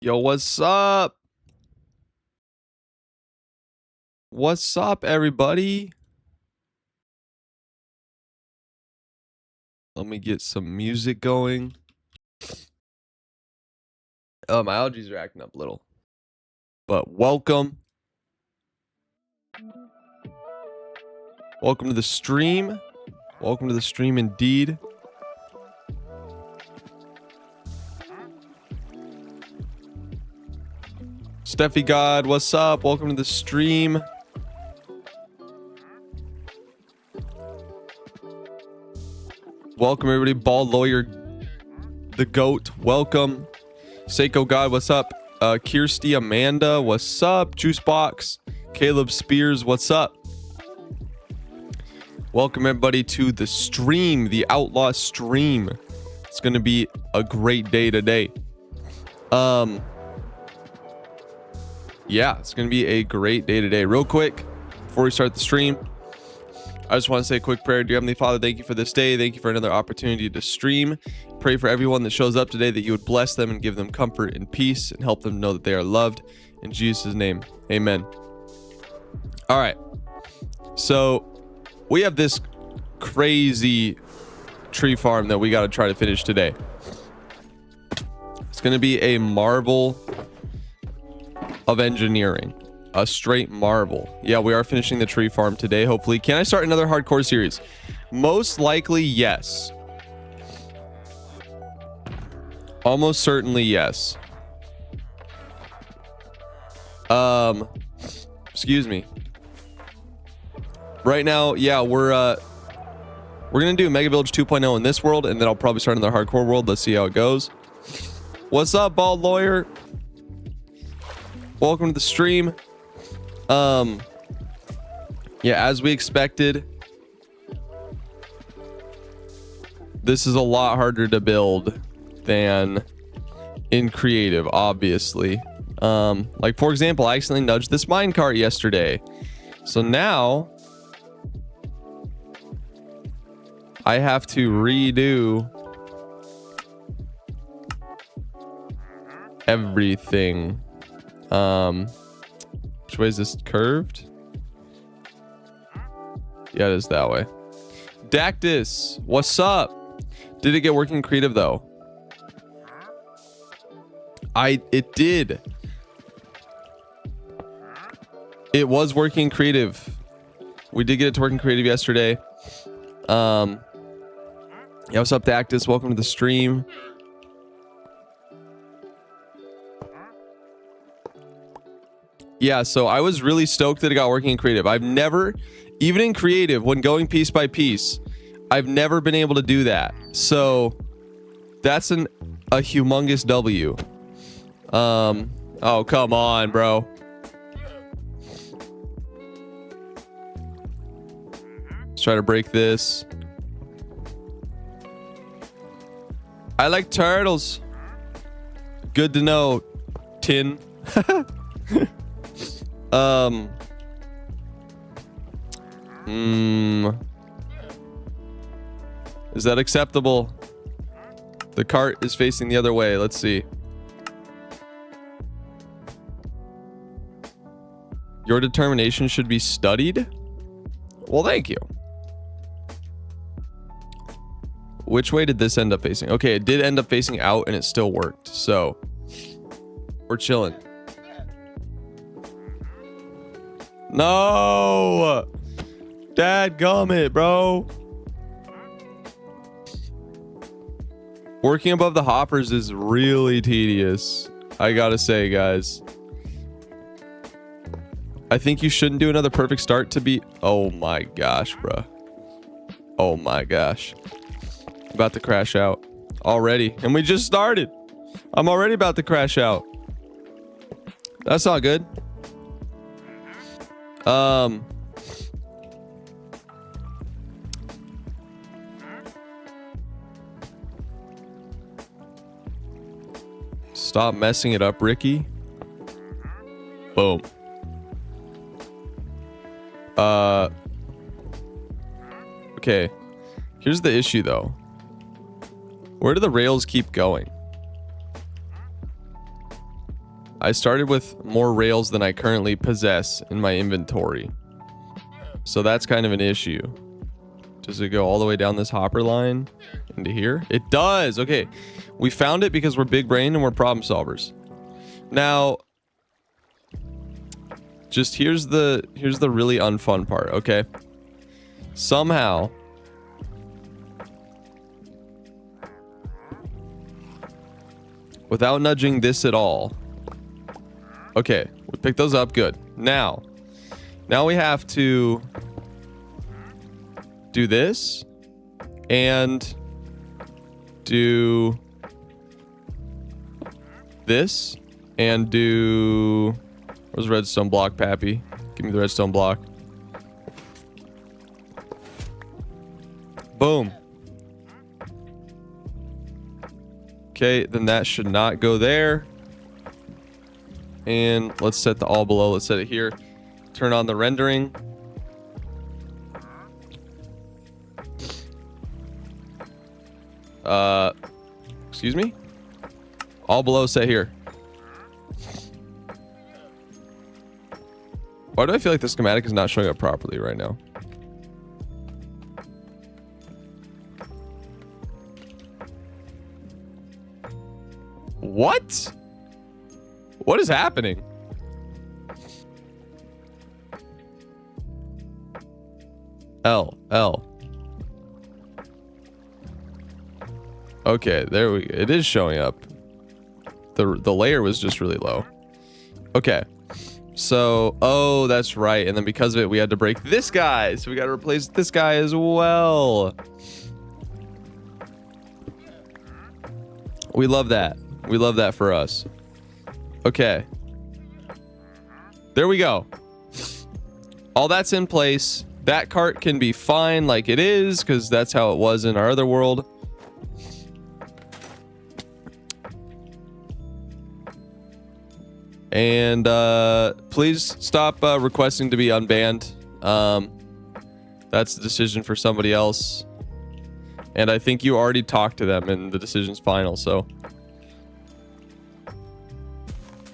Yo, what's up? What's up, everybody? Let me get some music going. Oh, my allergies are acting up a little. But welcome. Welcome to the stream. Welcome to the stream indeed. Steffi God, what's up? Welcome to the stream. Welcome, everybody. Bald Lawyer, the GOAT, welcome. Seiko God, what's up? Kirsty Amanda, what's up? Juicebox, Caleb Spears, what's up? Welcome, everybody, to the stream, the Outlaw stream. It's going to be a great day today. Yeah, it's going to be a great day today. Real quick, before we start the stream, I just want to say a quick prayer. Dear Heavenly Father, thank you for this day. Thank you for another opportunity to stream. Pray for everyone that shows up today, that you would bless them and give them comfort and peace and help them know that they are loved. In Jesus' name, amen. All right. So we have this crazy tree farm that we got to try to finish today. It's going to be a marvel of engineering. A straight marvel. Yeah, we are finishing the tree farm today, hopefully. Can I start another hardcore series? Most likely, yes. Almost certainly, yes. Excuse me. Right now, yeah, we're gonna do Mega Village 2.0 in this world, and then I'll probably start another hardcore world. Let's see how it goes. What's up, Bald Lawyer? Welcome to the stream. Yeah, as we expected, this is a lot harder to build than in creative, obviously. Like, for example, I accidentally nudged this minecart yesterday. So now I have to redo everything. Which way is this curved? Yeah, it is that way. Dactus, what's up? Did it get working creative though? It did. It was working creative. We did get it to working creative yesterday. Yeah, what's up, Dactus? Welcome to the stream. Yeah, so I was really stoked that it got working in creative. I've never, even in creative, when going piece by piece, I've never been able to do that. So that's a humongous W. Oh, come on, bro. Let's try to break this. I like turtles. Good to know, Tin. Is that acceptable? The cart is facing the other way. Let's see. Your determination should be studied. Well, thank you. Which way did this end up facing? Okay, it did end up facing out and it still worked. So we're chilling. No, dadgummit, bro. Working above the hoppers is really tedious, I gotta say, guys. I think you shouldn't do another perfect start to be... Oh my gosh, bro. Oh my gosh. About to crash out already, and we just started. I'm already about to crash out. That's not good. Stop messing it up, Ricky. Boom. Okay. Here's the issue, though. Where do the rails keep going? I started with more rails than I currently possess in my inventory. So that's kind of an issue. Does it go all the way down this hopper line into here? It does. Okay. We found it because we're big brain and we're problem solvers. Now, just here's the really unfun part, okay? Somehow, without nudging this at all. Okay, we picked those up, good. Now we have to do this and do this and do... Where's the redstone block, Pappy? Give me the redstone block. Boom. Okay, then that should not go there. And let's set the all below. Let's set it here. Turn on the rendering. Excuse me? All below set here. Why do I feel like the schematic is not showing up properly right now? What? What is happening? L. Okay, there we go. It is showing up. The layer was just really low. Okay. So, oh, that's right. And then because of it, we had to break this guy. So we got to replace this guy as well. We love that. We love that for us. Okay. There we go. All that's in place. That cart can be fine like it is because that's how it was in our other world. And please stop requesting to be unbanned. That's the decision for somebody else. And I think you already talked to them and the decision's final, so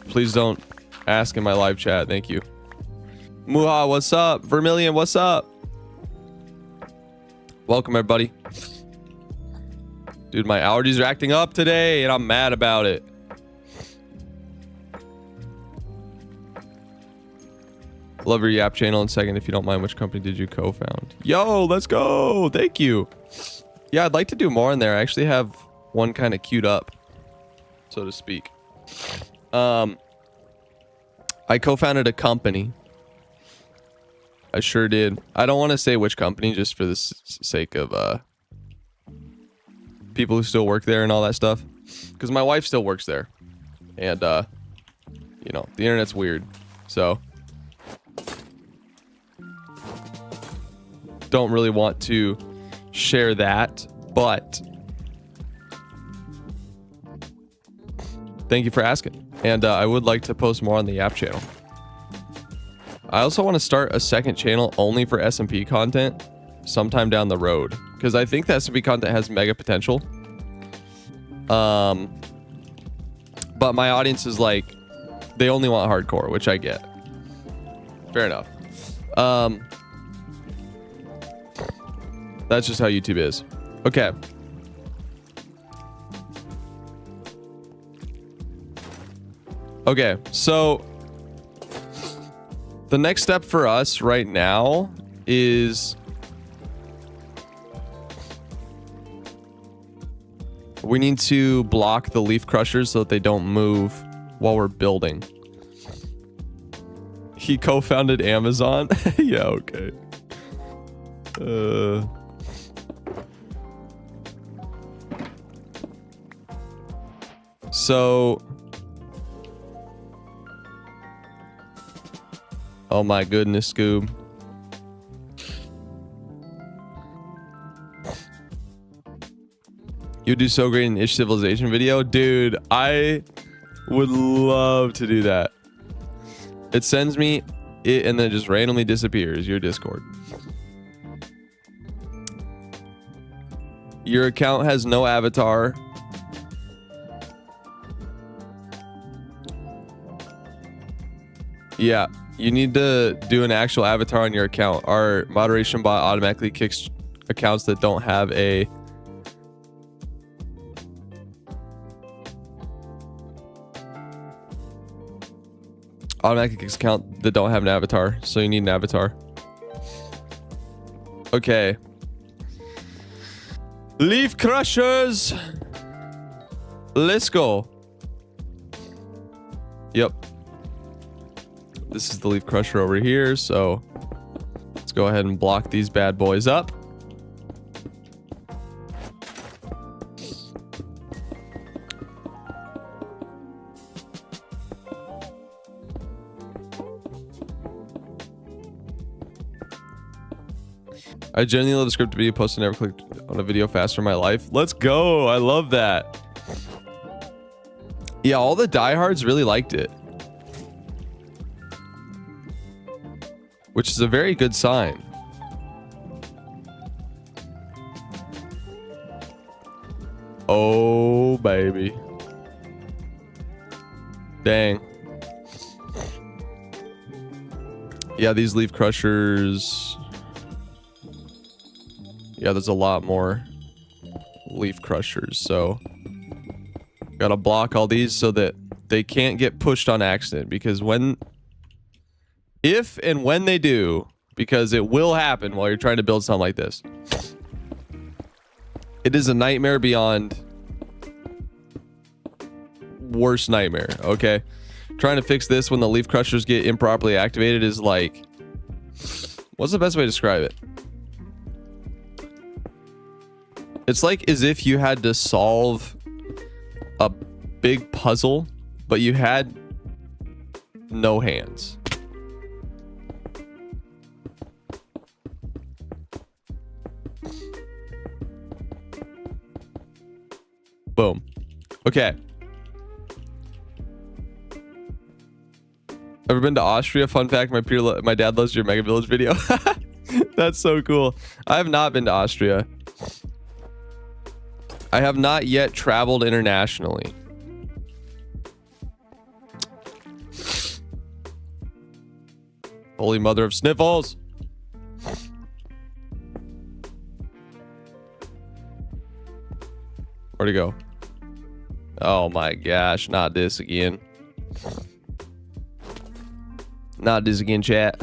please don't ask in my live chat. Thank you. Muha, what's up? Vermilion, what's up? Welcome, everybody. Dude, my allergies are acting up today, and I'm mad about it. Love your Yap channel in a second. If you don't mind, which company did you co-found? Yo, let's go. Thank you. Yeah, I'd like to do more in there. I actually have one kind of queued up, so to speak. I co-founded a company. I sure did. I don't want to say which company just for the sake of people who still work there and all that stuff. Because my wife still works there. And, you know, the internet's weird. So, don't really want to share that. But, thank you for asking. And I would like to post more on the Yap channel. I also want to start a second channel only for SMP content sometime down the road. Because I think the SMP content has mega potential. But my audience is like, they only want hardcore, which I get. Fair enough. That's just how YouTube is. Okay. Okay, so the next step for us right now is we need to block the leaf crushers so that they don't move while we're building. He co-founded Amazon. Yeah, okay. So, oh my goodness, Scoob. You do so great in Ish Civilization video. Dude, I would love to do that. It sends me it and then it just randomly disappears. Your Discord. Your account has no avatar. Yeah, you need to do an actual avatar on your account. Our moderation bot automatically kicks accounts that don't have a account that don't have an avatar, so you need an avatar. Okay. Leaf crushers. Let's go. Yep. This is the leaf crusher over here, so let's go ahead and block these bad boys up. I genuinely love the script video post. I never clicked on a video faster in my life. Let's go. I love that. Yeah, all the diehards really liked it, which is a very good sign. Oh, baby. Dang. Yeah, these leaf crushers. Yeah, there's a lot more leaf crushers, so gotta block all these so that they can't get pushed on accident, because if and when they do, because it will happen while you're trying to build something like this, it is a nightmare beyond worst nightmare. Okay, trying to fix this when the leaf crushers get improperly activated is like, what's the best way to describe it? It's like as if you had to solve a big puzzle, but you had no hands. Boom. Okay. Ever been to Austria? Fun fact, my dad loves your Mega Village video. That's so cool. I have not been to Austria. I have not yet traveled internationally. Holy mother of sniffles. Where'd he go? Oh my gosh, not this again. Not this again, chat.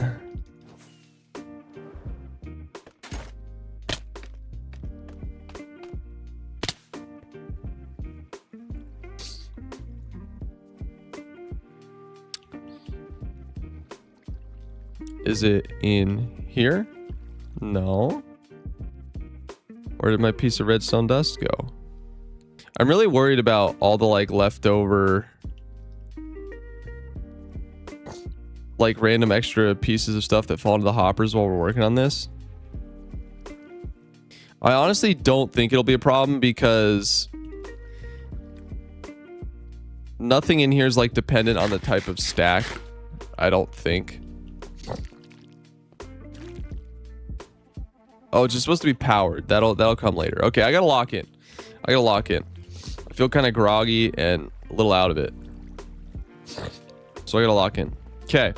Is it in here? No. Where did my piece of redstone dust go? I'm really worried about all the like leftover, like random extra pieces of stuff that fall into the hoppers while we're working on this. I honestly don't think it'll be a problem because nothing in here is like dependent on the type of stack. I don't think. Oh, it's just supposed to be powered. That'll come later. Okay, I gotta lock in. I feel kind of groggy and a little out of it, so I gotta lock in. Okay.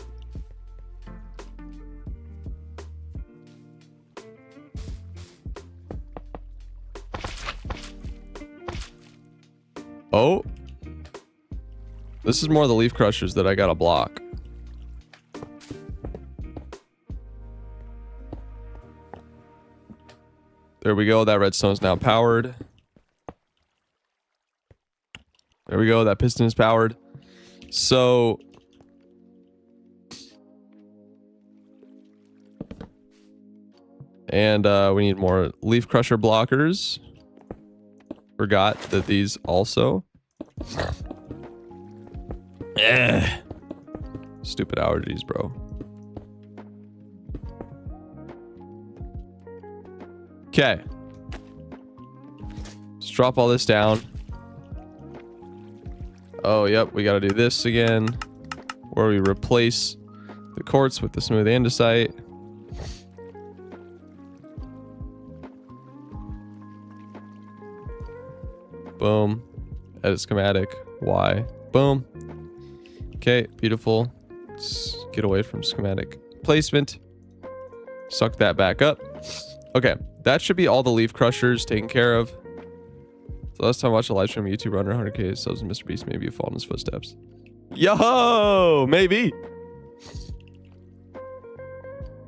Oh, this is more of the leaf crushers that I gotta block. There we go. That redstone's now powered. There we go. That piston is powered. So and we need more leaf crusher blockers. Forgot that these also. Stupid allergies, bro. Okay. Let's drop all this down. Oh, yep. We got to do this again, where we replace the quartz with the smooth andesite. Boom. Edit schematic. Y. Boom. Okay. Beautiful. Let's get away from schematic placement. Suck that back up. Okay, that should be all the leaf crushers taken care of. So last time I watched a live stream on YouTube runner 100k subs and Mr. Beast, maybe you fall in his footsteps. Yo, maybe.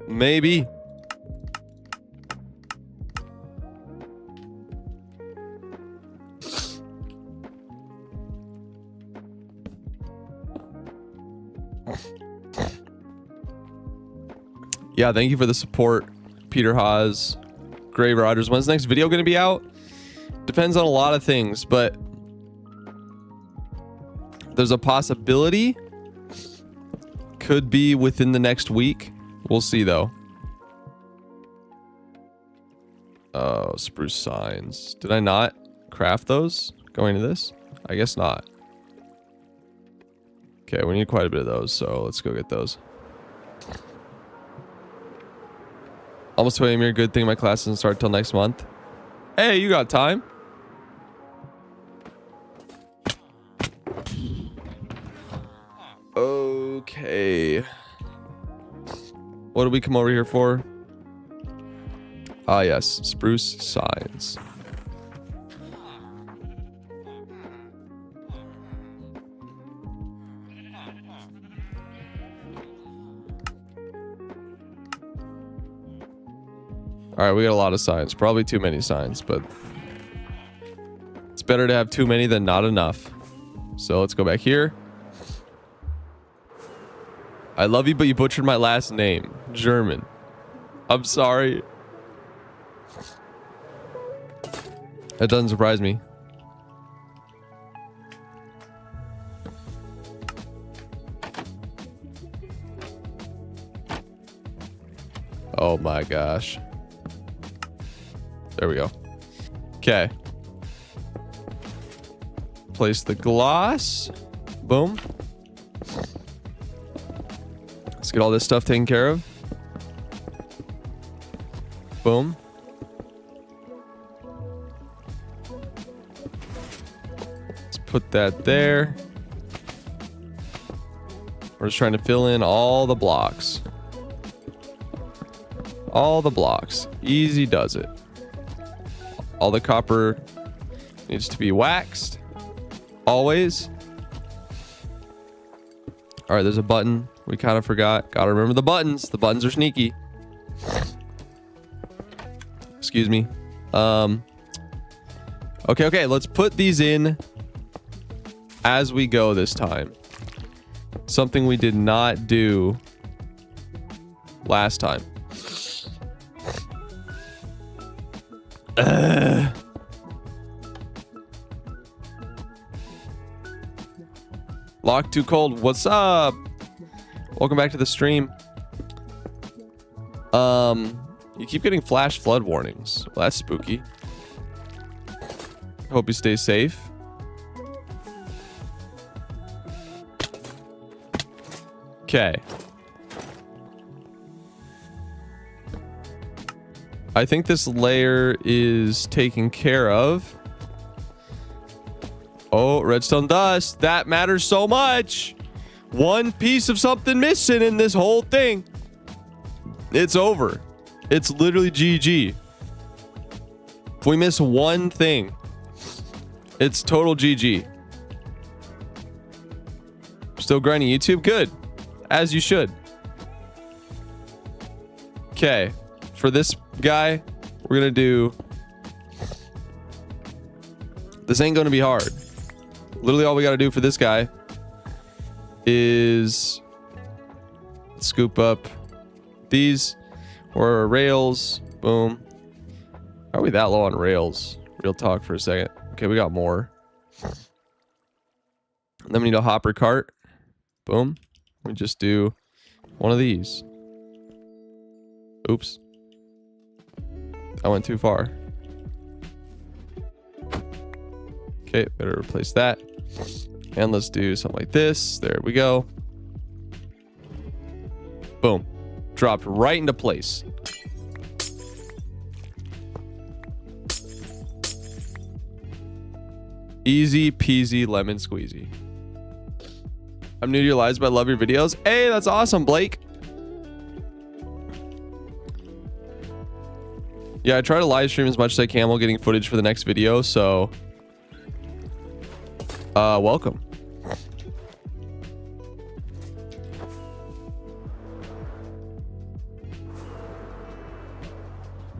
Maybe. Yeah, thank you for the support, Peter Haas, Gray Rogers. When's the next video going to be out? Depends on a lot of things, but there's a possibility. Could be within the next week. We'll see though. Oh, spruce signs. Did I not craft those going to this? I guess not. Okay, we need quite a bit of those, so let's go get those. Almost 20 year. Good thing my class doesn't start till next month. Hey, you got time. Okay. What did we come over here for? Ah, yes. Spruce signs. All right, we got a lot of signs. Probably too many signs, but it's better to have too many than not enough. So let's go back here. I love you, but you butchered my last name. German. I'm sorry. That doesn't surprise me. Oh my gosh. There we go. Okay. Place the gloss. Boom. Let's get all this stuff taken care of. Boom. Let's put that there. We're just trying to fill in all the blocks. All the blocks. Easy does it. All the copper needs to be waxed. Always. All right, there's a button. We kind of forgot. Gotta remember the buttons. The buttons are sneaky. Excuse me. Okay. Let's put these in as we go this time. Something we did not do last time. Lock too cold. What's up? Welcome back to the stream. You keep getting flash flood warnings. Well, that's spooky. Hope you stay safe. Okay. I think this layer is taken care of. Oh, redstone dust. That matters so much. One piece of something missing in this whole thing. It's over. It's literally GG. If we miss one thing, it's total GG. Still grinding YouTube? Good. As you should. Okay. For this guy, we're going to do... This ain't going to be hard. Literally all we got to do for this guy is scoop up these or rails. Boom. How are we that low on rails? Real talk for a second. Okay, we got more. Then we need a hopper cart. Boom. We just do one of these. Oops. I went too far. Okay, better replace that. And let's do something like this. There we go. Boom. Dropped right into place. Easy peasy lemon squeezy. I'm new to your lives, but I love your videos. Hey, that's awesome, Blake. Yeah, I try to live stream as much as I can while getting footage for the next video. So, welcome.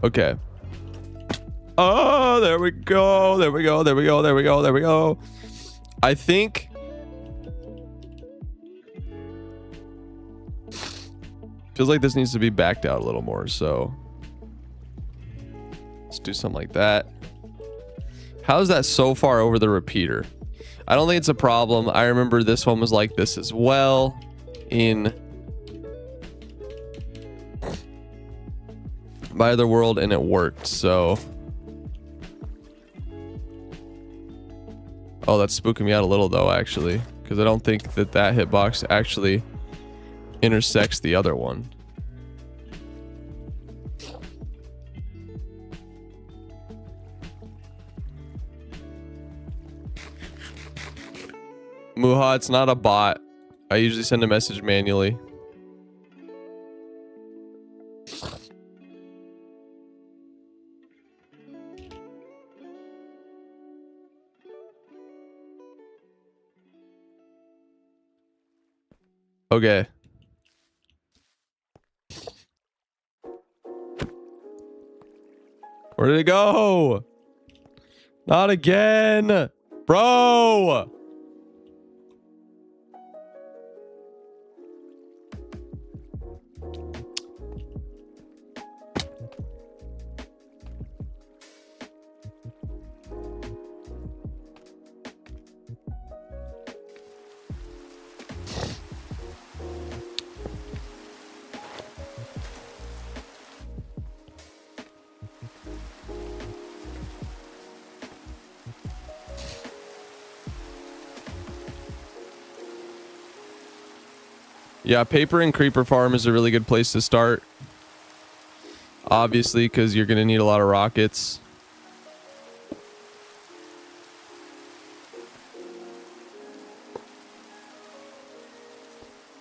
Okay. Oh, there we go. There we go. There we go. There we go. There we go. I think feels like this needs to be backed out a little more. So let's do something like that. How's that so far over the repeater? I don't think it's a problem. I remember this one was like this as well in My Other World, and it worked. So oh, that's spooking me out a little though, actually, because I don't think that that hitbox actually intersects the other one. Muha, it's not a bot. I usually send a message manually. Okay. Where did it go? Not again, bro. Yeah, Paper and Creeper Farm is a really good place to start. Obviously, because you're going to need a lot of rockets.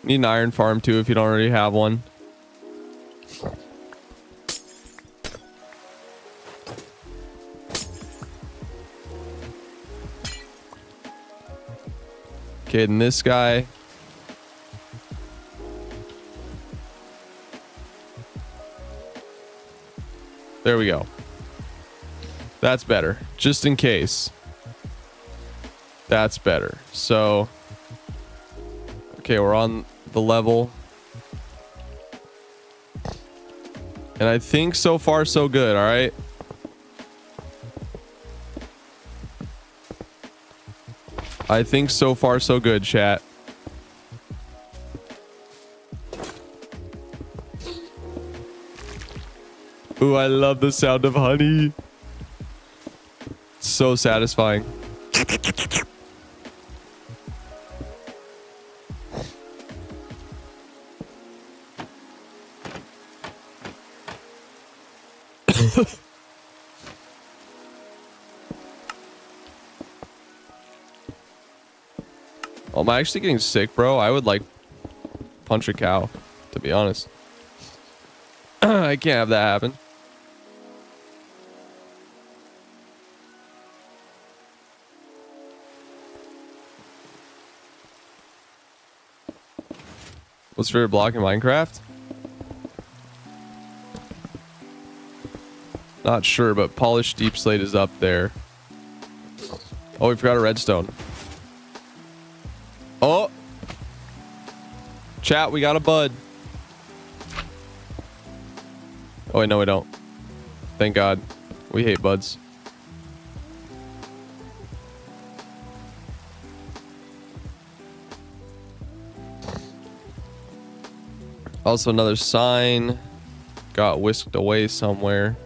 Need an iron farm too if you don't already have one. Okay, and this guy. There we go. That's better. Just in case. That's better. So, okay, we're on the level. And I think so far so good, all right? I think so far so good, chat. Ooh, I love the sound of honey. It's so satisfying. Oh, am I actually getting sick, bro? I would like punch a cow, to be honest. I can't have that happen. What's your favorite block in Minecraft? Not sure, but polished deep slate is up there. Oh, we forgot a redstone. Oh, chat, we got a bud. Oh wait, no, we don't. Thank God. We hate buds. Also, another sign got whisked away somewhere.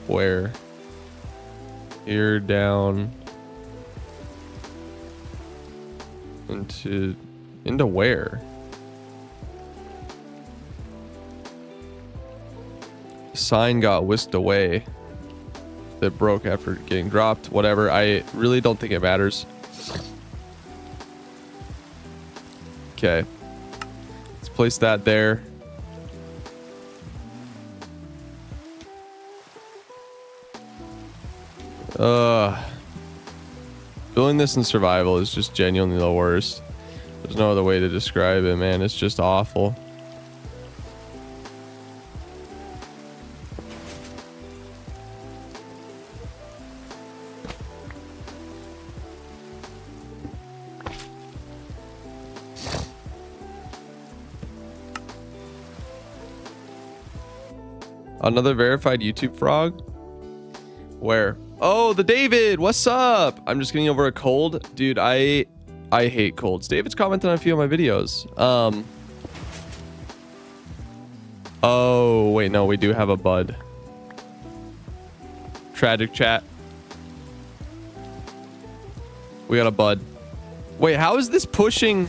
Where? Here, down. Into where? Sign got whisked away. That broke after getting dropped. Whatever. I really don't think it matters. Okay. Let's place that there. Doing this in survival is just genuinely the worst. There's no other way to describe it, man. It's just awful. Another verified YouTube frog? Where? Oh, the David. What's up? I'm just getting over a cold. Dude, I hate colds. David's commented on a few of my videos. Oh, wait, no, we do have a bud. Tragic chat. We got a bud. Wait, how is this pushing?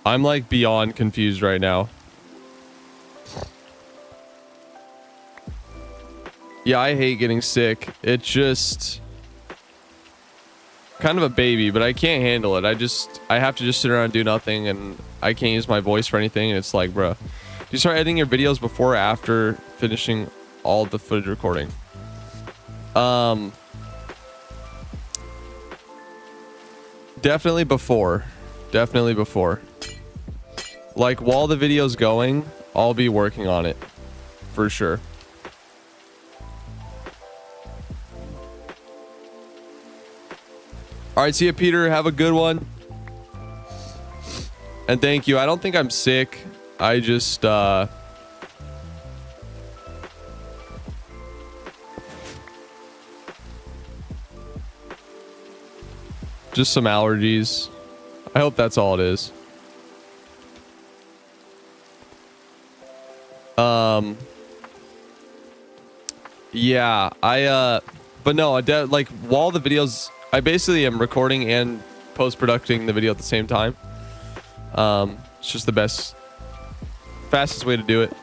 I'm like beyond confused right now. Yeah, I hate getting sick. It's just kind of a baby, but I can't handle it. I have to just sit around and do nothing, and I can't use my voice for anything. And it's like, bro, do you start editing your videos before or after finishing all the footage recording? Definitely before. Definitely before. Like, while the video's going, I'll be working on it. For sure. Alright, see ya, Peter. Have a good one. And thank you. I don't think I'm sick. I just, just some allergies. I hope that's all it is. Yeah, but no, like, while the videos, I basically am recording and post-producing the video at the same time. It's just the fastest way to do it.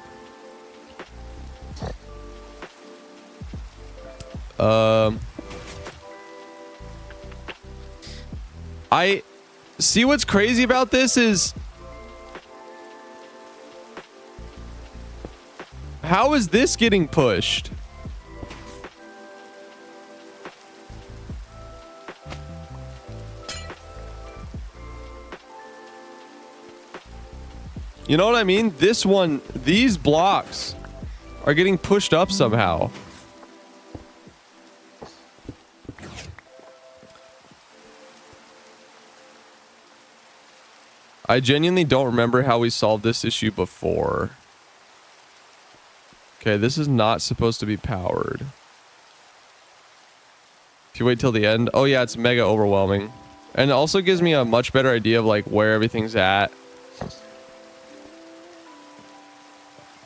I see what's crazy about this is, how is this getting pushed? You know what I mean? This one, these blocks are getting pushed up somehow. I genuinely don't remember how we solved this issue before. Okay, this is not supposed to be powered. If you wait till the end. Oh yeah, it's mega overwhelming. And it also gives me a much better idea of like where everything's at.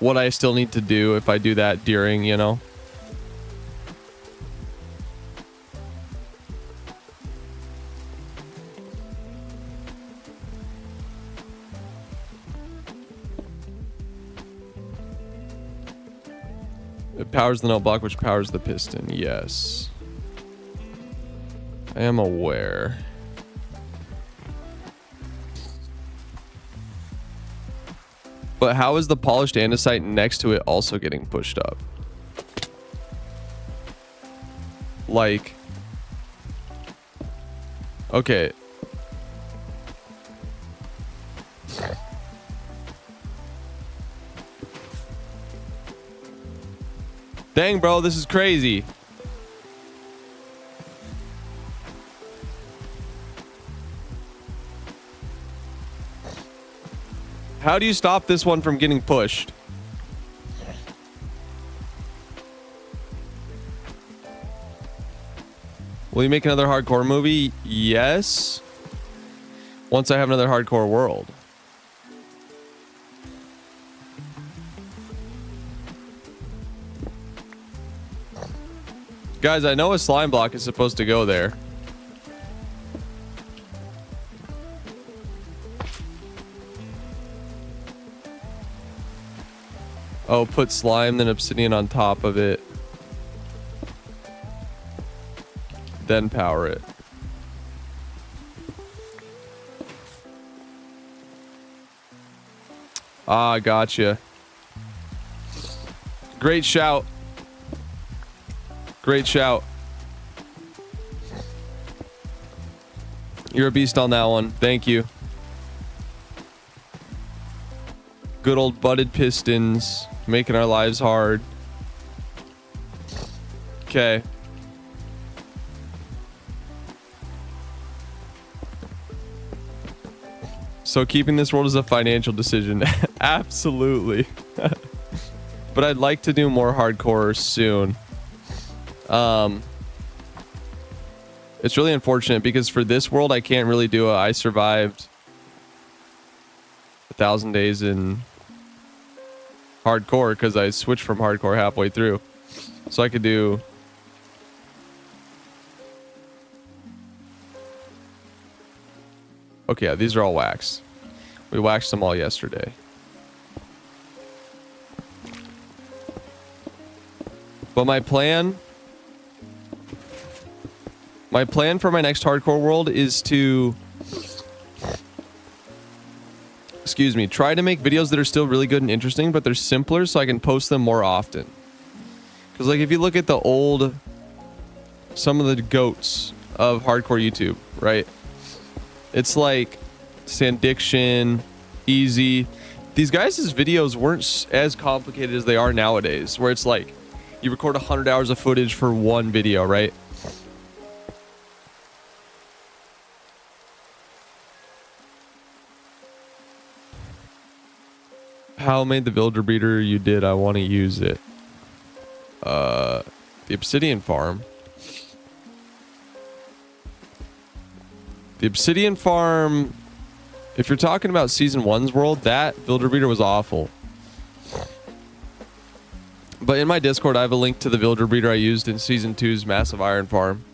What I still need to do if I do that during, you know. It powers the nut block, which powers the piston. Yes. I am aware. But how is the polished andesite next to it also getting pushed up? Like, okay. Dang, bro, this is crazy. How do you stop this one from getting pushed? Will you make another hardcore movie? Yes. Once I have another hardcore world. Guys, I know a slime block is supposed to go there. Oh, put slime, then obsidian on top of it. then power it. Ah, gotcha. Great shout. Great shout. You're a beast on that one. Thank you. Good old butted pistons making our lives hard. Okay. So keeping this world is a financial decision. Absolutely. But I'd like to do more hardcore soon. It's really unfortunate because for this world I can't really do I survived 1,000 days in hardcore because I switched from hardcore halfway through. So I could do okay, yeah, these are all waxed. We waxed them all yesterday. But my plan for my next hardcore world is to, excuse me, try to make videos that are still really good and interesting, but they're simpler so I can post them more often. Because like if you look at the old, some of the goats of hardcore YouTube, right? It's like Sandiction, Easy. These guys' videos weren't as complicated as they are nowadays, where it's like you record 100 hours of footage for one video, right? How made the villager breeder you did? I want to use it. The obsidian farm. The obsidian farm, if you're talking about season 1's world, that villager breeder was awful. But in my Discord, I have a link to the villager breeder I used in season 2's massive iron farm.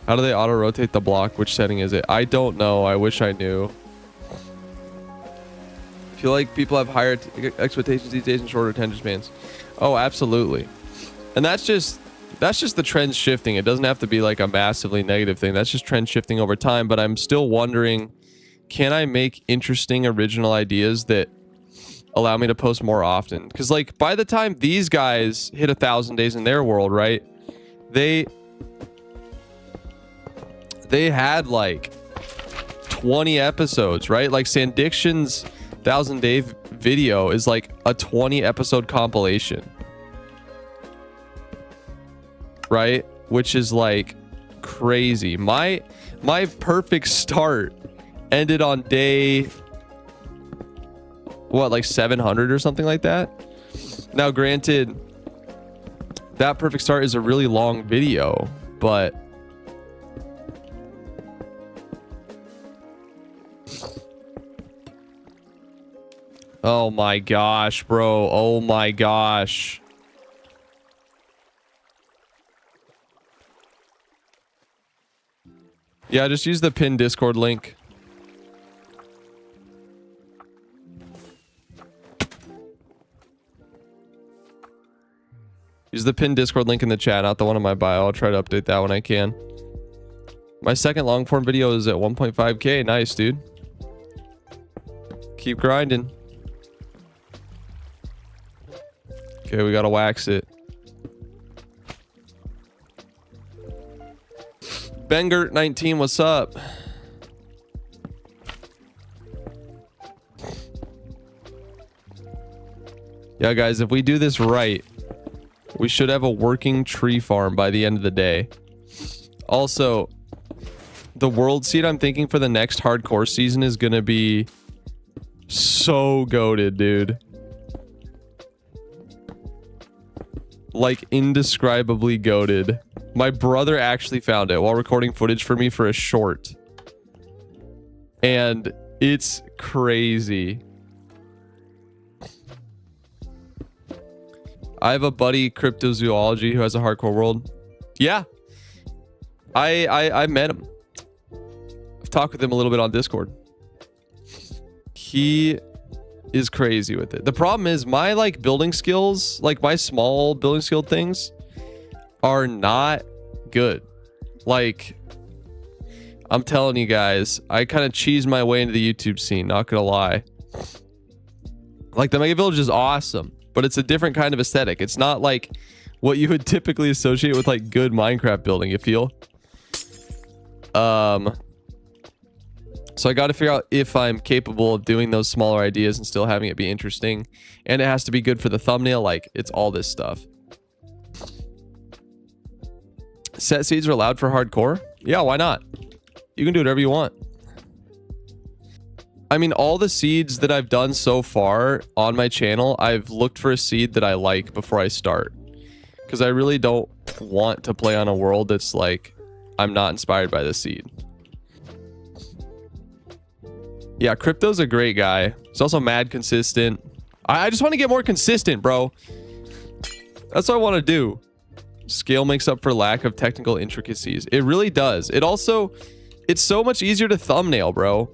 How do they auto-rotate the block? Which setting is it? I don't know. I wish I knew. I feel like people have higher expectations these days and shorter attention spans. Oh, absolutely. And that's just the trend shifting. It doesn't have to be like a massively negative thing. That's just trend shifting over time. But I'm still wondering, can I make interesting original ideas that allow me to post more often? Because like by the time these guys hit 1,000 days in their world, right? They had like 20 episodes, right? Like Sandiction's 1,000 day video is like a 20 episode compilation, right? Which is like crazy. My perfect start ended on day what, like 700 or something like that. Now granted, that perfect start is a really long video, but oh my gosh, bro. Oh my gosh. Yeah, just use the pinned Discord link. Use the pinned Discord link in the chat, not the one in my bio. I'll try to update that when I can. My second long form video is at 1.5K. Nice, dude. Keep grinding. Okay, we gotta wax it. Bengert 19, what's up? Yeah, guys, if we do this right, we should have a working tree farm by the end of the day. Also, the world seed I'm thinking for the next hardcore season is gonna be so goated, dude. Like indescribably goated. My brother actually found it while recording footage for me for a short. And it's crazy. I have a buddy, Cryptozoology, who has a hardcore world. Yeah. I met him. I've talked with him a little bit on Discord. He is crazy with it. The problem is my like building skills, like my small building skill things are not good. Like I'm telling you guys, I kind of cheesed my way into the YouTube scene, not gonna lie. Like the Mega Village is awesome, but it's a different kind of aesthetic. It's not like what you would typically associate with like good Minecraft building, you feel? So I got to figure out if I'm capable of doing those smaller ideas and still having it be interesting. And it has to be good for the thumbnail. Like it's all this stuff. Set seeds are allowed for hardcore? Yeah, why not? You can do whatever you want. I mean, all the seeds that I've done so far on my channel, I've looked for a seed that I like before I start. Because I really don't want to play on a world that's like, I'm not inspired by this seed. Yeah, Crypto's a great guy. He's also mad consistent. I just want to get more consistent, bro. That's what I want to do. Scale makes up for lack of technical intricacies. It really does. It also, it's so much easier to thumbnail, bro.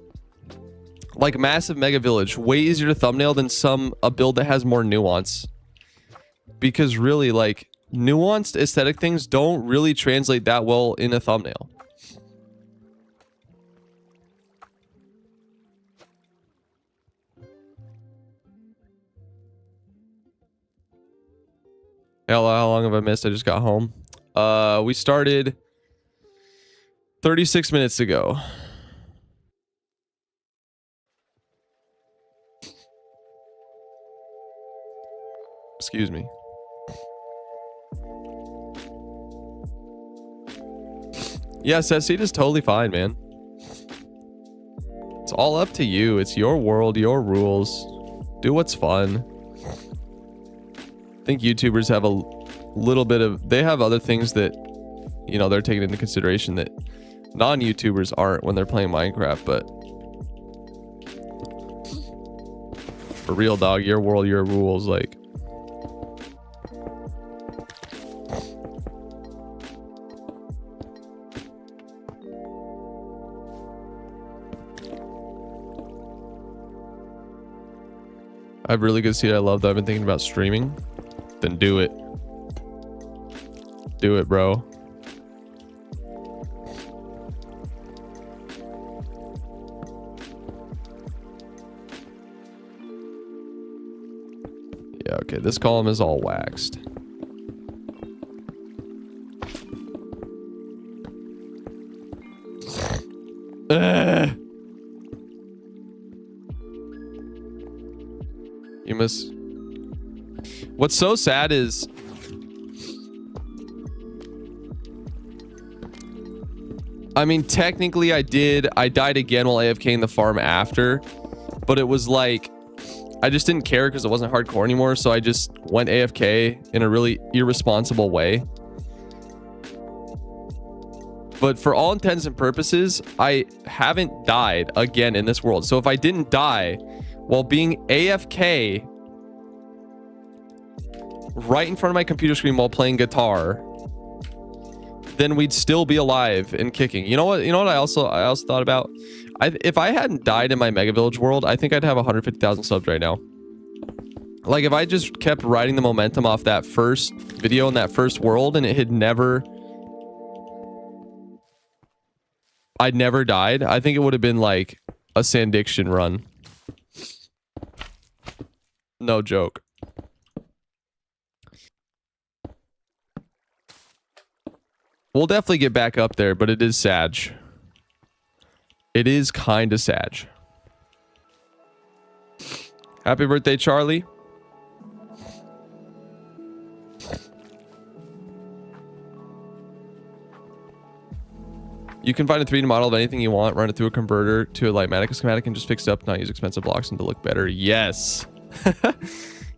Like Massive Mega Village, way easier to thumbnail than a build that has more nuance. Because really, like, nuanced aesthetic things don't really translate that well in a thumbnail. Hello, how long have I missed? I just got home. We started 36 minutes ago. Excuse me. Yeah, set seed is totally fine, man. It's all up to you. It's your world, your rules. Do what's fun. I think YouTubers have a little bit of, they have other things that, you know, they're taking into consideration that non-YouTubers aren't when they're playing Minecraft, but for real, dog, your world, your rules, like. I have really good seed I love that I've been thinking about streaming. Then do it. Do it, bro. Yeah, okay, this column is all waxed. You must. What's so sad is I mean, technically I died again while AFKing the farm after, but it was like I just didn't care because it wasn't hardcore anymore, so I just went AFK in a really irresponsible way. But for all intents and purposes, I haven't died again in this world. So if I didn't die while being AFK right in front of my computer screen while playing guitar, then we'd still be alive and kicking. You know what? You know what I also thought about? If I hadn't died in my Mega Village world, I think I'd have 150,000 subs right now. Like if I just kept riding the momentum off that first video in that first world and it had never, I'd never died, I think it would have been like a Sandiction run. No joke. We'll definitely get back up there, but it is sad. It is kind of sad. Happy birthday, Charlie. You can find a 3D model of anything you want, run it through a converter to a Lightmatica schematic, and just fix it up, not use expensive blocks and to look better. Yes.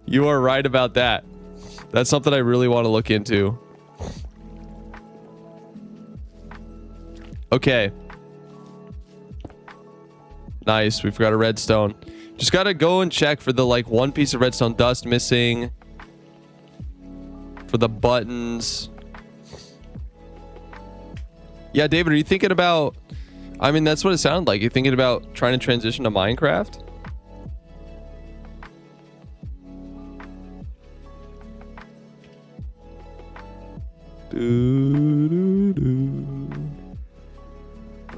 You are right about that. That's something I really want to look into. Okay. Nice. We've got a redstone. Just got to go and check for the like one piece of redstone dust missing. For the buttons. Yeah, David, are you thinking about... I mean, that's what it sounded like. You thinking about trying to transition to Minecraft?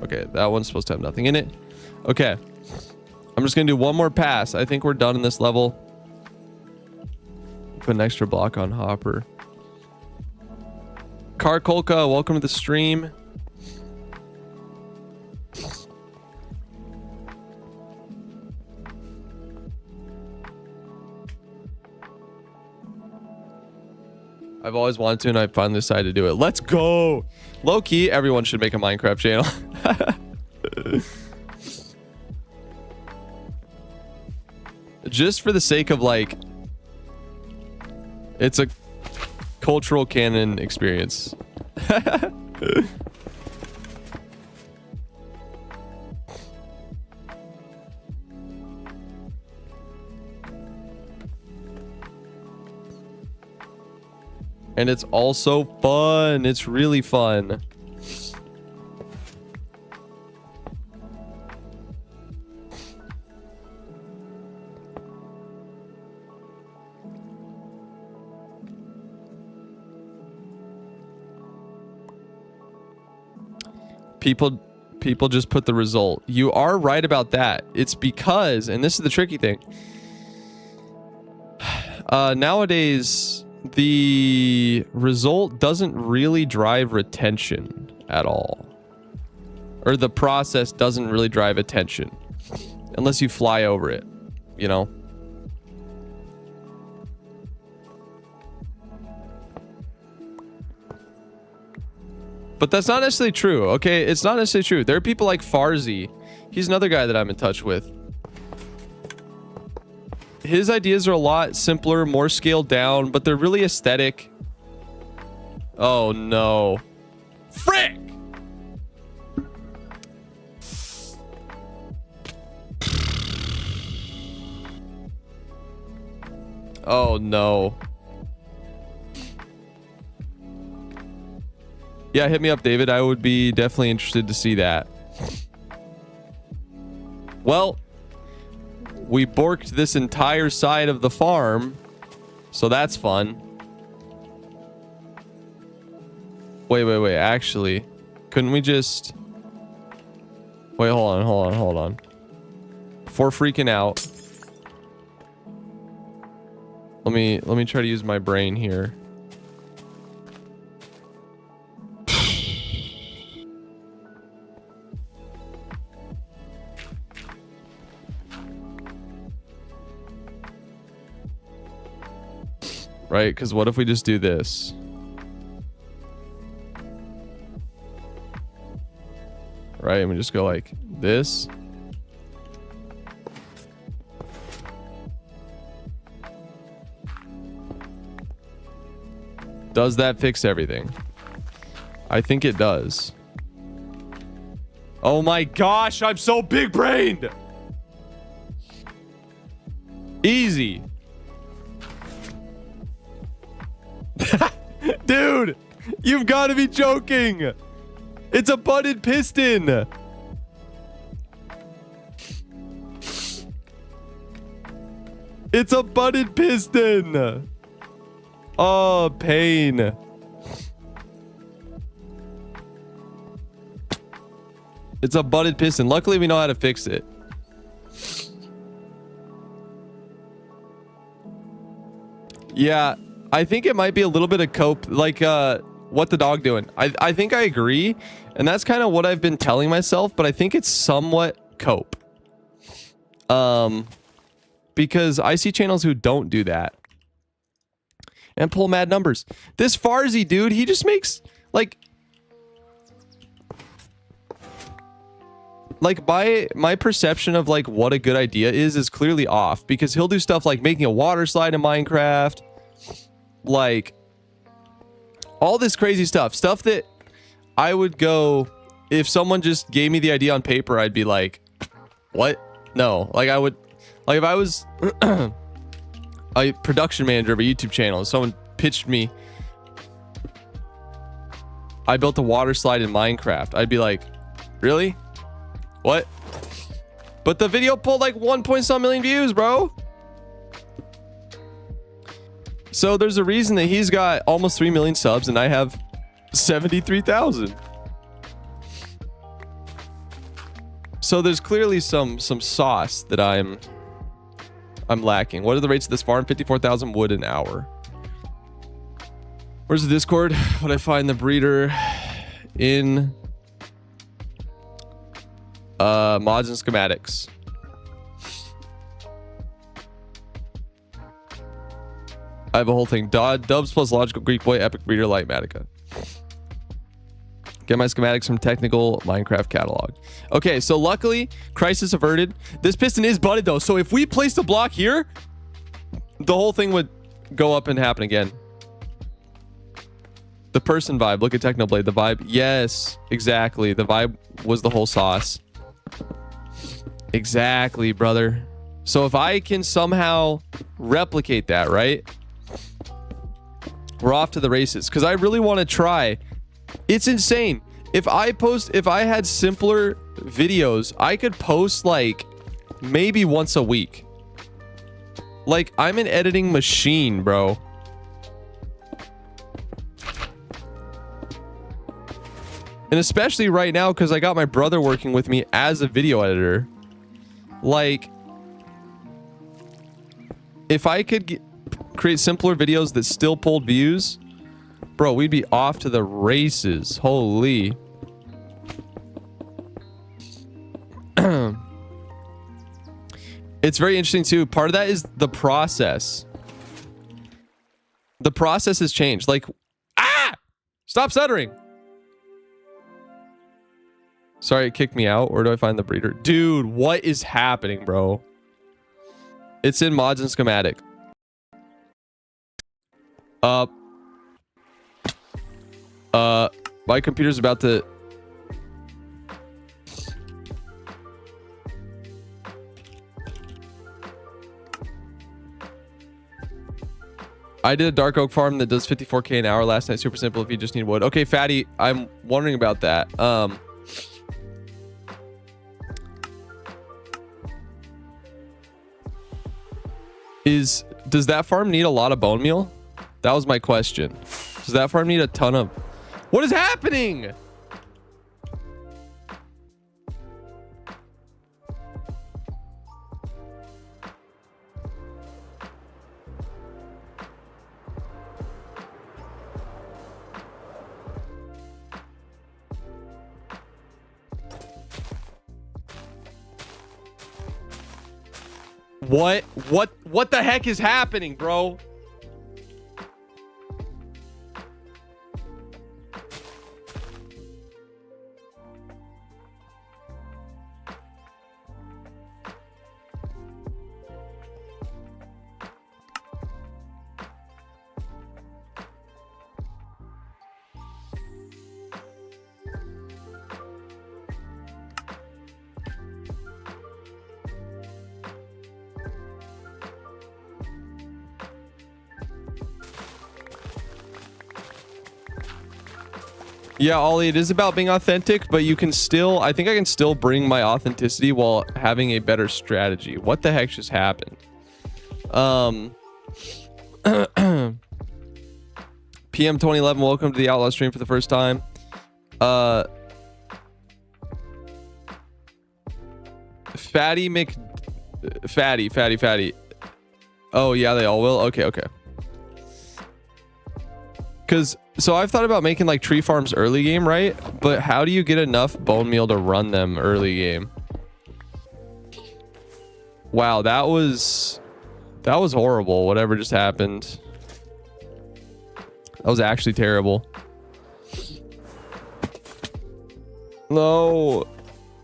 Okay, that one's supposed to have nothing in it. Okay. I'm just gonna do one more pass. I think we're done in this level. Put an extra block on Hopper. Karkolka, welcome to the stream. I've always wanted to, and I finally decided to do it. Let's go. Low key, everyone should make a Minecraft channel. Just for the sake of like, it's a cultural canon experience. And it's also fun. It's really fun. People just put the result. You are right about that. It's because, and this is the tricky thing. Nowadays, the result doesn't really drive retention at all. Or the process doesn't really drive attention. Unless you fly over it, you know? But that's not necessarily true, okay? It's not necessarily true. There are people like Farzi. He's another guy that I'm in touch with. His ideas are a lot simpler, more scaled down, but they're really aesthetic. Oh, no. Frick! Oh, no. Yeah, hit me up, David. I would be definitely interested to see that. Well, we borked this entire side of the farm, so that's fun. Wait. Actually, couldn't we just... Wait, hold on. Before freaking out, let me try to use my brain here. Right? Because what if we just do this? Right? And we just go like this. Does that fix everything? I think it does. Oh my gosh, I'm so big brained. Easy. Dude, you've got to be joking. It's a butted piston. It's a butted piston. Oh, pain. It's a butted piston. Luckily, we know how to fix it. Yeah. I think it might be a little bit of cope, like what the dog doing. I think I agree, and that's kind of what I've been telling myself, but I think it's somewhat cope. Because I see channels who don't do that and pull mad numbers. This Farzi dude, he just makes like my perception of like what a good idea is clearly off, because he'll do stuff like making a water slide in Minecraft. Like all this crazy stuff that I would go, if someone just gave me the idea on paper, I'd be like, what? No, like I would, like if I was a production manager of a YouTube channel and someone pitched me, I built a water slide in Minecraft, I'd be like, really? What? But the video pulled like 1.some million views, bro. So there's a reason that he's got almost 3 million subs and I have 73,000. So there's clearly some sauce that I'm lacking. What are the rates of this farm? 54,000 wood an hour. Where's the Discord? Would I find the breeder in mods and schematics? I have a whole thing. Dubs plus logical Greek boy, epic breeder, light Matica. Get my schematics from technical Minecraft catalog. Okay, so luckily, crisis averted. This piston is butted though, so if we placed a block here, the whole thing would go up and happen again. The person vibe. Look at Technoblade. The vibe. Yes, exactly. The vibe was the whole sauce. Exactly, brother. So if I can somehow replicate that, right? We're off to the races. Because I really want to try. It's insane. If I had simpler videos, I could post like maybe once a week. Like, I'm an editing machine, bro. And especially right now, because I got my brother working with me as a video editor. Like, if I could create simpler videos that still pulled views, bro, we'd be off to the races. Holy. It's very interesting too. Part of that is the process. The process has changed. Like, stop stuttering. Sorry, it kicked me out. Where do I find the breeder? Dude, what is happening, bro? It's in mods and schematic. My computer's about to... I did a dark oak farm that does 54k an hour last night. Super simple if you just need wood. Okay, Fatty, I'm wondering about that. Does that farm need a lot of bone meal? That was my question. Does that farm need a ton of... What is happening? What the heck is happening, bro? Yeah, Ollie, it is about being authentic, but you can still... I think I can still bring my authenticity while having a better strategy. What the heck just happened? PM 2011, welcome to the Outlaw stream for the first time. Fatty. Oh, yeah, they all will? Okay. Because... So I've thought about making like tree farms early game, right? But how do you get enough bone meal to run them early game? Wow, that was horrible. Whatever just happened. That was actually terrible. No.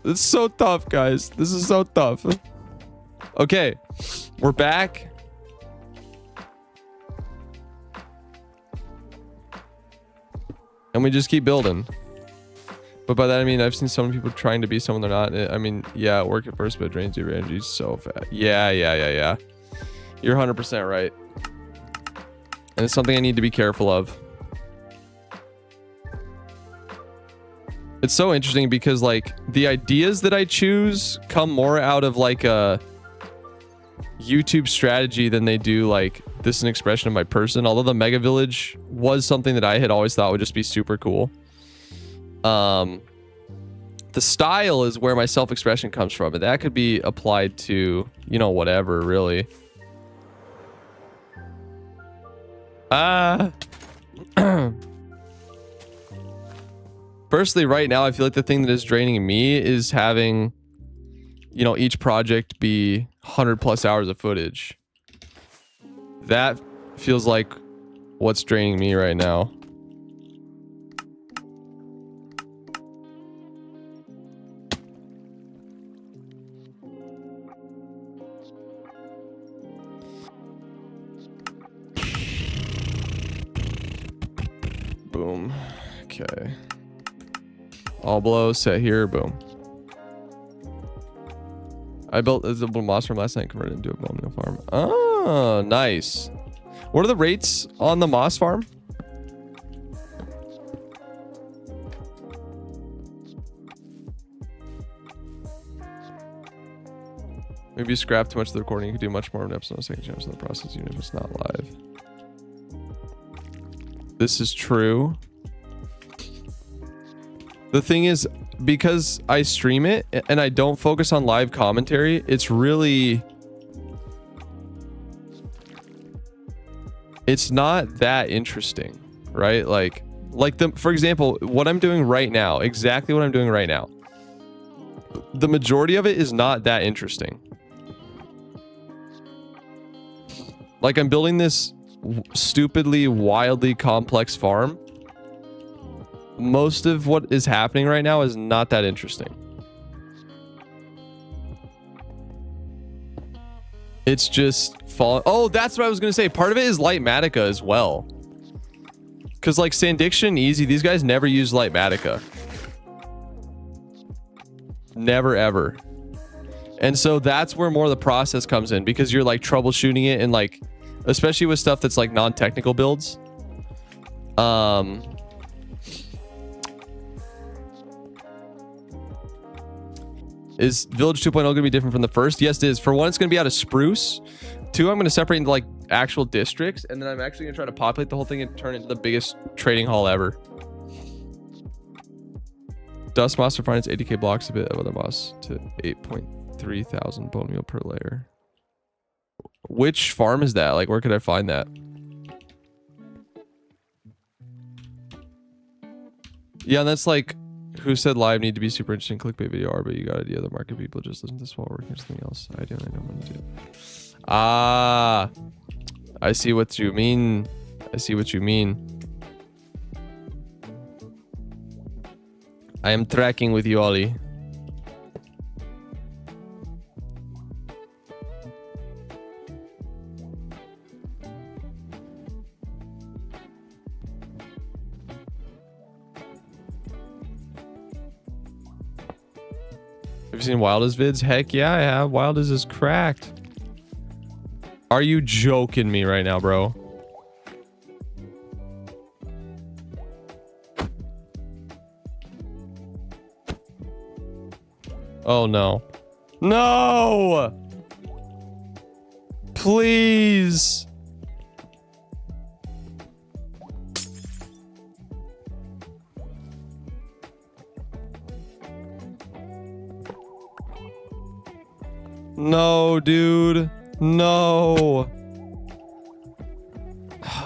It's so tough, guys. This is so tough. Okay. We're back. And we just keep building. But by that I mean I've seen some people trying to be someone they're not. I mean, yeah, work at first, but it drains your energy so fast. Yeah. You're 100% right. And it's something I need to be careful of. It's so interesting because like the ideas that I choose come more out of like a YouTube strategy than they do like this an expression of my person, although the mega village was something that I had always thought would just be super cool. The style is where my self-expression comes from, and that could be applied to, you know, whatever, really. Personally, right now, I feel like the thing that is draining me is having, you know, each project be 100+ hours of footage. That feels like what's draining me right now. Boom. Okay. All below, set here, boom. I built a little moss farm last night, converted into a bone meal farm. Oh, nice. What are the rates on the moss farm? Maybe you scrap too much of the recording. You could do much more of an episode on the second chance of the process, even if it's not live. This is true. The thing is, because I stream it and I don't focus on live commentary, it's really... it's not that interesting, right? Like for example, what I'm doing right now, exactly what I'm doing right now, the majority of it is not that interesting. Like, I'm building this stupidly, wildly complex farm. Most of what is happening right now is not that interesting. It's just falling. Oh, that's what I was going to say. Part of it is Lightmatica as well. Because, like, Sandiction and Easy, these guys never use Lightmatica. Never, ever. And so that's where more of the process comes in, because you're, like, troubleshooting it, and, like, especially with stuff that's, like, non-technical builds. Is Village 2.0 going to be different from the first? Yes, it is. For one, it's going to be out of spruce. Two, I'm going to separate into, like, actual districts. And then I'm actually going to try to populate the whole thing and turn it into the biggest trading hall ever. Dust moss refines 80k blocks, a bit of other moss to 8.3 thousand bone meal per layer. Which farm is that? Like, where could I find that? Yeah, and that's like... Who said live need to be super interesting clickbait video are, but you got idea the market people just listen to this while working on something else. I don't know what to do. Ah, I see what you mean. I see what you mean. I am tracking with you, Ollie. Have you seen Wildest vids? Heck yeah, I have. Wildest is cracked. Are you joking me right now, bro? Oh no. No! Please! No, dude. No.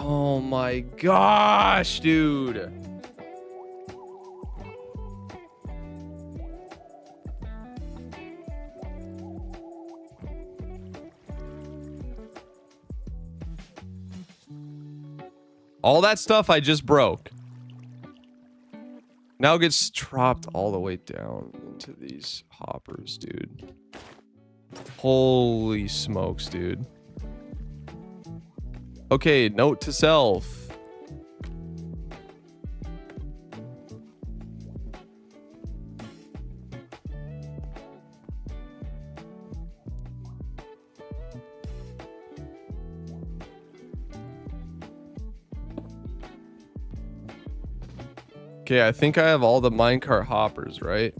Oh my gosh, dude. All that stuff I just broke now gets dropped all the way down into these hoppers, dude. Holy smokes, dude. Okay, note to self. Okay, I think I have all the minecart hoppers, right?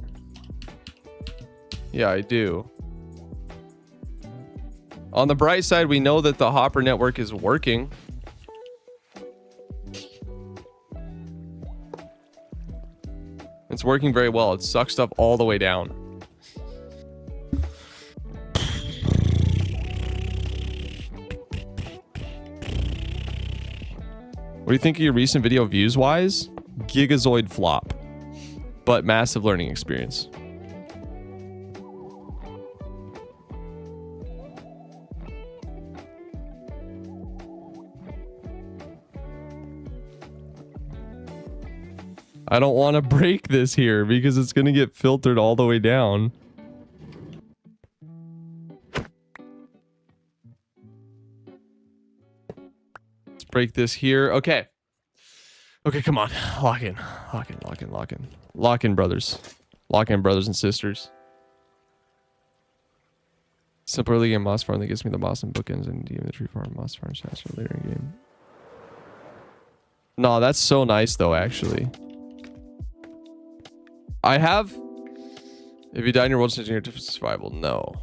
Yeah, I do. On the bright side, we know that the Hopper network is working. It's working very well. It sucks stuff all the way down. What do you think of your recent video views wise? Gigazoid flop, but massive learning experience. I don't want to break this here because it's going to get filtered all the way down. Let's break this here. Okay. Okay, come on. Lock in. Lock in, lock in, lock in. Lock in, brothers. Lock in, brothers and sisters. Simple early game moss farm that gives me the moss and bookends and even the tree farm moss farm faster later in game. No, that's so nice though, actually. I have... If you die in your world, changing your different survival. No.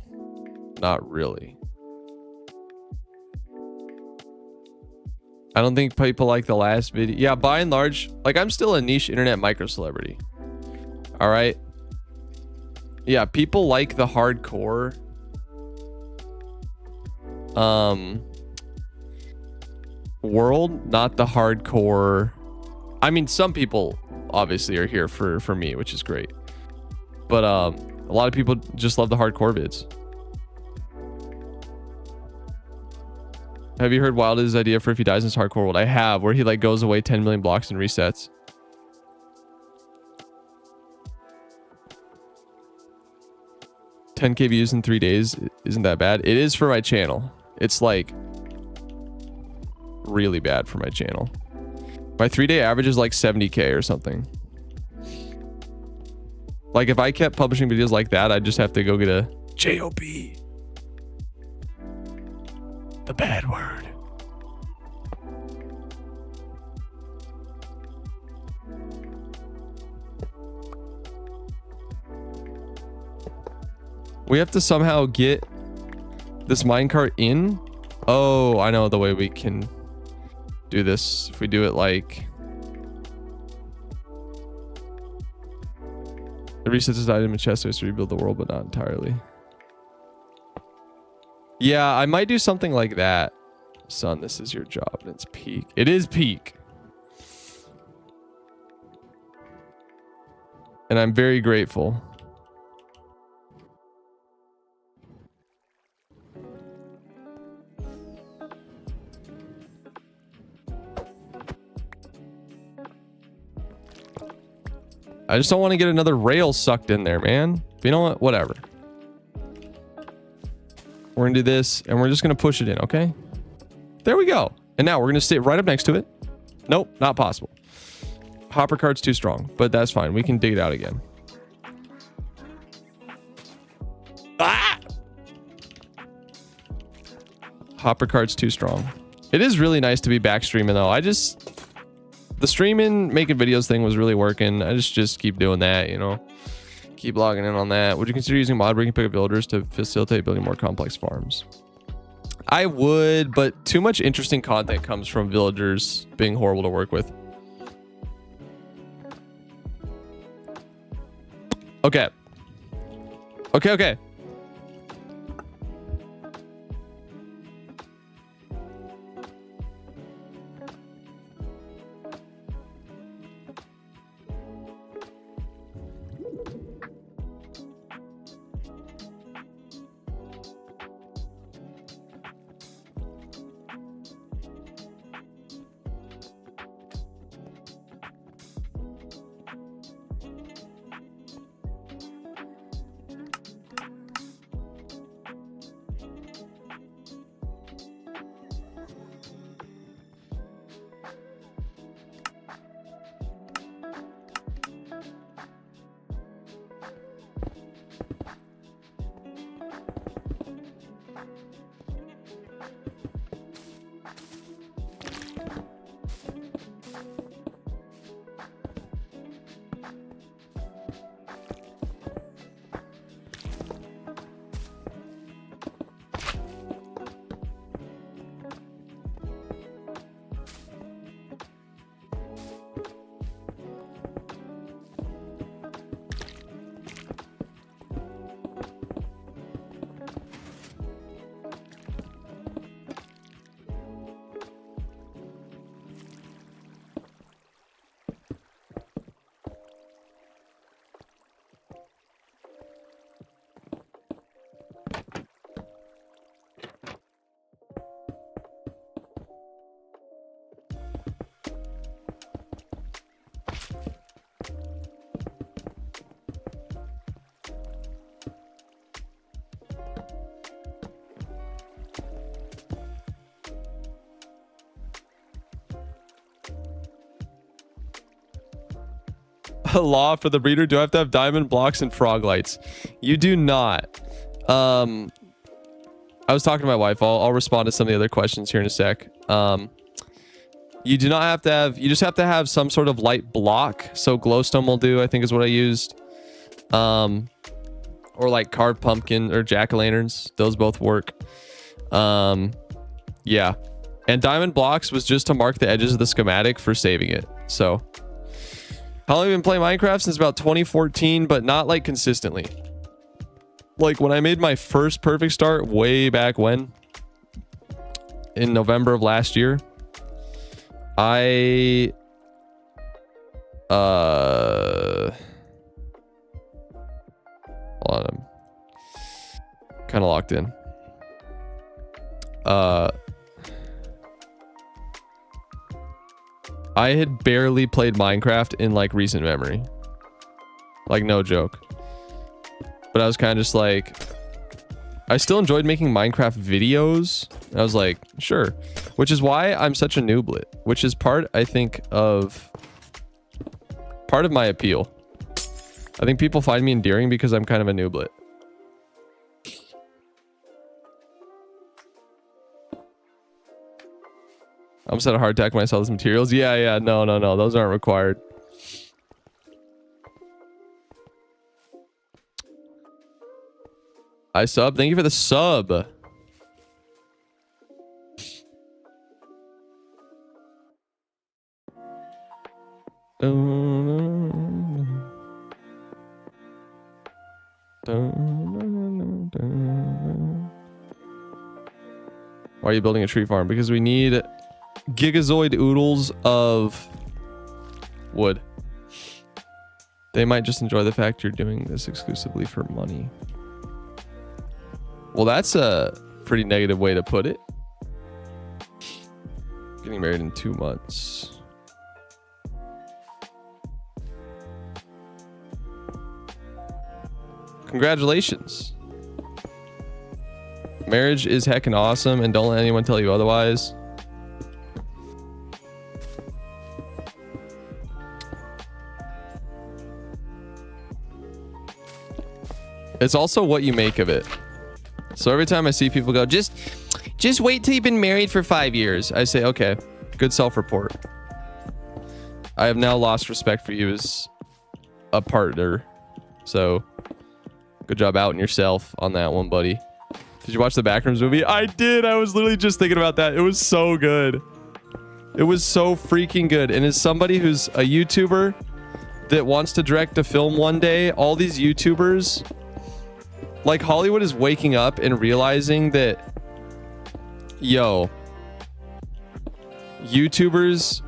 Not really. I don't think people like the last video. Yeah, by and large, like I'm still a niche internet micro celebrity. All right. Yeah, people like the hardcore. World, not the hardcore. I mean, some people obviously are here for me, which is great. But a lot of people just love the hardcore vids. Have you heard Wild's idea for if he dies in his hardcore world? I have, where he like goes away 10 million blocks and resets. $10K views in 3 days isn't that bad. It is for my channel. It's like really bad for my channel. My 3-day average is like 70K or something. Like if I kept publishing videos like that, I'd just have to go get a JOB. The bad word. We have to somehow get this minecart in. Oh, I know the way we can do this. If we do it like... It resets this item in chest to rebuild the world, but not entirely. Yeah, I might do something like that. Son, this is your job and it's peak. It is peak. And I'm very grateful. I just don't want to get another rail sucked in there, man. But you know what? Whatever. We're going to do this, and we're just going to push it in, okay? There we go. And now we're going to sit right up next to it. Nope, not possible. Hopper cart's too strong, but that's fine. We can dig it out again. Ah! Hopper cart's too strong. It is really nice to be back streaming, though. The streaming, making videos thing was really working. I just keep doing that, you know? Keep logging in on that. Would you consider using mod breaking pickup villagers to facilitate building more complex farms? I would, but too much interesting content comes from villagers being horrible to work with. Okay. Okay. a law for the breeder? Do I have to have diamond blocks and frog lights? You do not. I was talking to my wife. I'll respond to some of the other questions here in a sec. You do not have to have, you just have to have some sort of light block. So glowstone will do, I think is what I used. Or like carved pumpkin or jack-o'-lanterns. Those both work. Yeah. And diamond blocks was just to mark the edges of the schematic for saving it. So how long have you been playing Minecraft? Since about 2014, but not like consistently. Like when I made my first perfect start way back when, in November of last year, hold on, I'm kind of locked in. I had barely played Minecraft in like recent memory. Like no joke. But I was kind of just like, I still enjoyed making Minecraft videos. I was like, sure. Which is why I'm such a nooblet. Which is part, I think, of my appeal. I think people find me endearing because I'm kind of a nooblet. I almost had a heart attack when I saw those materials. Yeah, no. Those aren't required. I sub. Thank you for the sub. Why are you building a tree farm? Because we need gigazoid oodles of wood. They might just enjoy the fact you're doing this exclusively for money. Well, that's a pretty negative way to put it. Getting married in 2 months. Congratulations. Marriage is heckin' awesome, and don't let anyone tell you otherwise. It's also what you make of it. So every time I see people go, just wait till you've been married for 5 years, I say, okay, good self-report. I have now lost respect for you as a partner. So good job outing yourself on that one, buddy. Did you watch the Backrooms movie? I did. I was literally just thinking about that. It was so good. It was so freaking good. And as somebody who's a YouTuber that wants to direct a film one day, all these YouTubers, like Hollywood is waking up and realizing that, yo, YouTubers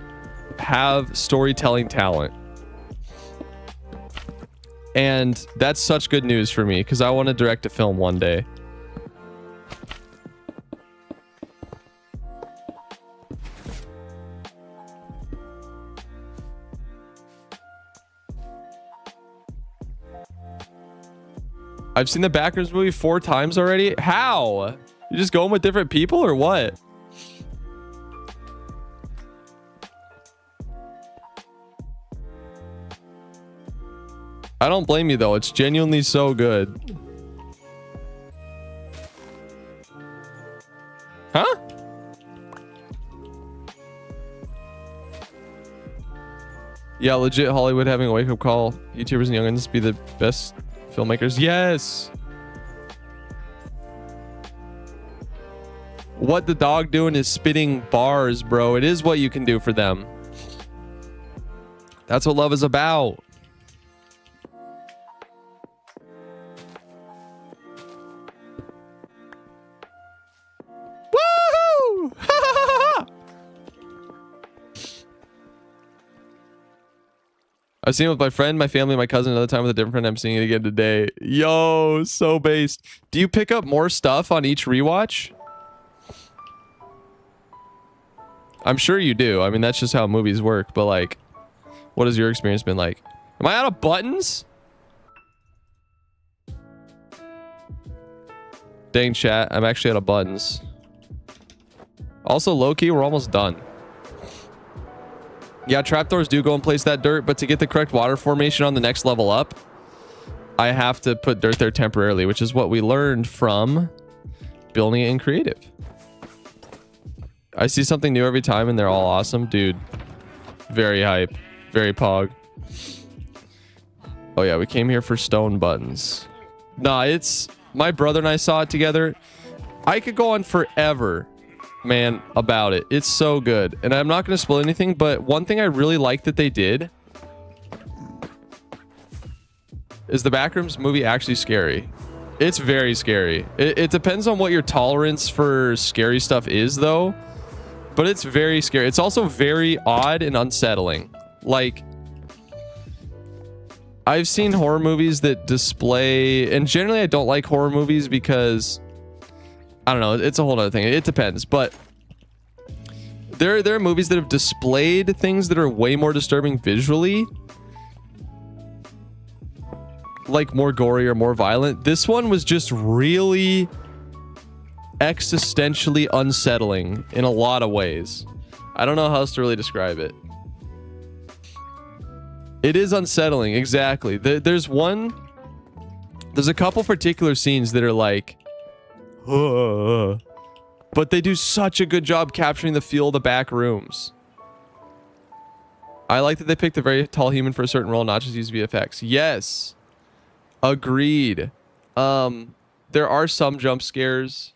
have storytelling talent. And that's such good news for me because I want to direct a film one day. I've seen the Backrooms movie 4 times already. How? You just going with different people or what? I don't blame you though. It's genuinely so good. Huh? Yeah, legit Hollywood having a wake-up call. YouTubers and youngins be the best filmmakers. Yes. What the dog doing is spitting bars, bro. It is what you can do for them. That's what love is about. Woo! I've seen it with my friend, my family, my cousin, another time with a different friend. I'm seeing it again today. Yo, so based. Do you pick up more stuff on each rewatch? I'm sure you do. I mean, that's just how movies work. But like, what has your experience been like? Am I out of buttons? Dang, chat. I'm actually out of buttons. Also, low-key, we're almost done. Yeah, trapdoors do go in place that dirt, but to get the correct water formation on the next level up, I have to put dirt there temporarily, which is what we learned from building it in creative. I see something new every time and they're all awesome. Dude, very hype. Very pog. Oh yeah, we came here for stone buttons. Nah, it's... My brother and I saw it together. I could go on forever, man, about it. It's so good. And I'm not going to spoil anything, but one thing I really like that they did is the Backrooms movie actually scary. It's very scary. It depends on what your tolerance for scary stuff is, though. But it's very scary. It's also very odd and unsettling. Like, I've seen horror movies that display... And generally, I don't like horror movies because... I don't know. It's a whole other thing. It depends. But there are movies that have displayed things that are way more disturbing visually. Like more gory or more violent. This one was just really existentially unsettling in a lot of ways. I don't know how else to really describe it. It is unsettling, exactly. There's a couple particular scenes that are like, but they do such a good job capturing the feel of the back rooms. I like that they picked a very tall human for a certain role, not just use VFX. Yes. Agreed. There are some jump scares.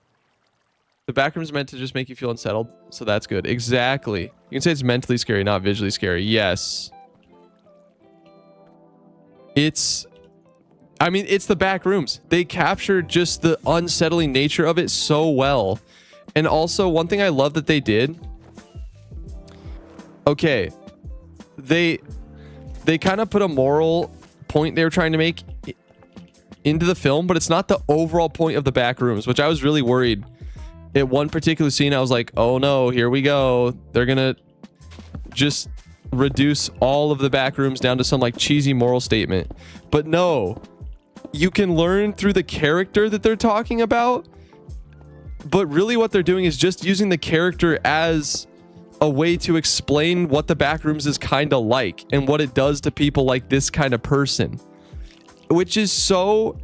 The back room's meant to just make you feel unsettled, so that's good. Exactly. You can say it's mentally scary, not visually scary. Yes. It's the back rooms. They captured just the unsettling nature of it so well. And also, one thing I love that they did. Okay. They kind of put a moral point they were trying to make into the film, but it's not the overall point of the back rooms, which I was really worried. At one particular scene, I was like, oh no, here we go. They're gonna just reduce all of the back rooms down to some like cheesy moral statement. But no, you can learn through the character that they're talking about. But really what they're doing is just using the character as a way to explain what the back rooms is kind of like and what it does to people like this kind of person, which is so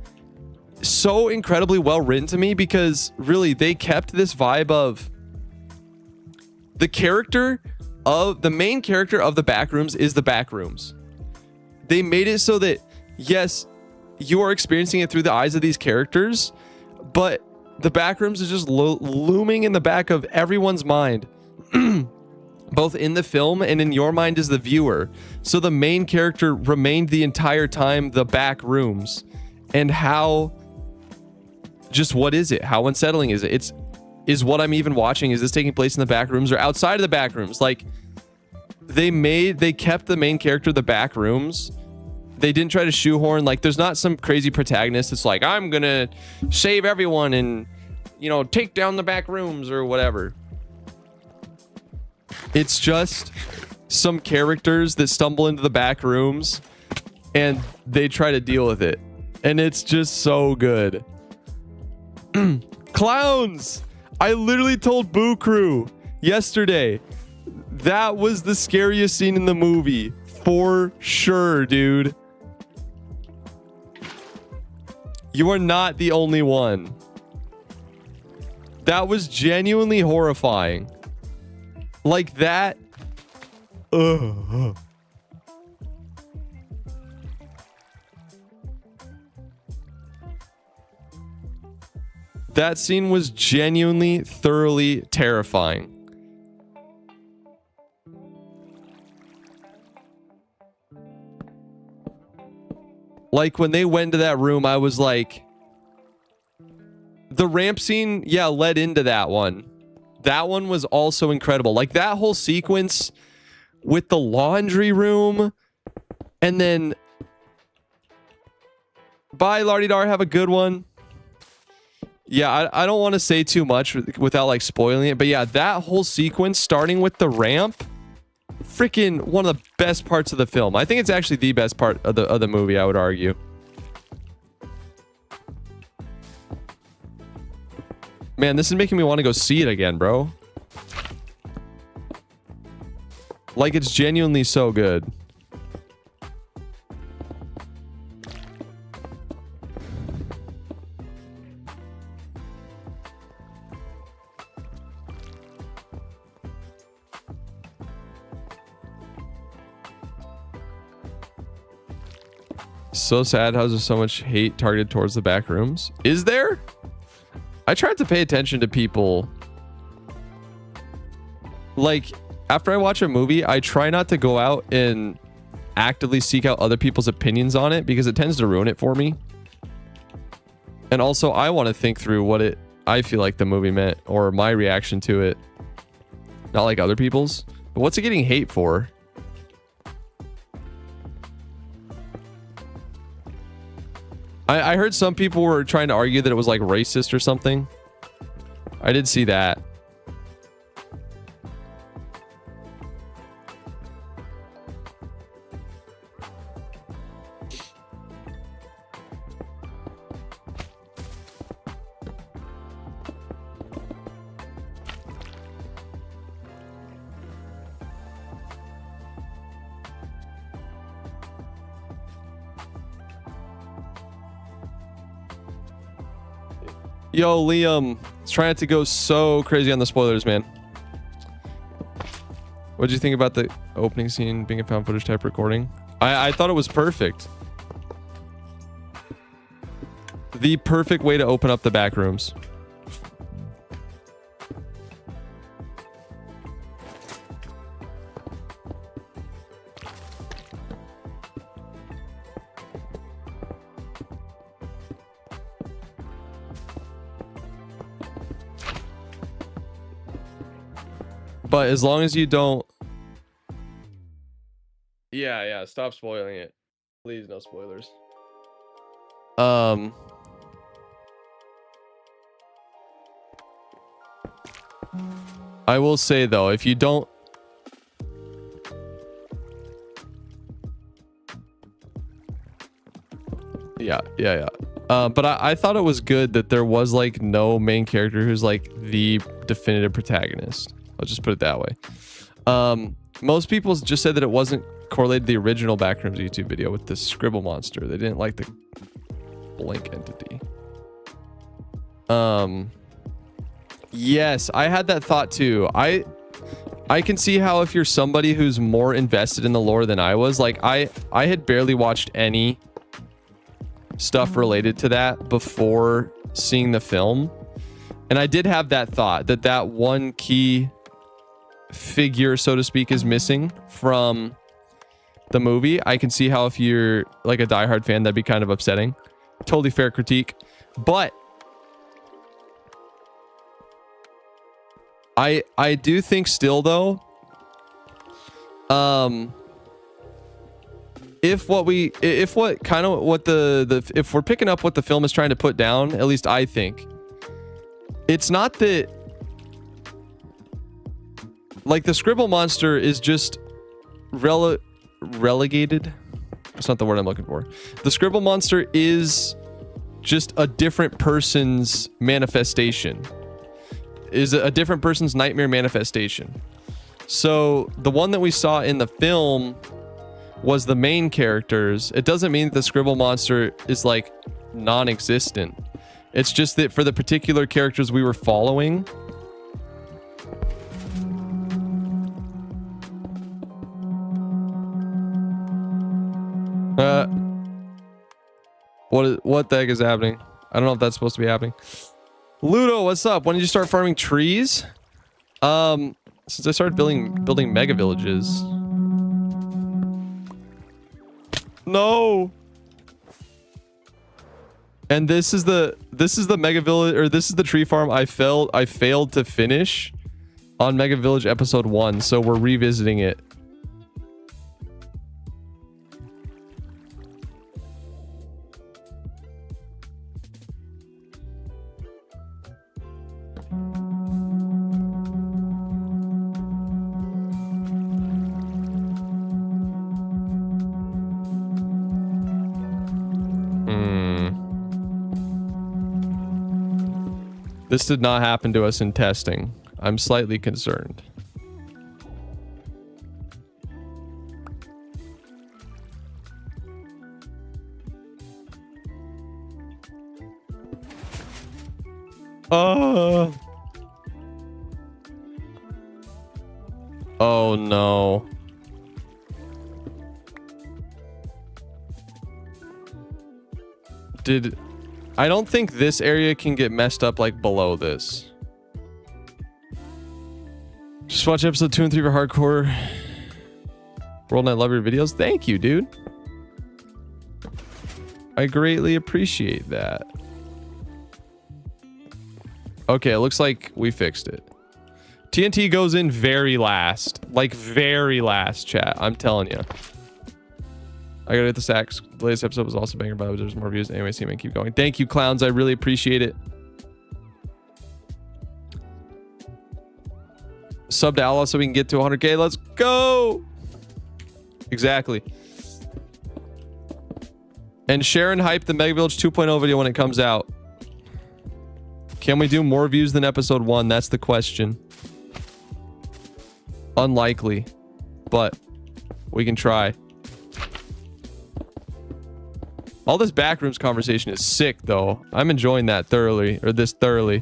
incredibly well written to me, because really they kept this vibe of the character of the main character of the Backrooms is the Backrooms. They made it so that, yes, you are experiencing it through the eyes of these characters, but the Backrooms is just looming in the back of everyone's mind, both in the film and in your mind as the viewer. So the main character remained the entire time the Backrooms, and how... just what is it? How unsettling is it? Is what I'm even watching, is this taking place in the back rooms or outside of the back rooms? Like, they kept the main character the back rooms. They didn't try to shoehorn, like, there's not some crazy protagonist that's like, I'm gonna save everyone and, you know, take down the back rooms or whatever. It's just some characters that stumble into the back rooms and they try to deal with it. And it's just so good. Clowns! I literally told Boo Crew yesterday that was the scariest scene in the movie for sure, dude. You are not the only one. That was genuinely horrifying. Like that. That scene was genuinely, thoroughly terrifying. Like, when they went to that room, I was like... The ramp scene, yeah, led into that one. That one was also incredible. Like, that whole sequence with the laundry room. And then... Bye, Lardidar. Have a good one. Yeah, I don't want to say too much without like spoiling it, but yeah, that whole sequence starting with the ramp, freaking one of the best parts of the film. I think it's actually the best part of the movie, I would argue. Man, this is making me want to go see it again, bro. Like, it's genuinely so good. So sad how there's so much hate targeted towards the back rooms. Is there? I tried to pay attention to people. Like, after I watch a movie, I try not to go out and actively seek out other people's opinions on it because it tends to ruin it for me. And also, I want to think through what I feel like the movie meant or my reaction to it. Not like other people's. But what's it getting hate for? I heard some people were trying to argue that it was like racist or something. I did see that. Yo, Liam, it's trying to go so crazy on the spoilers, man. What did you think about the opening scene being a found footage type recording? I thought it was perfect. The perfect way to open up the back rooms. But as long as you don't... Yeah, stop spoiling it. Please, no spoilers. I will say, though, if you don't... Yeah. But I thought it was good that there was, like, no main character who's, like, the definitive protagonist. I'll just put it that way. Most people just said that it wasn't correlated to the original Backrooms YouTube video with the Scribble Monster. They didn't like the Blink entity. Yes, I had that thought too. I can see how if you're somebody who's more invested in the lore than I was, like I had barely watched any stuff related to that before seeing the film. And I did have that thought that one key figure, so to speak, is missing from the movie. I can see how if you're like a diehard fan, that'd be kind of upsetting. Totally fair critique. But I do think still though, if we're picking up what the film is trying to put down, at least I think it's not that like the Scribble Monster is just relegated. That's not the word I'm looking for. The Scribble Monster is just a different person's manifestation. Is a different person's nightmare manifestation. So the one that we saw in the film was the main characters. It doesn't mean that the Scribble Monster is like non-existent. It's just that for the particular characters we were following, what the heck is happening? I don't know if that's supposed to be happening. Ludo, what's up? When did you start farming trees? Since I started building mega villages. No. And this is the mega village, or this is the tree farm I failed to finish on Mega Village episode 1, so we're revisiting it. This did not happen to us in testing. I'm slightly concerned. Oh no. I don't think this area can get messed up like below this. Just watch episode 2 and 3 for hardcore. World Night, love your videos. Thank you, dude. I greatly appreciate that. Okay, it looks like we fixed it. TNT goes in very last. Like very last, chat. I'm telling you. I gotta hit the sacks. The latest episode was also banger, but there's more views. Anyway, see man, keep going. Thank you, clowns. I really appreciate it. Sub to Outlaw so we can get to 100k. Let's go. Exactly. And Sharon hype the Mega Village 2.0 video when it comes out. Can we do more views than episode 1? That's the question. Unlikely, but we can try. All this backrooms conversation is sick, though. I'm enjoying that thoroughly, or this thoroughly.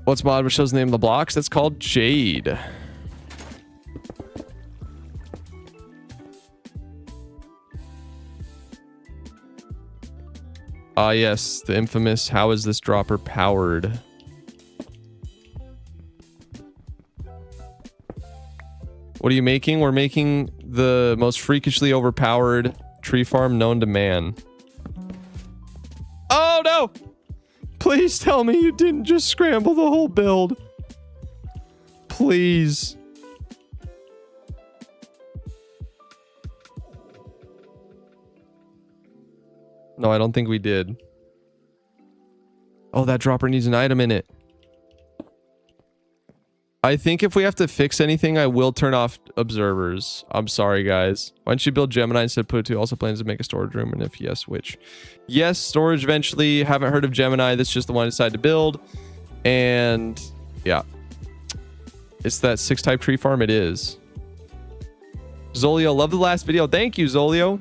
What's mod which shows the name of the blocks? That's called Jade. Ah, yes, the infamous how is this dropper powered? What are you making? We're making the most freakishly overpowered tree farm known to man. Oh no! Please tell me you didn't just scramble the whole build. Please. No, I don't think we did. Oh, that dropper needs an item in it. I think if we have to fix anything, I will turn off observers. I'm sorry, guys. Why don't you build Gemini instead of put it to also plans to make a storage room? And if yes, which? Yes, storage eventually. Haven't heard of Gemini. That's just the one I decided to build. And yeah. It's that 6-type tree farm. It is. Zolio, love the last video. Thank you, Zolio.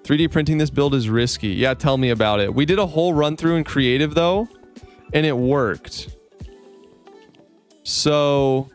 3D printing this build is risky. Yeah, tell me about it. We did a whole run through in creative though, and it worked. So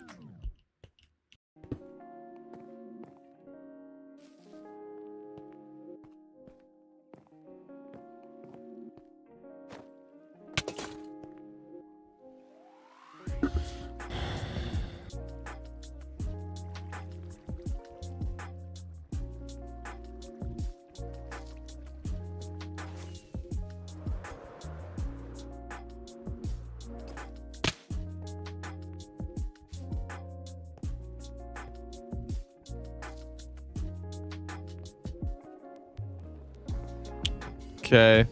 okay.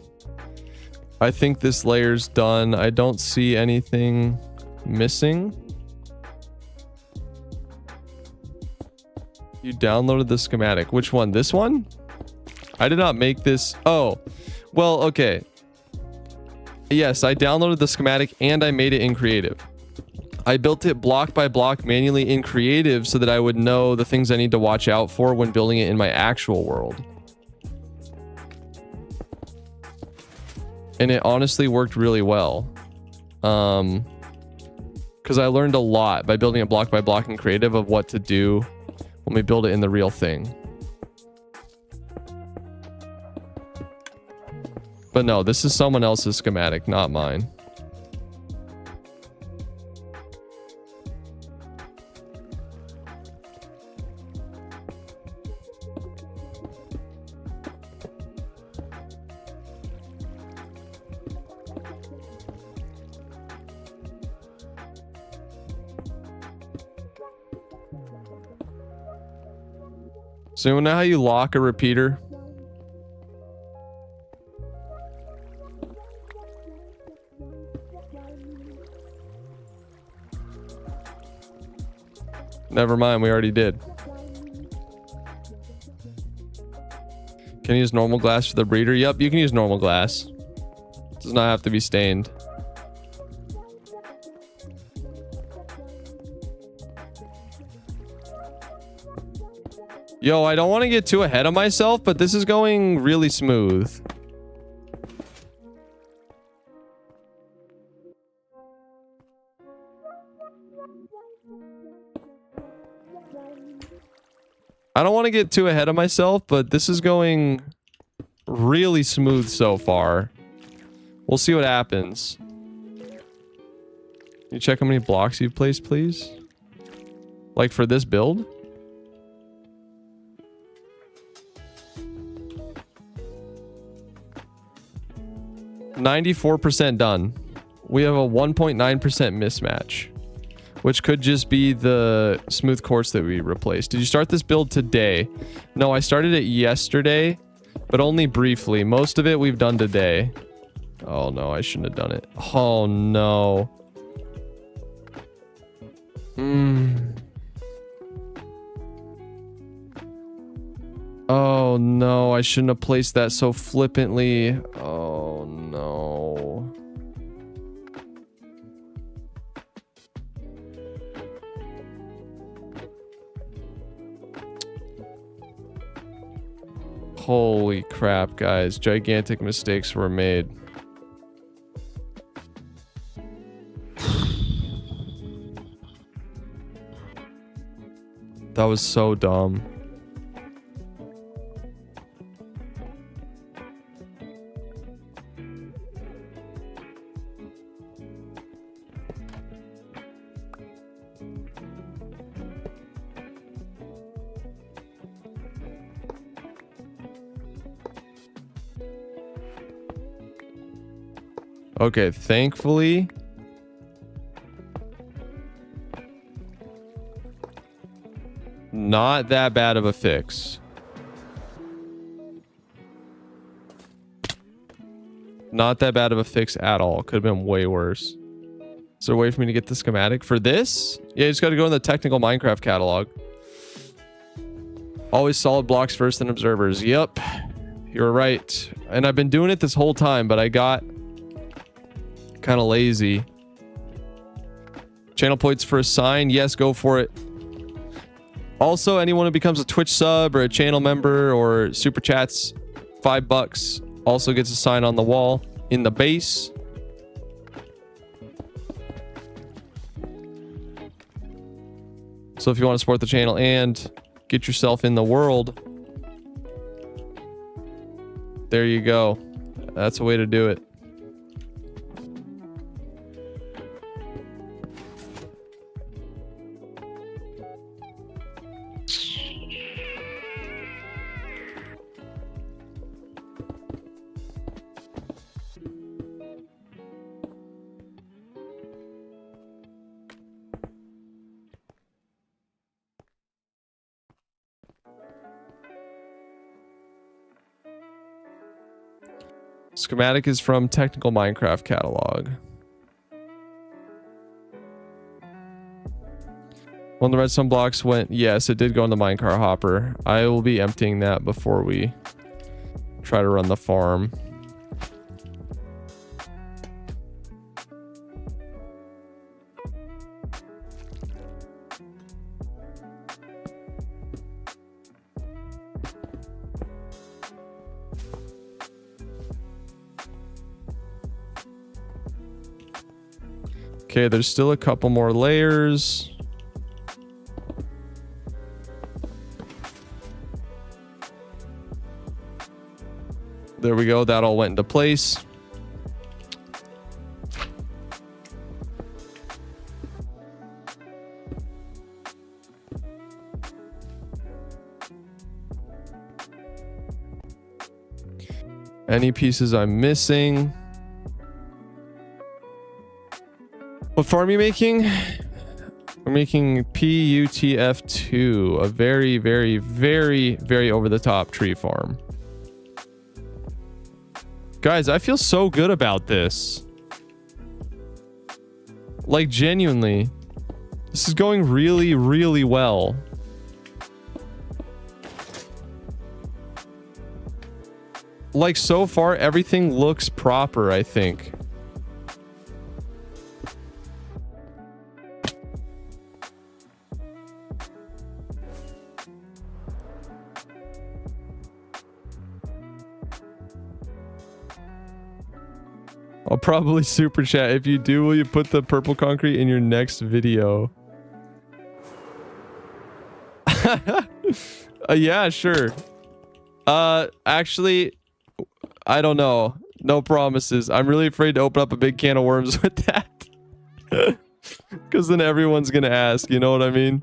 I think this layer's done. I don't see anything missing. You downloaded the schematic. Which one? This one? I did not make this. Oh, well, okay. Yes, I downloaded the schematic and I made it in creative. I built it block by block manually in creative so that I would know the things I need to watch out for when building it in my actual world. And it honestly worked really well. Because I learned a lot by building it block by block in creative of what to do when we build it in the real thing. But no, this is someone else's schematic, not mine. So you know how you lock a repeater? Never mind, we already did. Can you use normal glass for the breeder? Yep, you can use normal glass. It does not have to be stained. Yo, I don't want to get too ahead of myself, but this is going really smooth. I don't want to get too ahead of myself, but this is going really smooth so far. We'll see what happens. Can you check how many blocks you've placed, please? Like for this build? %94 done. We have a 1.9% mismatch, which could just be the smooth quartz that we replaced. Did you start this build today? No, I started it yesterday, but only briefly. Most of it we've done today. Oh no, I shouldn't have done it. Oh no. Oh no, I shouldn't have placed that so flippantly. Oh no. Holy crap, guys. Gigantic mistakes were made. That was so dumb. Okay, thankfully. Not that bad of a fix. Not that bad of a fix at all. Could have been way worse. Is there a way for me to get the schematic for this? Yeah, you just got to go in the technical Minecraft catalog. Always solid blocks first, then observers. Yep, you're right. And I've been doing it this whole time, but I got kind of lazy. Channel points for a sign. Yes, go for it. Also, anyone who becomes a Twitch sub or a channel member or super chats, $5 also gets a sign on the wall in the base. So if you want to support the channel and get yourself in the world, there you go. That's a way to do it. Schematic is from Technical Minecraft Catalog. When the redstone blocks went, yes, it did go in the minecart hopper. I will be emptying that before we try to run the farm. Okay, there's still a couple more layers. There we go. That all went into place. Any pieces I'm missing? What farm are you making? We're making PUTF2, a very, very, very, very over-the-top tree farm. Guys, I feel so good about this. Like, genuinely. This is going really, really well. Like, so far, everything looks proper, I think. I'll probably super chat. If you do, will you put the purple concrete in your next video? Yeah, sure. Actually, I don't know. No promises. I'm really afraid to open up a big can of worms with that. Because then everyone's gonna ask, you know what I mean?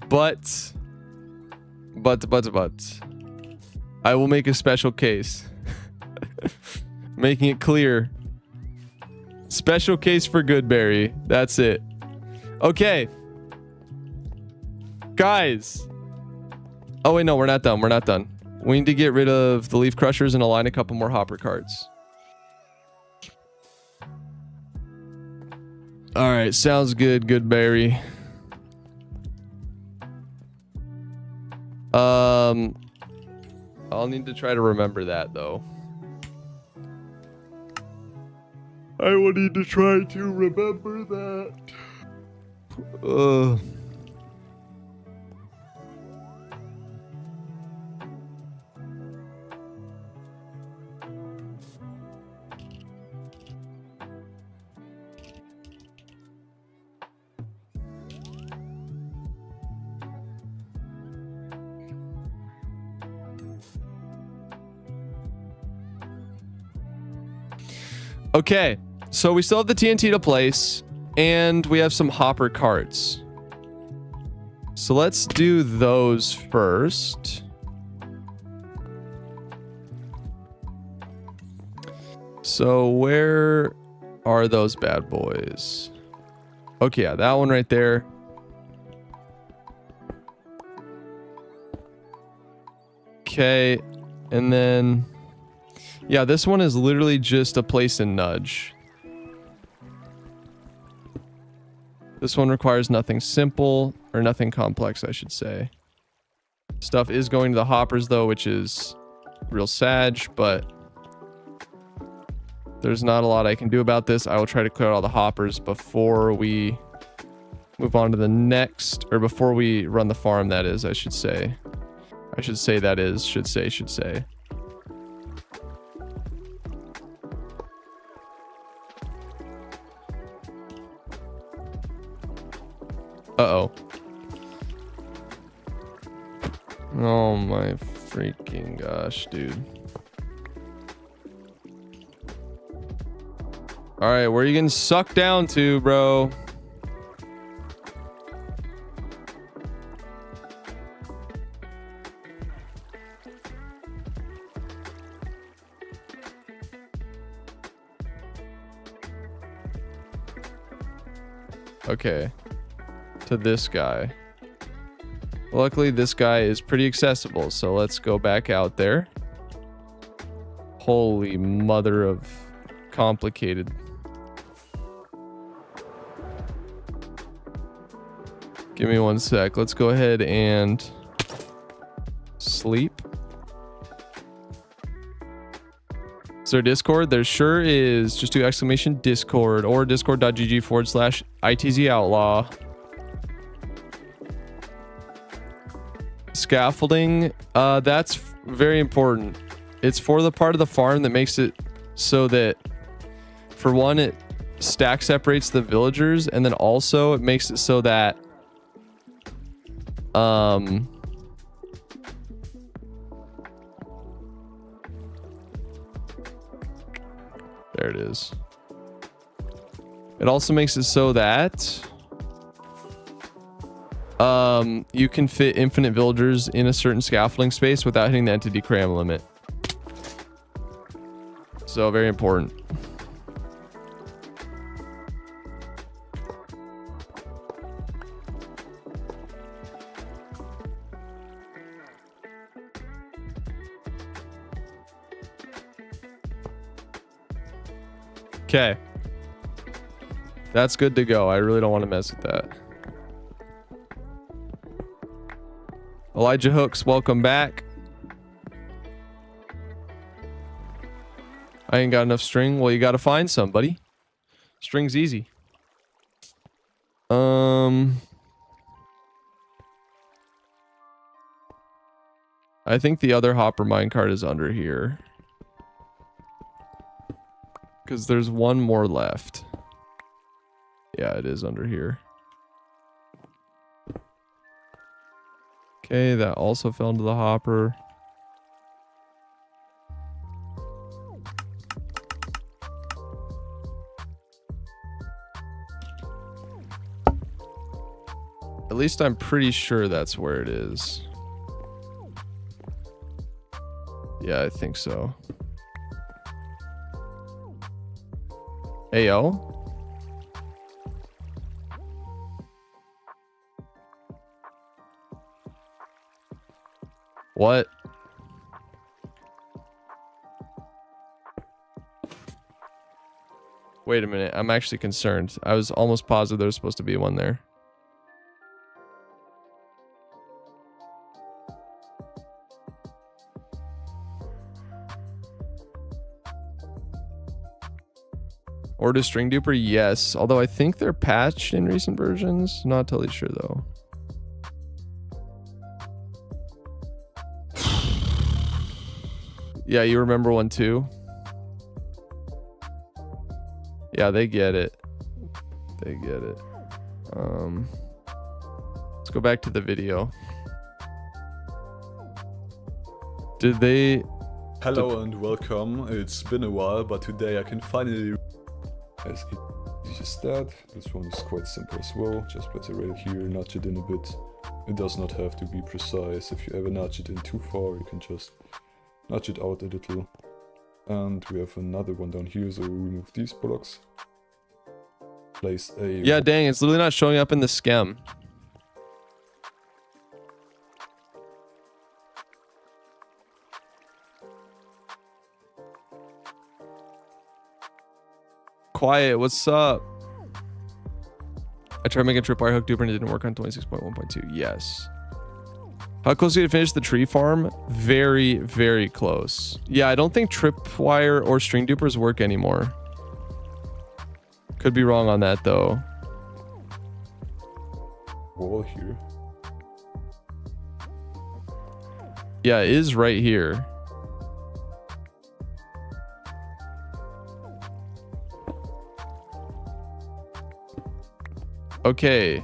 But I will make a special case. Making it clear. Special case for Goodberry. That's it. Okay. Guys. Oh, wait, no, we're not done. We're not done. We need to get rid of the leaf crushers and align a couple more hopper carts. All right. Sounds good, Goodberry. I'll need to try to remember that, though. I will need to try to remember that. Okay, so we still have the TNT to place, and we have some hopper carts. So let's do those first. So where are those bad boys? Okay, yeah, that one right there. Okay, and then... yeah, this one is literally just a place and nudge. This one requires nothing simple, or nothing complex, I should say. Stuff is going to the hoppers, though, which is real sad, but there's not a lot I can do about this. I will try to clear out all the hoppers before we move on to the next, or before we run the farm, that is, I should say. I should say that is, should say. Uh-oh. Oh my freaking gosh, dude. Alright, where are you getting sucked down to, bro? Okay. To this guy. Luckily, this guy is pretty accessible, so let's go back out there. Holy mother of complicated. Give me one sec. Let's go ahead and sleep. Is there Discord? There sure is. Just do exclamation Discord or discord.gg/ITZOutlaw. Scaffolding, that's very important. It's for the part of the farm that makes it so that, for one, it stack separates the villagers, and then also it makes it so that there it is. It also makes it so that you can fit infinite villagers in a certain scaffolding space without hitting the entity cram limit. So very important. Okay. That's good to go. I really don't want to mess with that. Elijah Hooks, welcome back. I ain't got enough string. Well, you got to find some, buddy. String's easy. I think the other hopper minecart is under here. Because there's one more left. Yeah, it is under here. Okay, that also fell into the hopper. At least I'm pretty sure that's where it is. Yeah, I think so. Ayo. What? Wait a minute. I'm actually concerned. I was almost positive there was supposed to be one there. Or to string duper, yes. Although I think they're patched in recent versions. Not totally sure though. Yeah, you remember one too? Yeah, they get it. They get it. Let's go back to the video. Did they... Hello and welcome. It's been a while, but today I can finally... As easy as that. This one is quite simple as well. Just put it right here, nudge it in a bit. It does not have to be precise. If you ever nudge it in too far, you can just nudge it out a little. And we have another one down here, so we remove these blocks. Place a... Yeah, dang, it's literally not showing up in the schem. Quiet, what's up? I tried making a tripwire hook duper and it didn't work on 26.1.2. Yes. How close are you to finish the tree farm? Very, very close. Yeah, I don't think tripwire or string dupers work anymore. Could be wrong on that though. Wall here. Yeah, it is right here. Okay.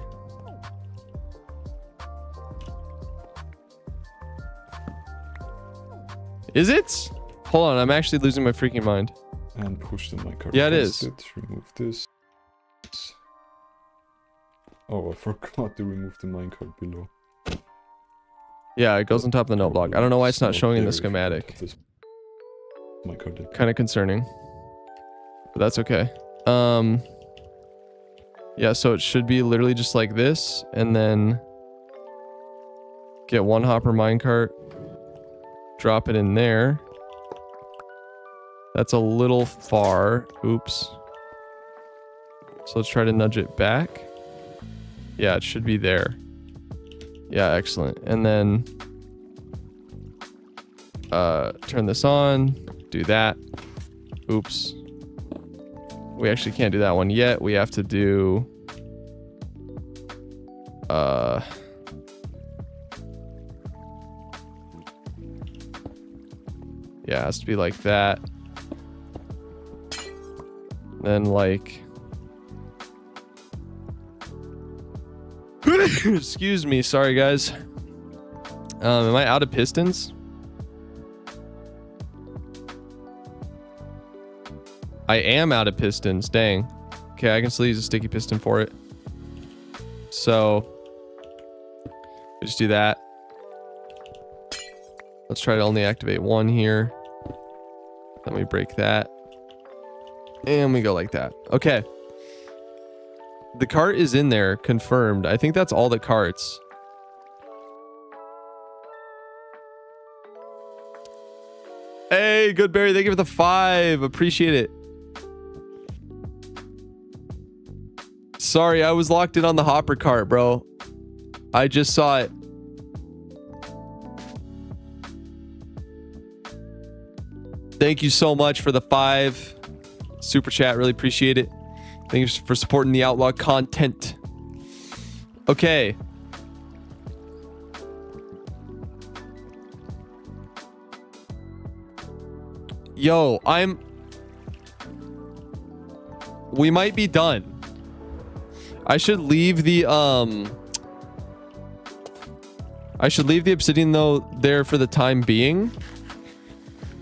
Is it? Hold on, I'm actually losing my freaking mind. And push the minecart. Yeah, it is. Remove this. Oh, I forgot to remove the minecart below. Yeah, it goes on top of the note block. I don't know why it's not showing in the schematic. Kind of concerning. But that's okay. Yeah, so it should be literally just like this, and then get one hopper minecart, drop it in there. That's a little far. Oops. So let's try to nudge it back. Yeah, it should be there. Yeah, excellent. And then turn this on, do that. Oops. We actually can't do that one yet. We have to do yeah, it has to be like that. Then like excuse me, sorry guys. Am I out of pistons? I am out of pistons, dang. Okay, I can still use a sticky piston for it. So we just do that. Let's try to only activate one here. Then we break that. And we go like that. Okay. The cart is in there, confirmed. I think that's all the carts. Hey, Goodberry, thank you for the 5. Appreciate it. Sorry, I was locked in on the hopper cart, bro. I just saw it. Thank you so much for the 5 super chat. Really appreciate it. Thank you for supporting the Outlaw content. Okay. Yo, we might be done. I should leave the obsidian though there for the time being,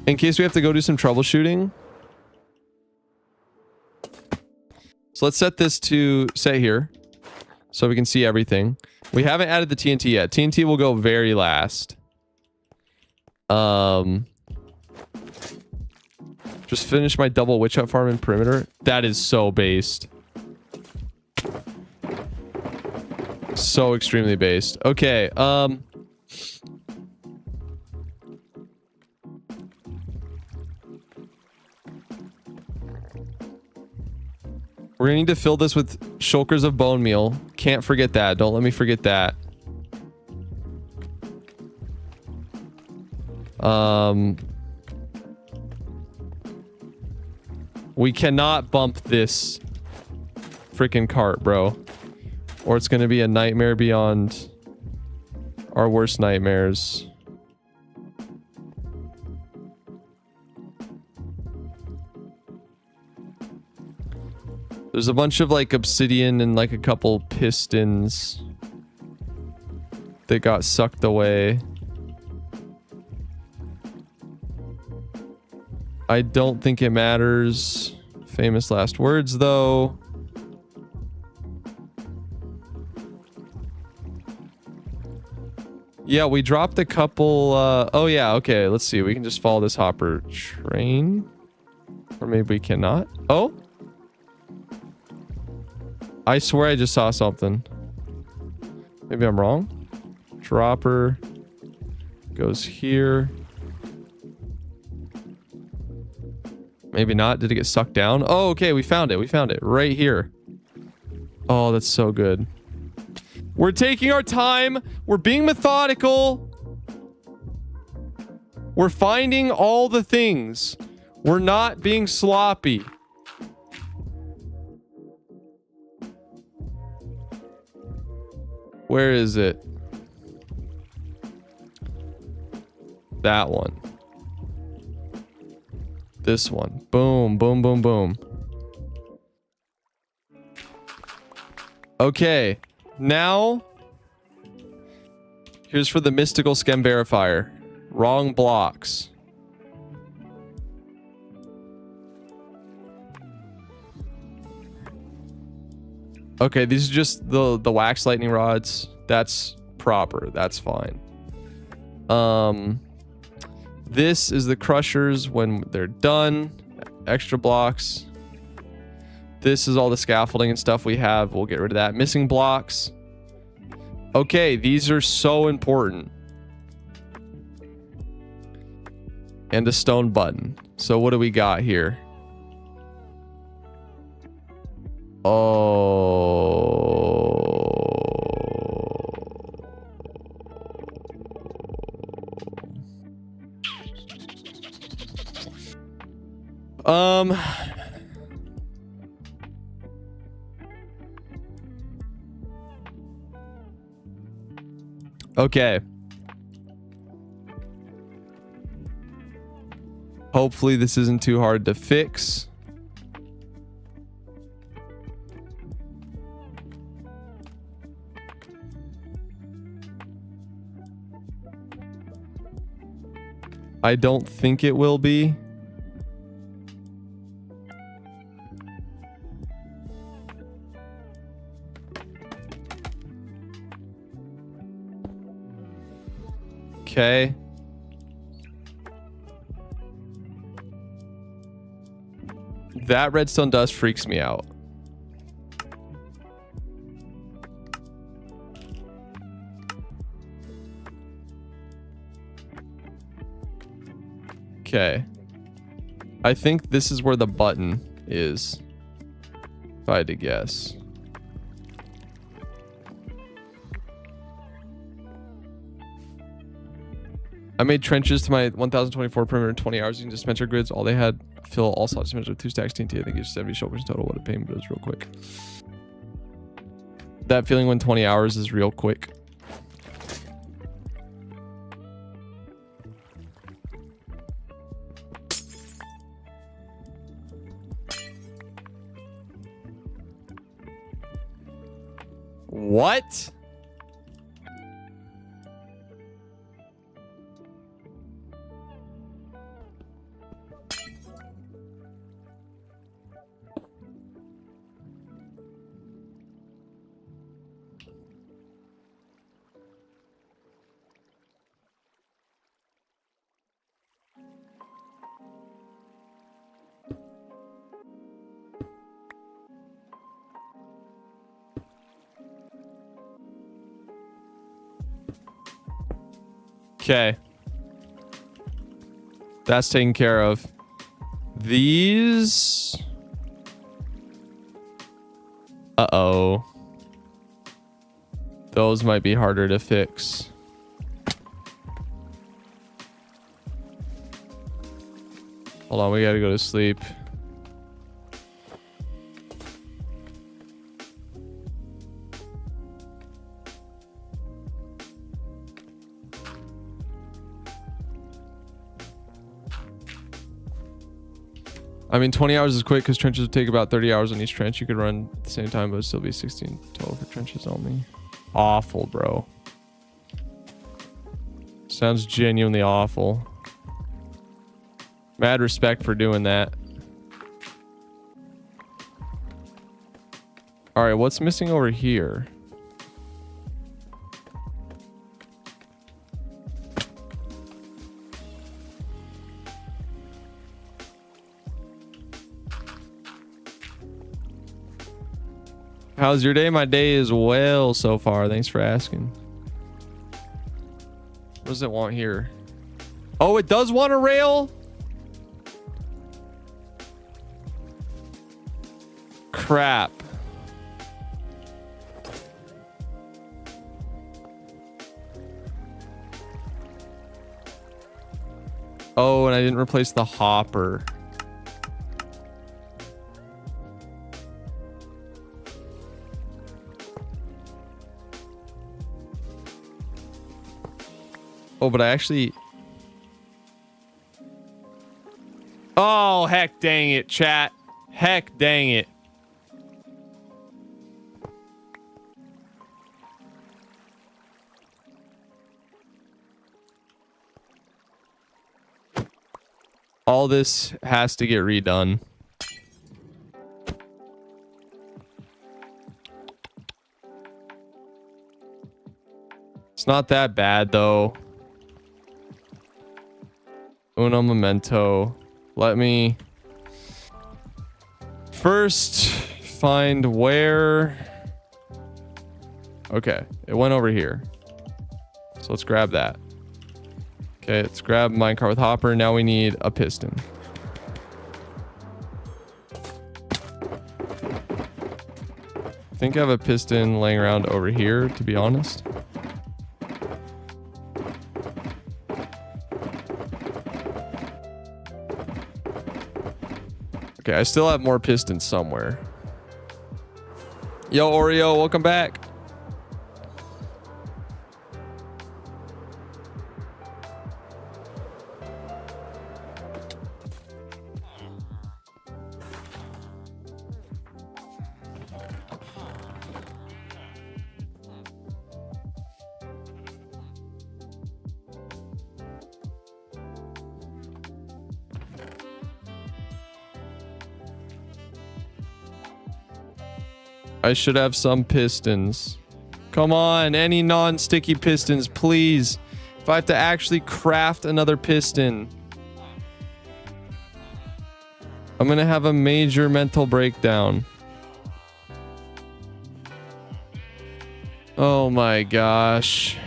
in case we have to go do some troubleshooting. So let's set this to set here so we can see everything. We haven't added the TNT yet. TNT will go very last. Just finish my double witch hut farm in perimeter. That is so based. So extremely based. Okay, we're gonna need to fill this with shulkers of bone meal. Can't forget that. Don't let me forget that. We cannot bump this freaking cart, bro. Or it's gonna be a nightmare beyond our worst nightmares. There's a bunch of like obsidian and like a couple pistons that got sucked away. I don't think it matters. Famous last words though. Yeah, we dropped a couple oh yeah, okay, let's see. We can just follow this hopper train. Or maybe we cannot. Oh, I swear I just saw something. Maybe I'm wrong. Dropper goes here. Maybe not. Did it get sucked down? Oh, okay. We found it. We found it right here. Oh, that's so good. We're taking our time. We're being methodical. We're finding all the things. We're not being sloppy. Where is it? That one. This one. Boom, boom, boom, boom. Okay. Now, here's for the mystical schem verifier. Wrong blocks. Okay, these are just the wax lightning rods. That's proper. That's fine. This is the crushers when they're done. Extra blocks. This is all the scaffolding and stuff we have. We'll get rid of that. Missing blocks. Okay, these are so important. And a stone button. So what do we got here? Okay. Hopefully this isn't too hard to fix. I don't think it will be. Okay. That redstone dust freaks me out. Okay. I think this is where the button is. If I had to guess. I made trenches to my 1024 perimeter in 20 hours using dispenser grids. All they had fill all slots dispensers with 2 stacks TNT. I think it's 70 shulkers in total. What a pain, but it was real quick. that feeling when 20 hours is real quick. What? Okay. That's taken care of. These... Uh-oh. Those might be harder to fix. Hold on, we gotta go to sleep. I mean, 20 hours is quick because trenches would take about 30 hours on each trench. You could run at the same time, but it'd still be 16 total for trenches only. Awful, bro. Sounds genuinely awful. Mad respect for doing that. All right, what's missing over here? How's your day? My day is well so far. Thanks for asking. What does it want here? Oh, it does want a rail? Crap. Oh, and I didn't replace the hopper. Oh, but I actually... Oh, heck dang it, chat. Heck dang it. All this has to get redone. It's not that bad, though. Uno momento. Let me first find where... Okay, it went over here. So let's grab that. Okay, let's grab minecart with hopper. Now we need a piston. I think I have a piston laying around over here, to be honest. Okay, I still have more pistons somewhere. Yo, Oreo, welcome back. I should have some pistons. Come on, any non-sticky pistons, please. If I have to actually craft another piston, I'm gonna have a major mental breakdown. Oh my gosh.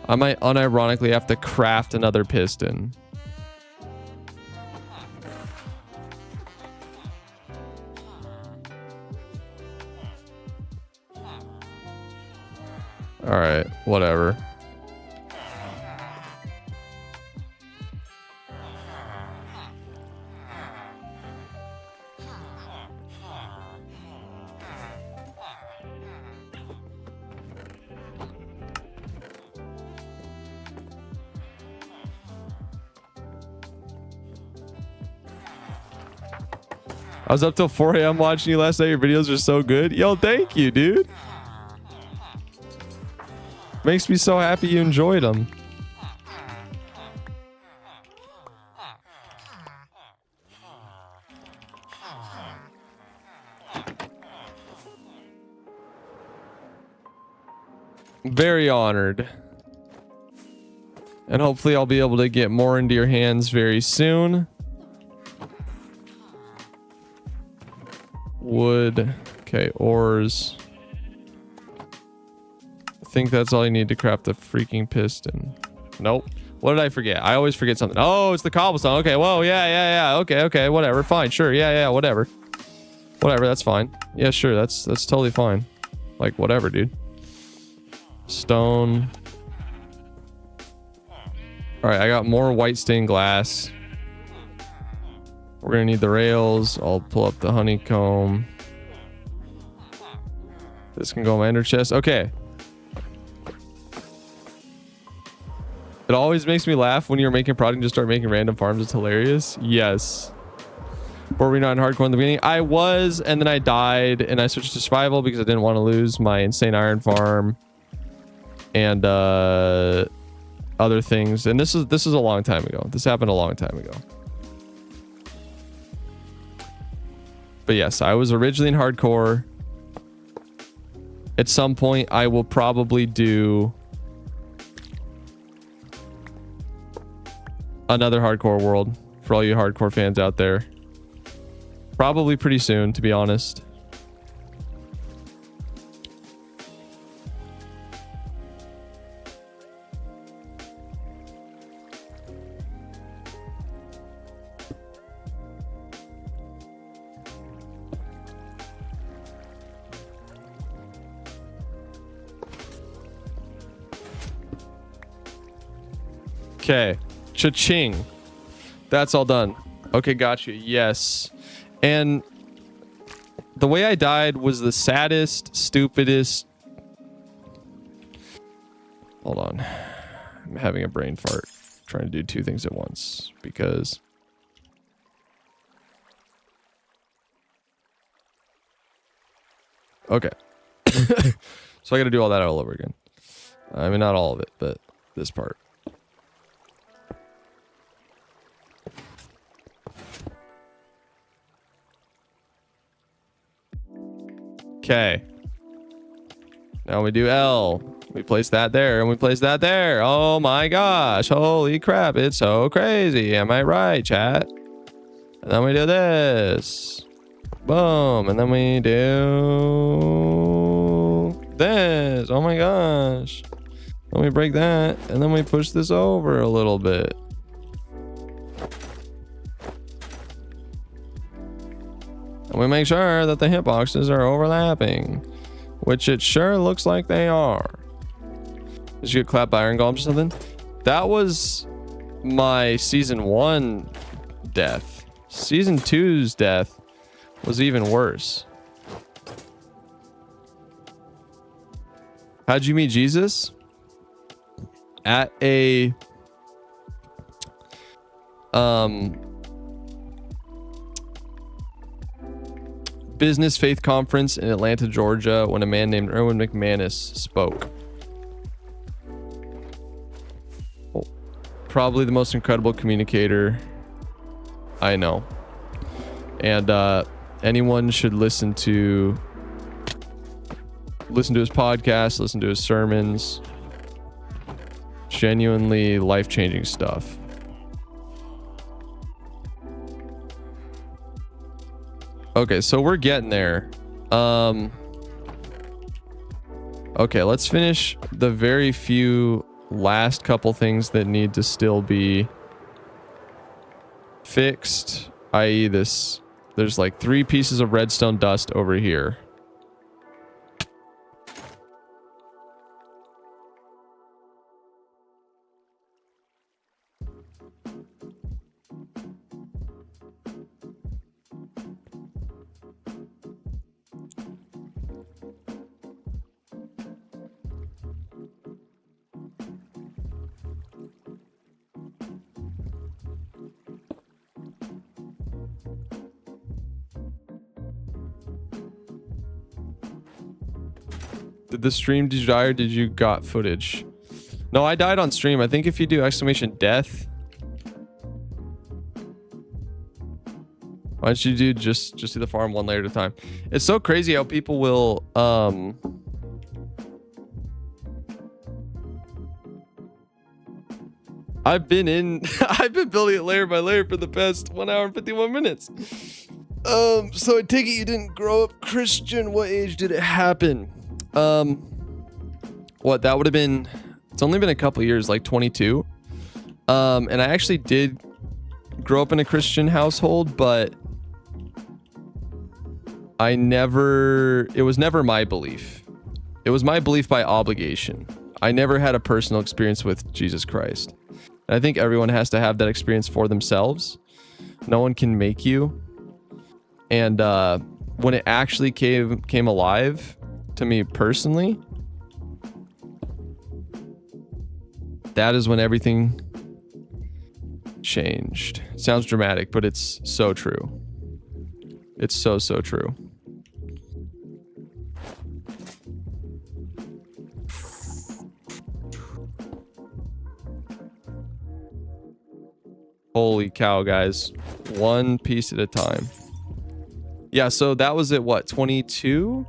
I might unironically have to craft another piston. All right, whatever. I was up till 4 a.m. watching you last night. Your videos are so good. Yo, thank you, dude. Makes me so happy you enjoyed them. Very honored. And hopefully I'll be able to get more into your hands very soon. Wood. Okay, ores. I think that's all you need to craft the freaking piston. Nope. What did I forget? I always forget something. Oh, it's the cobblestone. Okay, whoa, yeah. Okay, whatever. Fine, sure. Yeah, whatever. Whatever, that's fine. Yeah, sure, that's totally fine. Like, whatever, dude. Stone. All right, I got more white stained glass. We're gonna need the rails. I'll pull up the honeycomb. This can go in my ender chest. Okay. It always makes me laugh when you're making product and just start making random farms. It's hilarious. Yes. Were we not in hardcore in the beginning? I was, and then I died, and I switched to survival because I didn't want to lose my insane iron farm and other things. And this is a long time ago. This happened a long time ago. But yes, I was originally in hardcore. At some point, I will probably do another hardcore world for all you hardcore fans out there. Probably pretty soon, to be honest. Okay. Cha-ching. That's all done. Okay, got you. Yes. And the way I died was the saddest, stupidest... Hold on. I'm having a brain fart. Trying to do two things at once. Because... Okay. So I gotta do all that all over again. I mean, not all of it, but this part. Okay. Now we do L. We place that there and we place that there. Oh my gosh. Holy crap. It's so crazy. Am I right, chat? And then we do this. Boom. And then we do this. Oh my gosh. Then we break that. And then we push this over a little bit. And we make sure that the hitboxes are overlapping, which it sure looks like they are. Did you get clapped by iron golems or something? That was my season 1 death. Season 2's death was even worse. How'd you meet Jesus? At a business faith conference in Atlanta, Georgia, when a man named Erwin McManus spoke. Oh, probably the most incredible communicator I know. And anyone should listen to his podcast, listen to his sermons. Genuinely life-changing stuff. Okay, so we're getting there. Okay, let's finish the very few last couple things that need to still be fixed, i.e. this. There's like 3 pieces of redstone dust over here. Did the stream, did you die or did you got footage? No, I died on stream. I think if you do exclamation death. Why don't you do just do the farm one layer at a time? It's so crazy how people will I've been building it layer by layer for the past 1 hour and 51 minutes. So I take it you didn't grow up Christian. What age did it happen? What, that would have been, it's only been a couple years, like 22. And I actually did grow up in a Christian household, but it was never my belief. It was my belief by obligation. I never had a personal experience with Jesus Christ. And I think everyone has to have that experience for themselves. No one can make you. And when it actually came alive to me personally, that is when everything changed. Sounds dramatic, but it's so true. It's so true. Holy cow, guys. One piece at a time. Yeah, so that was at what, 22?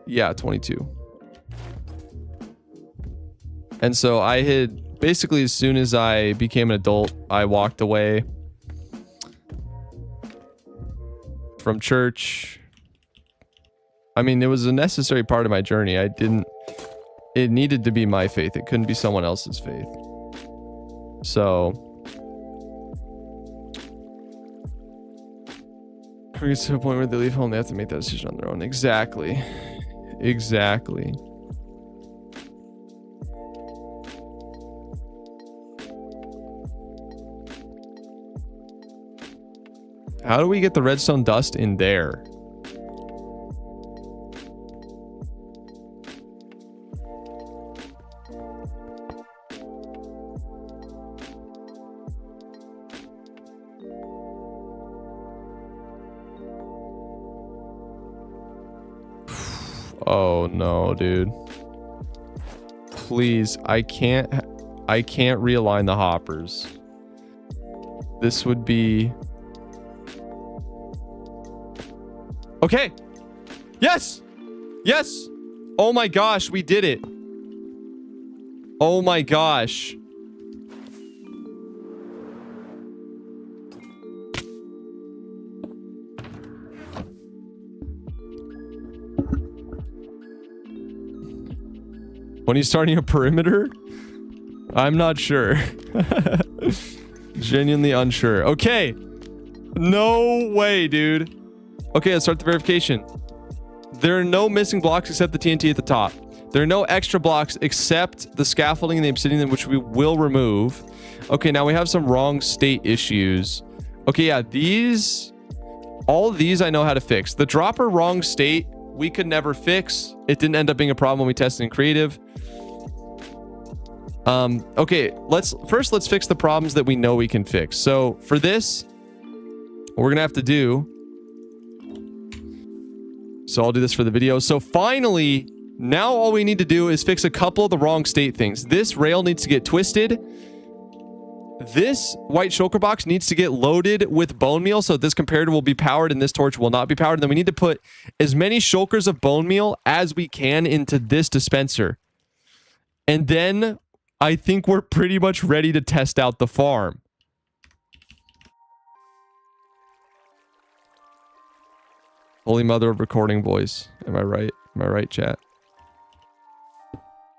Yeah, 22. And so I had basically, as soon as I became an adult, I walked away from church. I mean, it was a necessary part of my journey. It needed to be my faith. It couldn't be someone else's faith. So we get to a point where they leave home, they have to make that decision on their own. Exactly. How do we get the redstone dust in there? Oh no, dude. Please, I can't realign the hoppers. This would be... Okay. Yes. Yes. Oh my gosh, we did it. Oh my gosh. When he's starting a perimeter? I'm not sure. Genuinely unsure. Okay. No way, dude. Okay, let's start the verification. There are no missing blocks except the TNT at the top. There are no extra blocks except the scaffolding and the obsidian, which we will remove. Okay, now we have some wrong state issues. Okay, yeah, all of these I know how to fix. The dropper wrong state, we could never fix. It didn't end up being a problem when we tested in creative. Okay, let's fix the problems that we know we can fix. So for this, what we're gonna have to do, so I'll do this for the video. So finally, now all we need to do is fix a couple of the wrong state things. This rail needs to get twisted. This white shulker box needs to get loaded with bone meal, so this comparator will be powered and this torch will not be powered. And then we need to put as many shulkers of bone meal as we can into this dispenser. And then I think we're pretty much ready to test out the farm. Holy mother of recording voice. Am I right? Am I right, chat?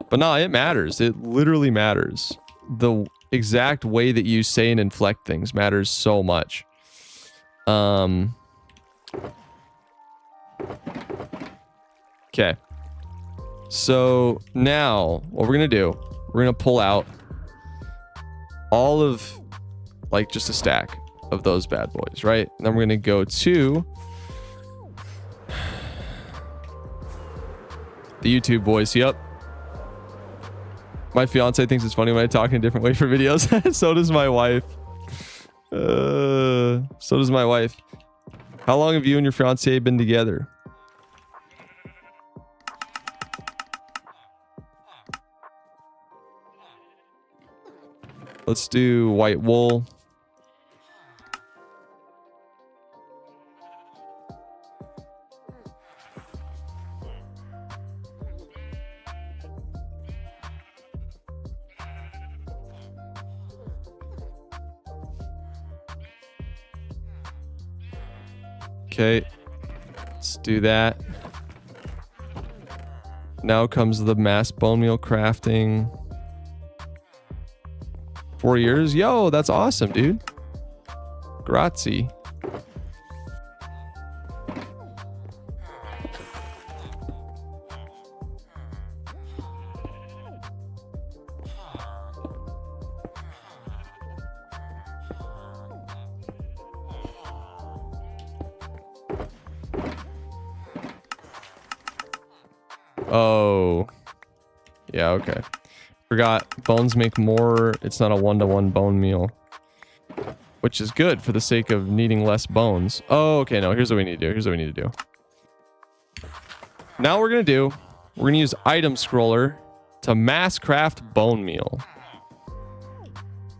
But no, it matters. It literally matters. The exact way that you say and inflect things matters so much. Okay. So now what we're going to do, we're going to pull out all of, like, just a stack of those bad boys, right? And then we're going to go to the YouTube voice. Yep. My fiance thinks it's funny when I talk in a different way for videos. So does my wife. So does my wife. How long have you and your fiance been together? Let's do white wool. Okay, let's do that. Now comes the mass bone meal crafting. 4 years? Yo, that's awesome, dude. Grazie. Oh, yeah, okay. Forgot bones make more. It's not a 1-to-1 bone meal, which is good for the sake of needing less bones. Oh, okay. No, here's what we need to do. Here's what we need to do. Now we're going to use item scroller to mass craft bone meal.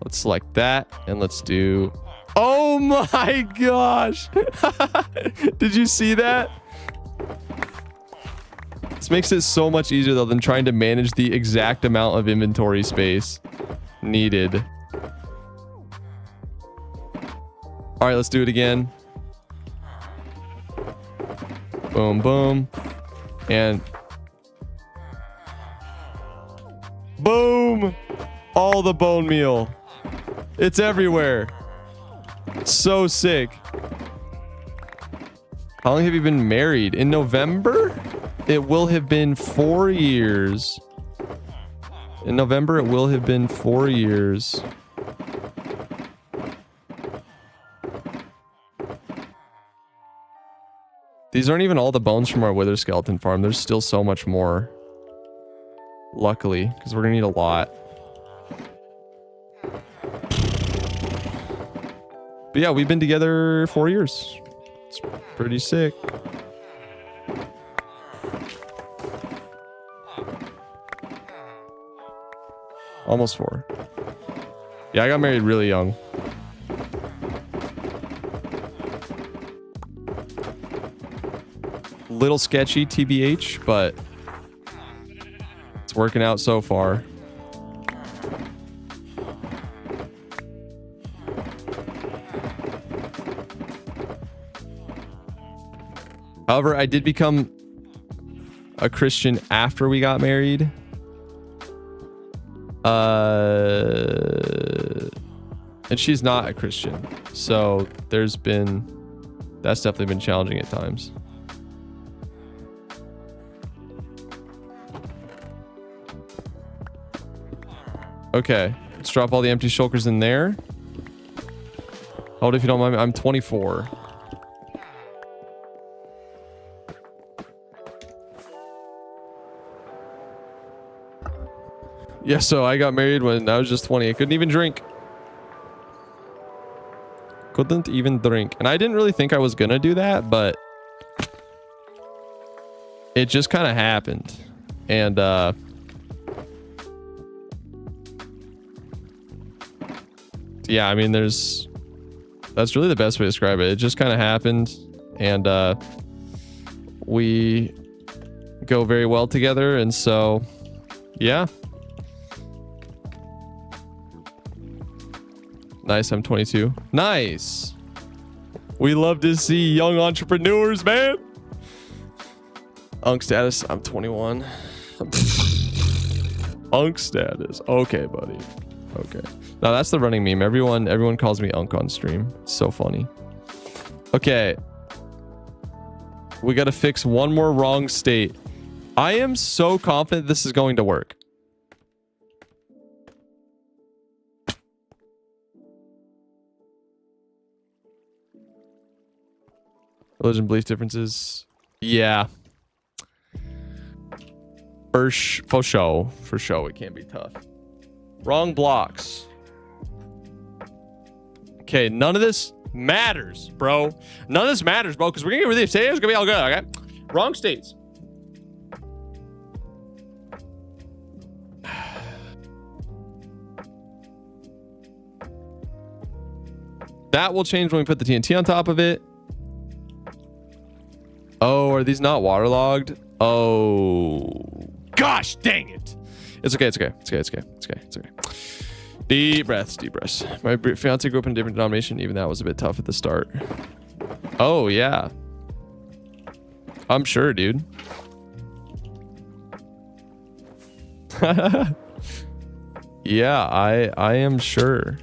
Let's select that and let's do, oh my gosh. Did you see that? This makes it so much easier though than trying to manage the exact amount of inventory space needed. All right, let's do it again. Boom, boom. And boom. All the bone meal. It's everywhere. So sick. How long have you been married? In November? It will have been 4 years. In November, it will have been 4 years. These aren't even all the bones from our wither skeleton farm. There's still so much more. Luckily, because we're going to need a lot. But yeah, we've been together 4 years. It's pretty sick. Almost 4. Yeah, I got married really young. Little sketchy, TBH, but it's working out so far. However, I did become a Christian after we got married. And she's not a Christian, so that's definitely been challenging at times. Okay, let's drop all the empty shulkers in there. Hold, if you don't mind, I'm 24. Yeah, so I got married when I was just 20. I couldn't even drink. Couldn't even drink. And I didn't really think I was gonna do that, but it just kind of happened. And yeah, I mean, that's really the best way to describe it. It just kind of happened, and we go very well together, and so yeah. Nice, I'm 22. Nice. We love to see young entrepreneurs, man. Unk status, I'm 21. Unk status. Okay, buddy. Okay. Now that's the running meme. Everyone calls me Unk on stream. It's so funny. Okay. We got to fix one more wrong state. I am so confident this is going to work. Religion belief differences. Yeah. For show. It can't be tough. Wrong blocks. Okay, none of this matters, bro. None of this matters, bro, because we're gonna get rid of these states. It's gonna be all good, okay? Wrong states. That will change when we put the TNT on top of it. Oh, are these not waterlogged? Oh, gosh, dang it. It's okay. It's okay. It's okay. It's okay. It's okay. It's okay. Deep breaths. Deep breaths. My fiance grew up in a different denomination. Even that was a bit tough at the start. Oh, yeah. I'm sure, dude. Yeah, I am sure.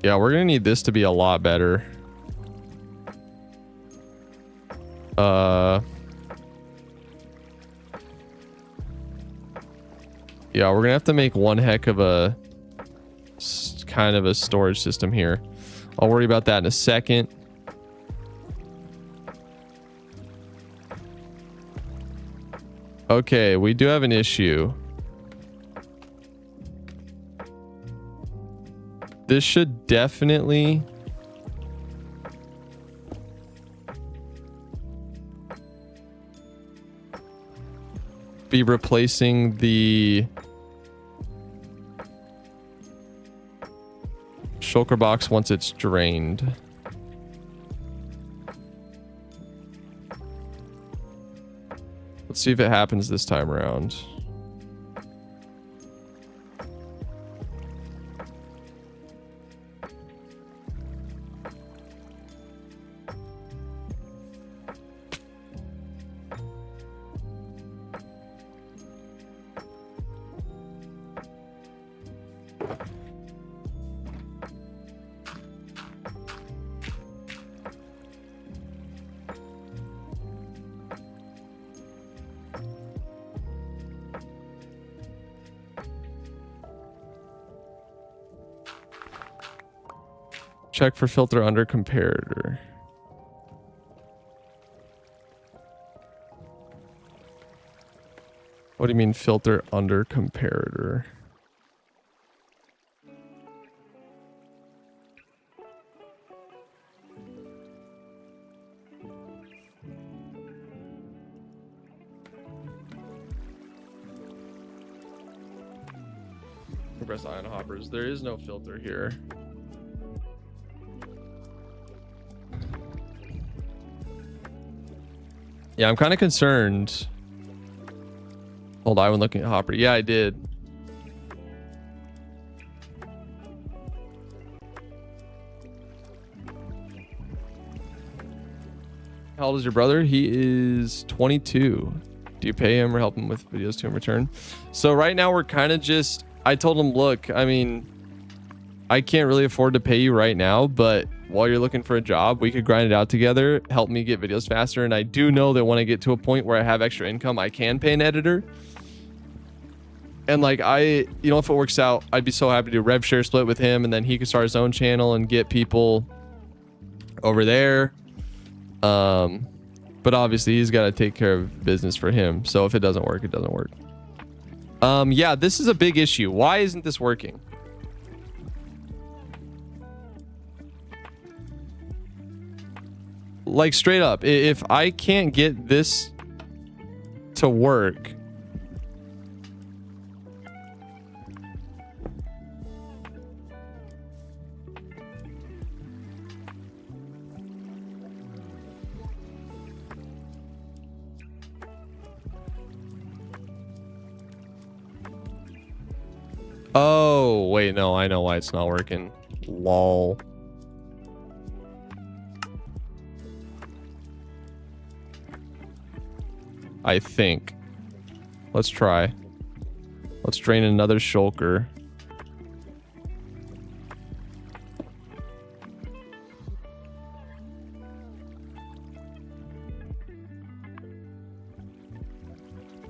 Yeah, we're gonna need this to be a lot better. Yeah, we're gonna have to make one heck of a kind of a storage system here. I'll worry about that in a second. Okay, we do have an issue. This should definitely be replacing the shulker box once it's drained. Let's see if it happens this time around. Check for filter under comparator. What do you mean filter under comparator? Compressed ion hoppers. There is no filter here. Yeah, I'm kind of concerned. Hold on, I'm looking at hopper. Yeah, I did. How old is your brother? He is 22. Do you pay him or help him with videos to in return? So right now we're kind of just, I told him, look, I mean, I can't really afford to pay you right now, but while you're looking for a job, we could grind it out together, help me get videos faster. And I do know that when I get to a point where I have extra income, I can pay an editor. And like, you know, if it works out, I'd be so happy to do rev share split with him, and then he could start his own channel and get people over there. But obviously he's got to take care of business for him. So if it doesn't work, it doesn't work. Yeah, this is a big issue. Why isn't this working? Like straight up, if I can't get this to work, oh wait, no, I know why it's not working. Lol. I think. Let's try. Let's drain another shulker.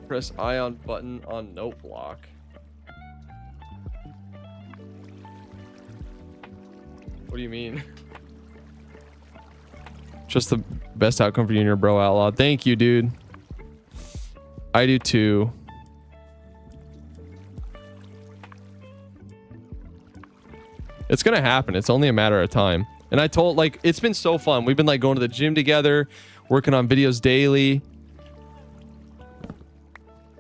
Press ion button on note block. What do you mean? Just the best outcome for you and your bro, Outlaw. Thank you, dude. I do too. It's gonna happen. It's only a matter of time. And I told, like, it's been so fun. We've been like going to the gym together, working on videos daily.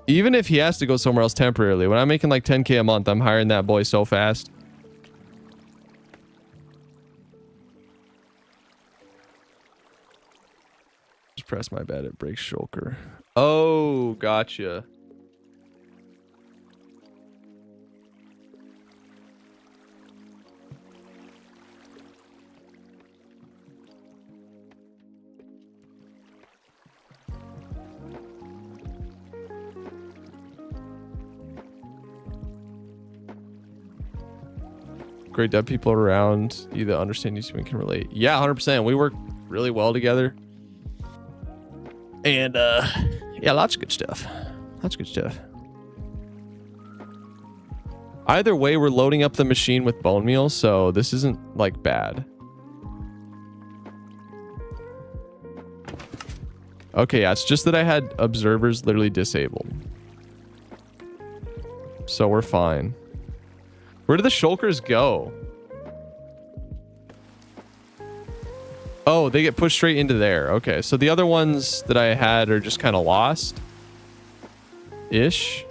Even if he has to go somewhere else temporarily, when I'm making like 10K a month, I'm hiring that boy so fast. Just press my bed, it breaks shulker. Oh, gotcha. Great that people around you that understand you and can relate. Yeah, 100%. We work really well together. And yeah, lots of good stuff. Lots of good stuff. Either way, we're loading up the machine with bone meal, so this isn't like bad. Okay, yeah, it's just that I had observers literally disabled. So we're fine. Where do the shulkers go? Oh, they get pushed straight into there. Okay, so the other ones that I had are just kind of lost. Ish.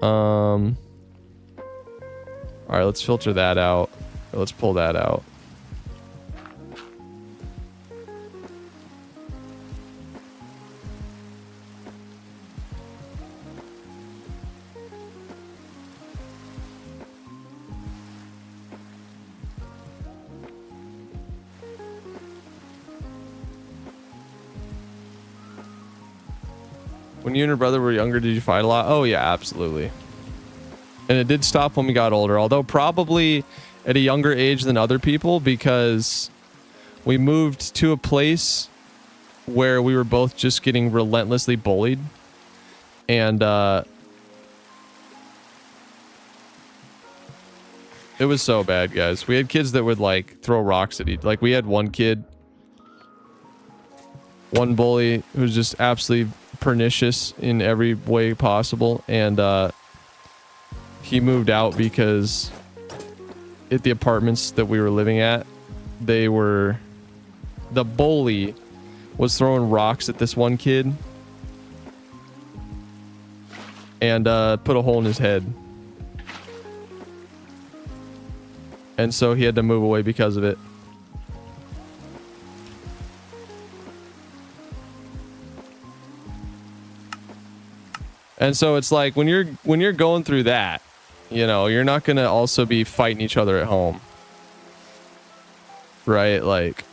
All right, let's filter that out. Let's pull that out. When you and your brother were younger, did you fight a lot? Oh yeah, absolutely. And it did stop when we got older, although probably at a younger age than other people, because we moved to a place where we were both just getting relentlessly bullied. And it was so bad, guys. We had kids that would like throw rocks at each. Like we had one kid, one bully who was just absolutely pernicious in every way possible, and he moved out because at the apartments that we were living at, the bully was throwing rocks at this one kid and put a hole in his head, and so he had to move away because of it. And so it's like when you're going through that, you know, you're not going to also be fighting each other at home. Right? Like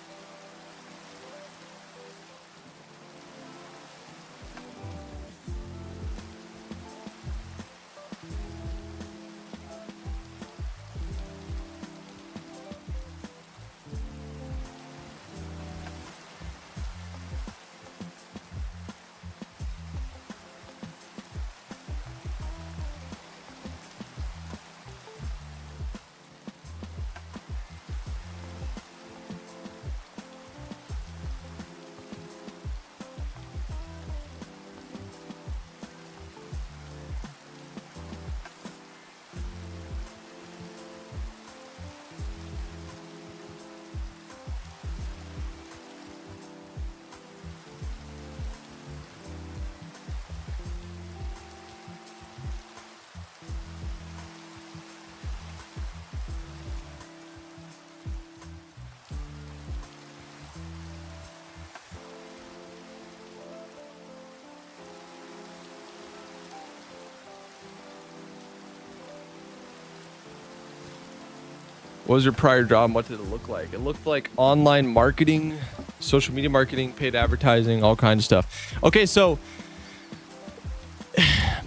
what was your prior job and what did it look like? It looked like online marketing, social media marketing, paid advertising, all kinds of stuff. Okay, so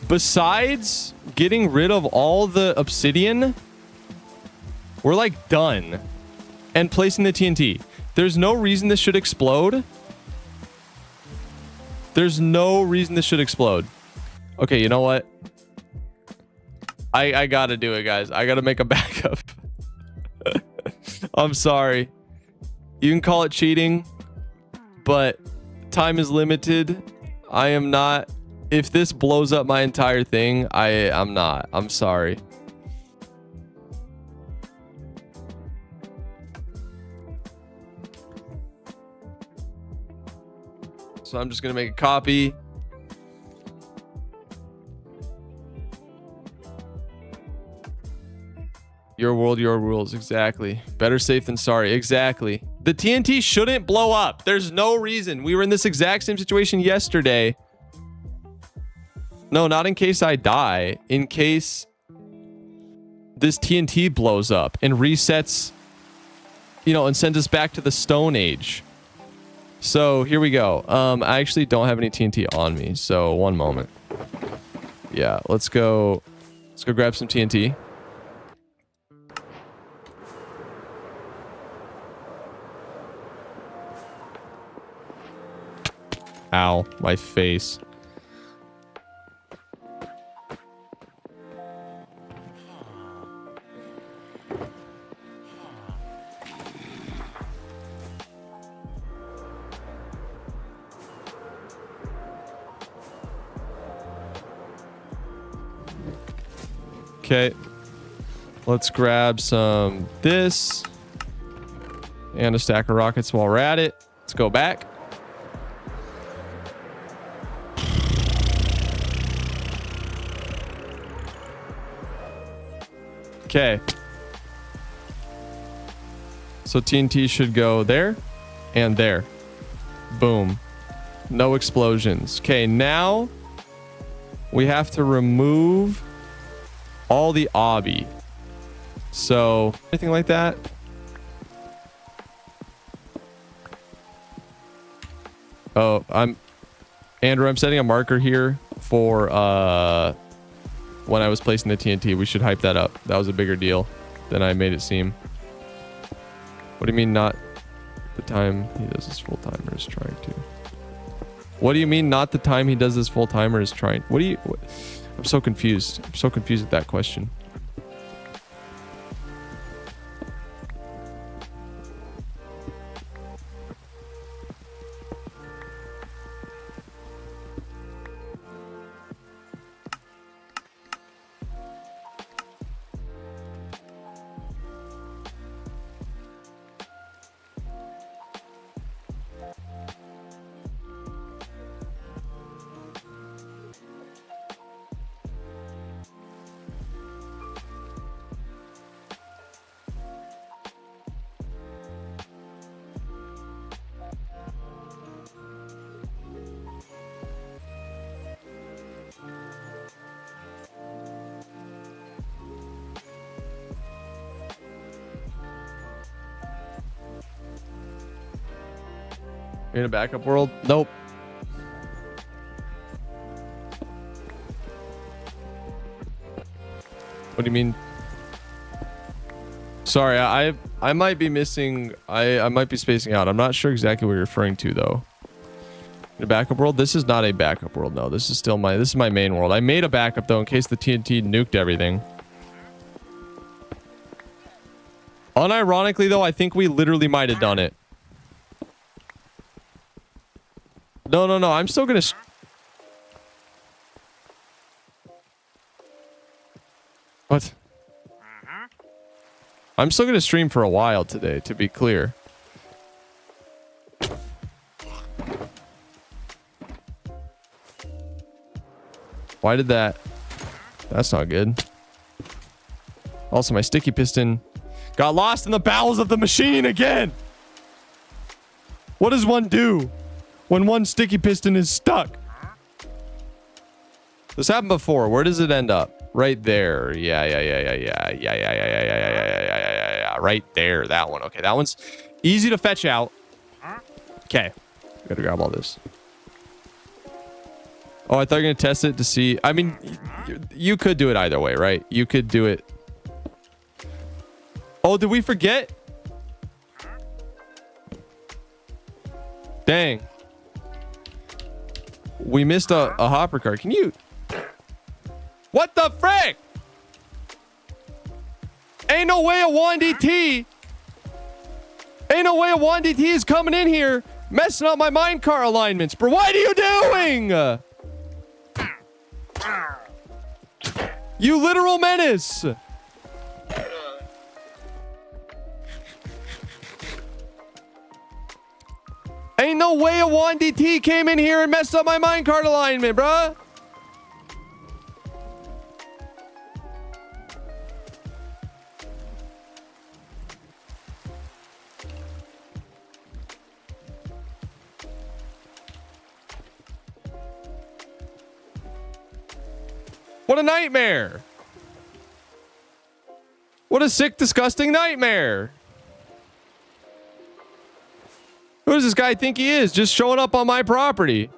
besides getting rid of all the obsidian, we're like done. And placing the TNT. There's no reason this should explode. There's no reason this should explode. Okay, you know what? I gotta do it, guys. I gotta make a backup. I'm sorry. You can call it cheating, but time is limited. I am not. If this blows up my entire thing, I'm not. I'm sorry. So I'm just going to make a copy. Your world, your rules. Exactly. Better safe than sorry. Exactly. The TNT shouldn't blow up. There's no reason. We were in this exact same situation yesterday. No, not in case I die. In case this TNT blows up and resets, you know, and sends us back to the Stone Age. So here we go. I actually don't have any TNT on me. So one moment. Yeah, let's go grab some TNT. Ow, my face. Okay, let's grab some this and a stack of rockets while we're at it. Let's go back. Okay. So TNT should go there and there. Boom. No explosions. Okay, now we have to remove all the obby. So anything like that. Oh, Andrew, I'm setting a marker here for when I was placing the TNT. We should hype that up. That was a bigger deal than I made it seem. What do you mean not the time he does his full timer is trying to? What do you mean not the time he does his full timer is trying? What? I'm so confused. I'm so confused at that question. You're in a backup world? Nope. What do you mean? Sorry, I might be missing. I might be spacing out. I'm not sure exactly what you're referring to though. In a backup world? This is not a backup world. No, this is still this is my main world. I made a backup though in case the TNT nuked everything. Unironically though, I think we literally might have done it. No. I'm still gonna. What? I'm still gonna stream for a while today, to be clear. Why did that? That's not good. Also, my sticky piston got lost in the bowels of the machine again. What does one do when one sticky piston is stuck? This happened before. Where does it end up? Right there. Yeah. Right there. That one. Okay, that one's easy to fetch out. Okay. Gotta grab all this. Oh, I thought you were gonna test it to see. I mean, you could do it either way, right? You could do it. Oh, did we forget? Dang. We missed a hopper card. Can you? What the frick? Ain't no way a 1DT. Ain't no way a 1DT is coming in here messing up my minecart alignments. Bro, what are you doing? You literal menace. Ain't no way a Juan DT came in here and messed up my minecart alignment, bruh. What a nightmare. What a sick, disgusting nightmare. Who does this guy think he is? Just showing up on my property.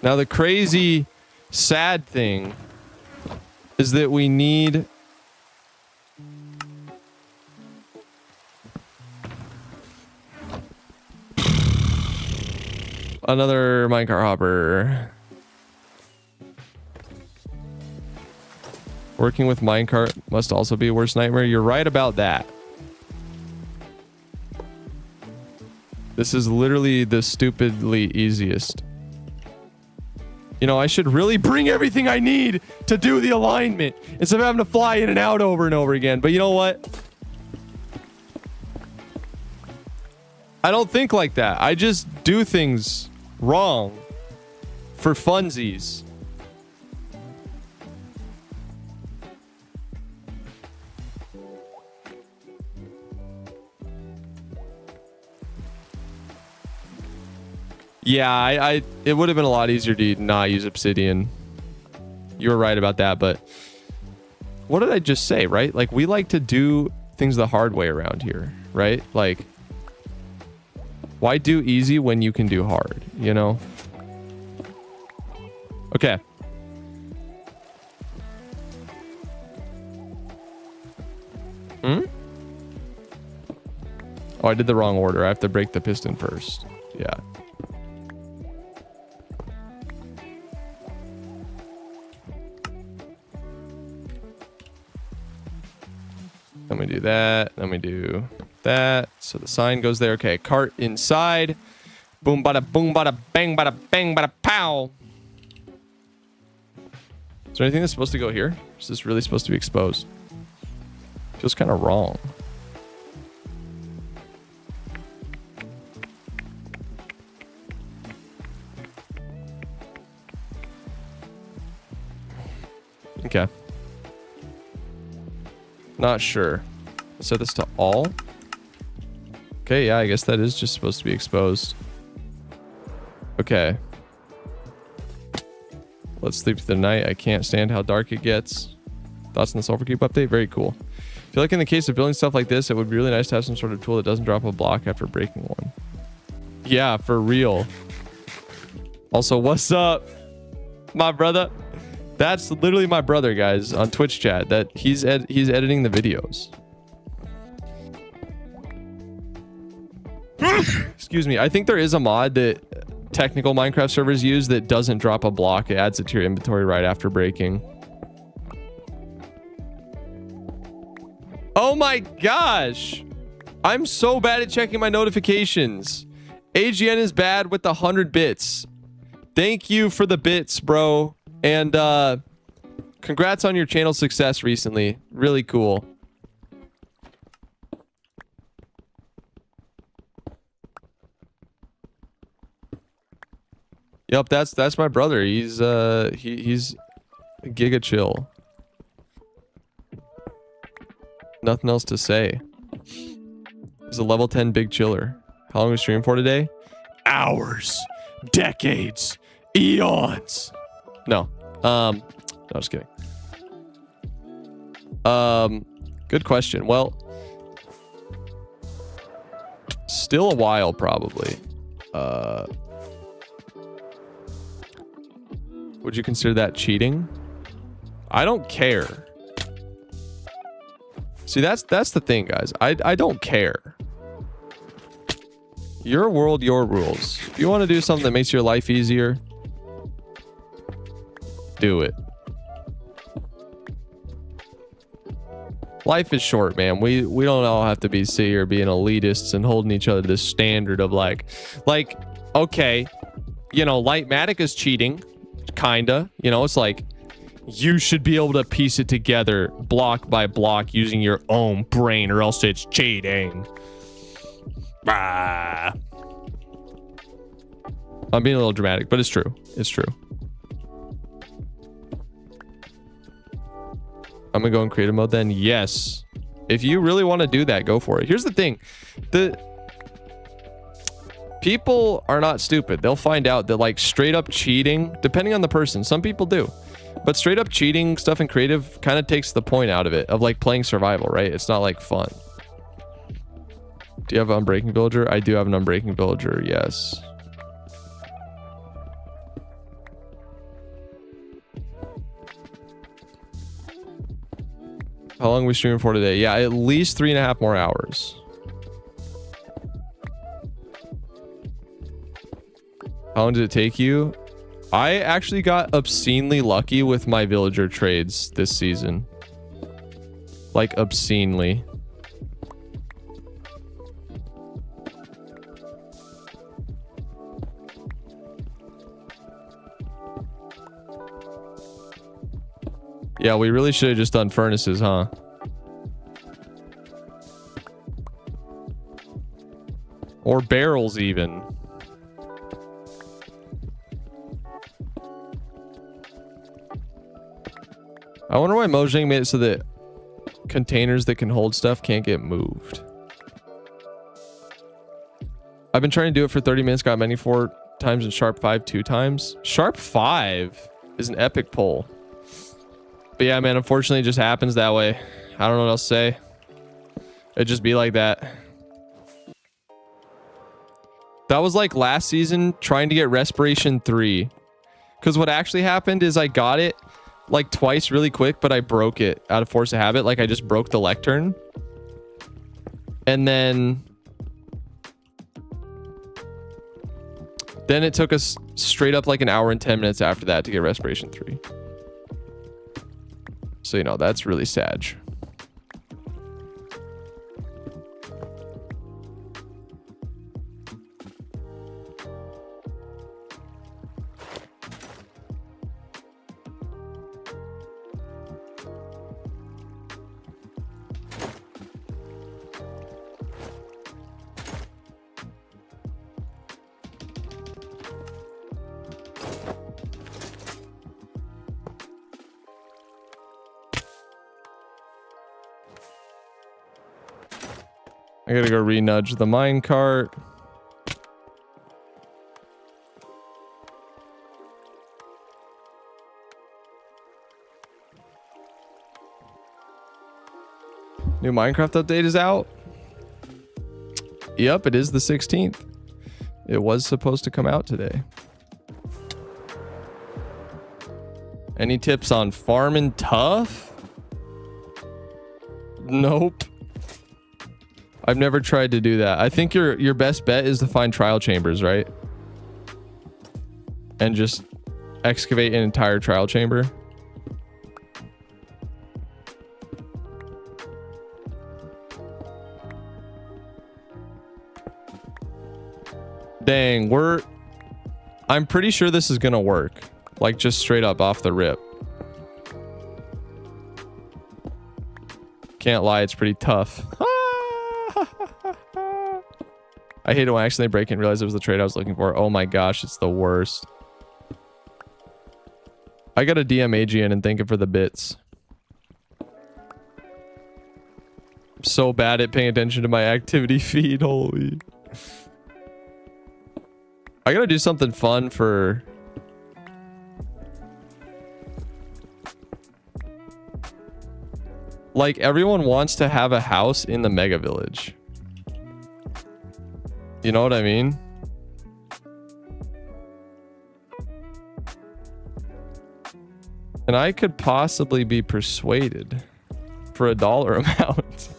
Now, the crazy, sad thing is that we need... another minecart hopper. Working with minecart must also be a worst nightmare. You're right about that. This is literally the stupidly easiest. You know, I should really bring everything I need to do the alignment instead of having to fly in and out over and over again. But you know what? I don't think like that. I just do things wrong for funsies. Yeah, it would have been a lot easier to not use obsidian. You were right about that, but what did I just say, right? Like, we like to do things the hard way around here, right? Like, why do easy when you can do hard, you know? Okay. Oh, I did the wrong order. I have to break the piston first. Yeah. Then we do that. Then we do that. So the sign goes there. Okay, cart inside. Boom, bada, boom, bada, bang, bada, pow. Is there anything that's supposed to go here? Is this really supposed to be exposed? Feels kind of wrong. Okay. Not sure. Set this to all. Okay, yeah, I guess that is just supposed to be exposed. Okay. Let's sleep through the night. I can't stand how dark it gets. Thoughts on the Sulfur Cube update? Very cool. I feel like in the case of building stuff like this, it would be really nice to have some sort of tool that doesn't drop a block after breaking one. Yeah, for real. Also, what's up, my brother? That's literally my brother, guys, on Twitch chat. That he's editing the videos. Excuse me. I think there is a mod that technical Minecraft servers use that doesn't drop a block. It adds it to your inventory right after breaking. Oh my gosh. I'm so bad at checking my notifications. AGN is bad with the 100 bits. Thank you for the bits, bro. And congrats on your channel success recently. Really cool. Yep, that's my brother. He's he's giga chill. Nothing else to say. He's a level 10 big chiller. How long are we streaming for today? Hours, decades, eons. No. No, just kidding. Good question. Well, still a while probably. Would you consider that cheating? I don't care. See, that's the thing, guys. I don't care. Your world, your rules. If you want to do something that makes your life easier, do it. Life is short, man. We don't all have to be here being elitists and holding each other to this standard of like okay, you know, Lightmatic is cheating, kinda. You know, it's like You should be able to piece it together block by block using your own brain, or else it's cheating. Ah. I'm being a little dramatic, but it's true. It's true. I'm gonna go in creative mode then. Yes. If you really want to do that, go for it. Here's the thing. The people are not stupid. They'll find out that like straight up cheating, depending on the person, some people do. But straight up cheating stuff in creative kind of takes the point out of it, of like playing survival, right? It's not like fun. Do you have an Unbreaking Villager? I do have an Unbreaking Villager, yes. How long are we streaming for today? Yeah, at least 3.5 more hours. How long did it take you? I actually got obscenely lucky with my villager trades this season. Like obscenely. Yeah, we really should have just done furnaces, huh? Or barrels even. I wonder why Mojang made it so that containers that can hold stuff can't get moved. I've been trying to do it for 30 minutes, got many 4 times and Sharp 5 2 times. Sharp 5 is an epic pull. But yeah, man, unfortunately it just happens that way. I don't know what else to say. It'd just be like that. That was like last season trying to get Respiration 3. Because what actually happened is I got it like twice really quick, but I broke it out of force of habit. Like I just broke the lectern. And then it took us straight up like an hour and 10 minutes after that to get Respiration 3. So, you know, that's really sad. I gotta go re-nudge the minecart. New Minecraft update is out. Yep, it is the 16th. It was supposed to come out today. Any tips on farming tough? Nope. I've never tried to do that. I think your best bet is to find trial chambers, right? And just excavate an entire trial chamber. Dang, I'm pretty sure this is gonna work. Like just straight up off the rip. Can't lie, it's pretty tough. I hate it when I accidentally break and realize it was the trade I was looking for. Oh my gosh, it's the worst. I gotta DM AGN and thank him for the bits. I'm so bad at paying attention to my activity feed. Holy. I gotta do something fun for... Like, everyone wants to have a house in the Mega Village. You know what I mean? And I could possibly be persuaded for $1 amount.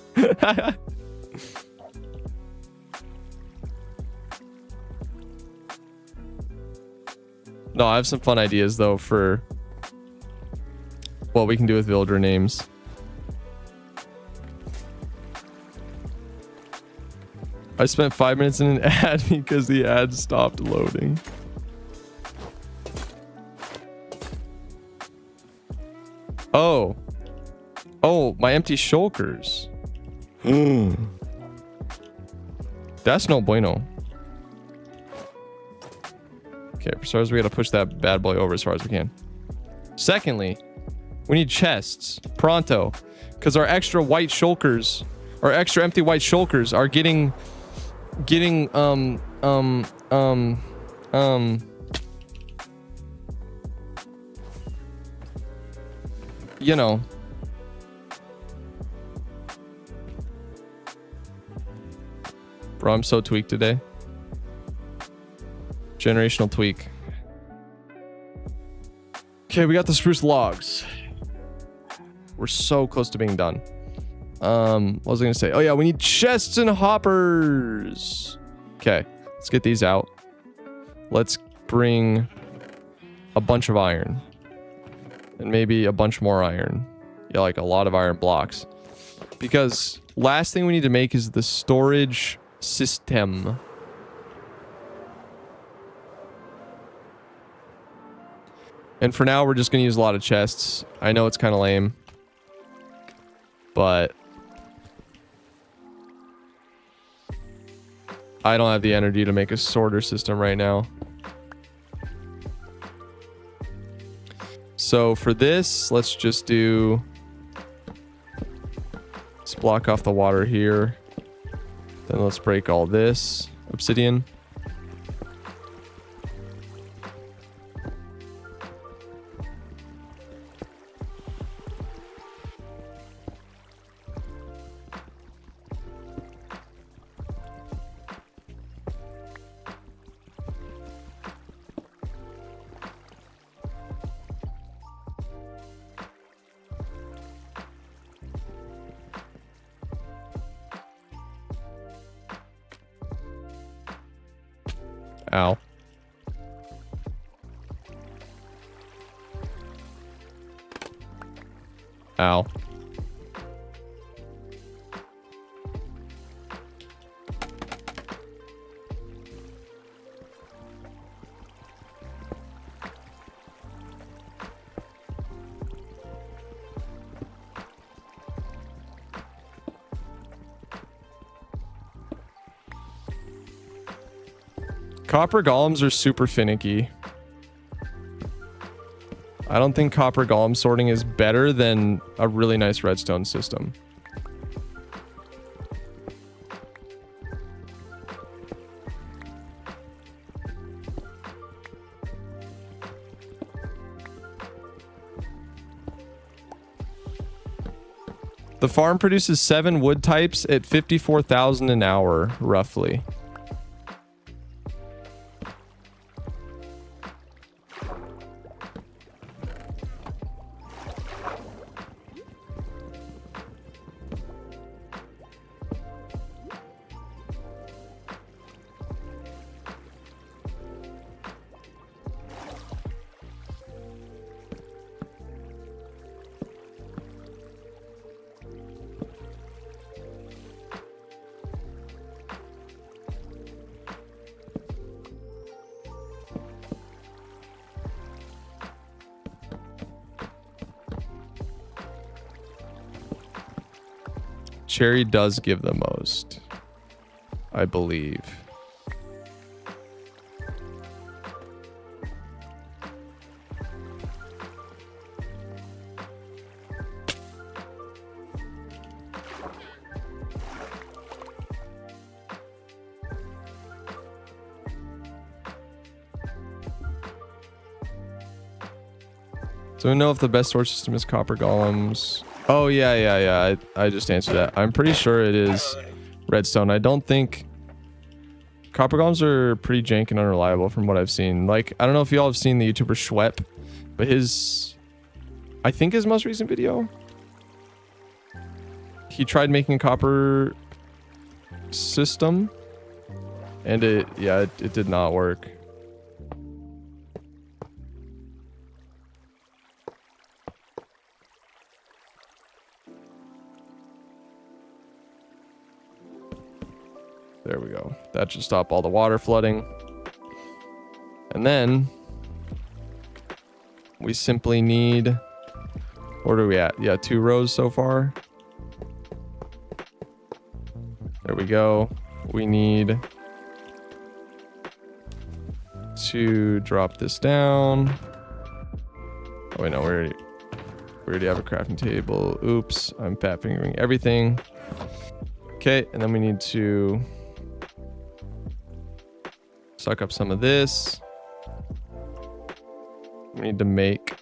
No, I have some fun ideas though for what we can do with villager names. I spent 5 minutes in an ad because the ad stopped loading. Oh. Oh, my empty shulkers. That's no bueno. Okay, for starters, we gotta push that bad boy over as far as we can. Secondly, we need chests. Pronto. Because our extra white shulkers, our extra empty white shulkers are getting you know. Bro, I'm so tweaked today. Generational tweak. Okay, we got the spruce logs. We're so close to being done. What was I gonna say? Oh yeah, we need chests and hoppers. Okay, let's get these out. Let's bring a bunch of iron. And maybe a bunch more iron. Yeah, like a lot of iron blocks. Because last thing we need to make is the storage system. And for now, we're just going to use a lot of chests. I know it's kind of lame. But I don't have the energy to make a sorter system right now. So for this, let's just do... Let's block off the water here. Then let's break all this obsidian. Ow. Ow. Copper golems are super finicky. I don't think copper golem sorting is better than a really nice redstone system. The farm produces 7 wood types at 54,000 an hour, roughly. Cherry does give the most, I believe. So we know if the best storage system is copper golems. Oh, yeah. I just answered that. I'm pretty sure it is redstone. I don't think... Copper golems are pretty jank and unreliable from what I've seen. Like, I don't know if y'all have seen the YouTuber Schwepp, but his... I think his most recent video, he tried making a copper system, and it did not work. There we go. That should stop all the water flooding. And then we simply need... What are we at? Yeah, 2 rows so far. There we go. We need to drop this down. Oh wait, no, we already have a crafting table. Oops, I'm fat fingering everything. Okay, and then we need to suck up some of this. We need to make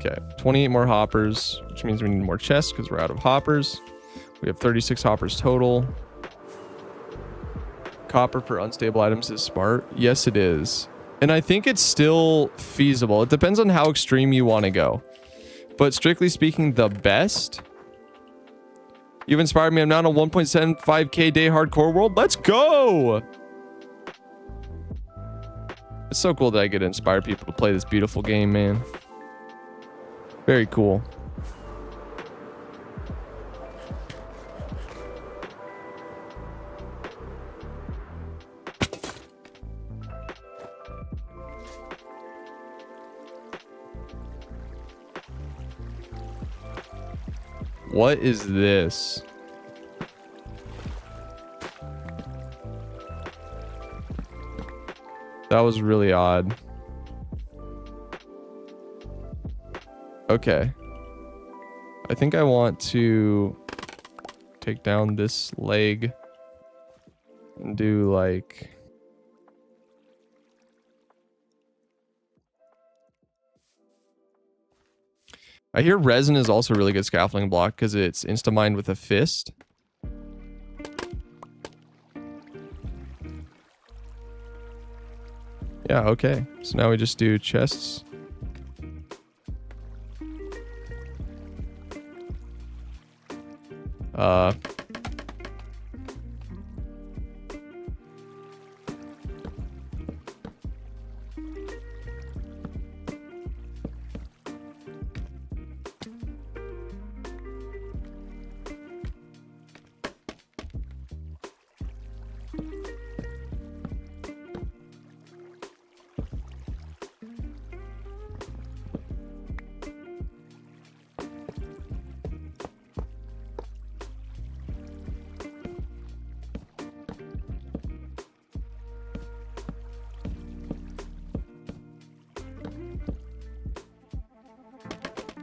okay, 28 more hoppers, which means we need more chests because we're out of hoppers. We have 36 hoppers total. Copper for unstable items is smart. Yes, it is. And I think it's still feasible. It depends on how extreme you want to go. But strictly speaking, the best. You've inspired me. I'm now in a 1.75k day hardcore world. Let's go! It's so cool that I get to inspire people to play this beautiful game, man. Very cool. What is this? That was really odd. Okay. I think I want to take down this leg and do like... I hear resin is also a really good scaffolding block because it's insta-mined with a fist. Yeah, okay. So now we just do chests.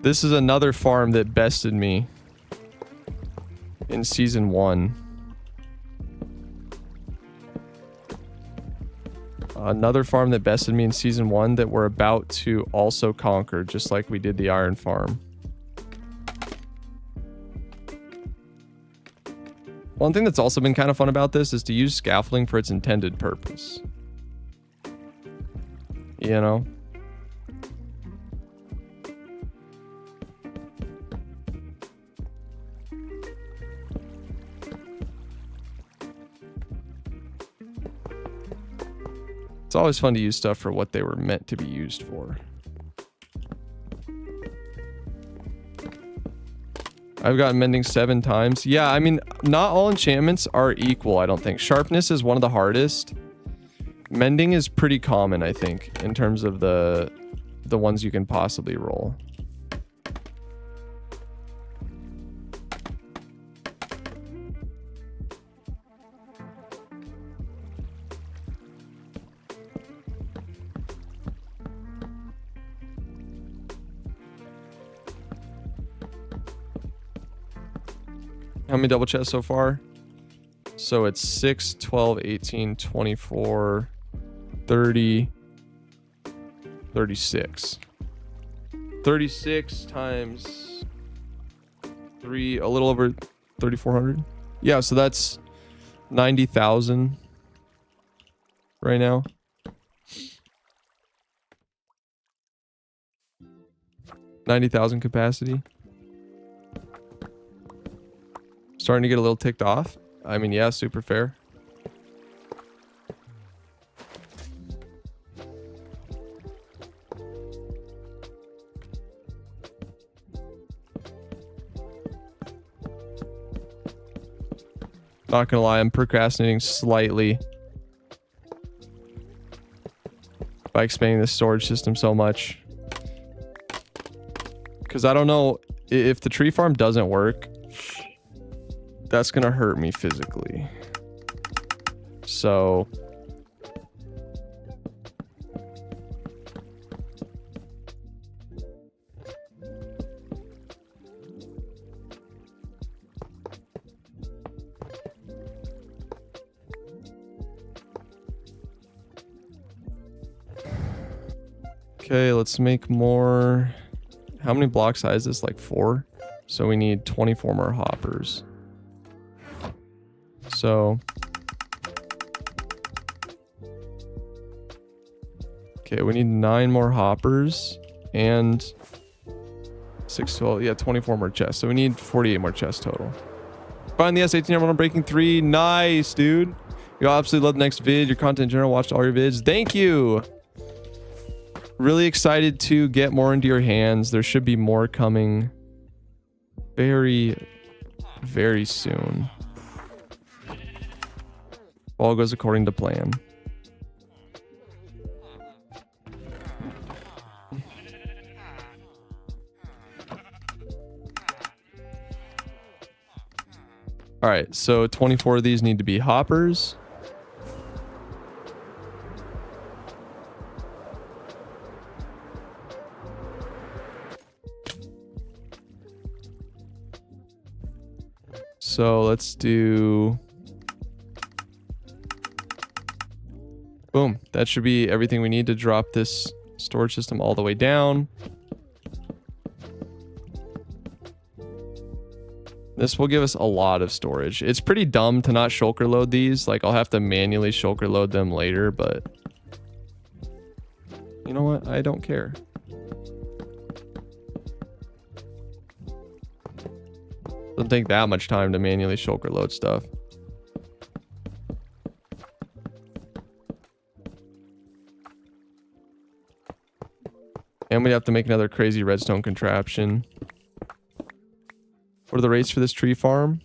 This is another farm that bested me in season 1. Another farm that bested me in season 1 that we're about to also conquer, just like we did the iron farm. One thing that's also been kind of fun about this is to use scaffolding for its intended purpose. You know? It's always fun to use stuff for what they were meant to be used for. I've gotten mending 7 times. Yeah, I mean, not all enchantments are equal, I don't think. Sharpness is one of the hardest. Mending is pretty common, I think, in terms of the ones you can possibly roll. How many double chests so far? So it's 6, 12, 18, 24, 30, 36. 36 times 3, a little over 3,400. Yeah, so that's 90,000 right now. $90,000 capacity. Starting to get a little ticked off. I mean, yeah, super fair. Not gonna lie, I'm procrastinating slightly by expanding this storage system so much. Because I don't know if the tree farm doesn't work, that's gonna hurt me physically. So okay, let's make more. How many block size is this? Like 4. So we need 24 more hoppers. So okay, we need 9 more hoppers and 6, 12, yeah, 24 more chests. So we need 48 more chests total. Find the S18 everyone on Breaking 3. Nice, dude. You'll absolutely love the next vid. Your content in general, watched all your vids. Thank you. Really excited to get more into your hands. There should be more coming very, very soon. All goes according to plan. All right, so 24 of these need to be hoppers. So let's do... Boom. That should be everything we need to drop this storage system all the way down. This will give us a lot of storage. It's pretty dumb to not shulker load these. Like, I'll have to manually shulker load them later, but... You know what? I don't care. Doesn't take that much time to manually shulker load stuff. And we have to make another crazy redstone contraption. What are the rates for this tree farm?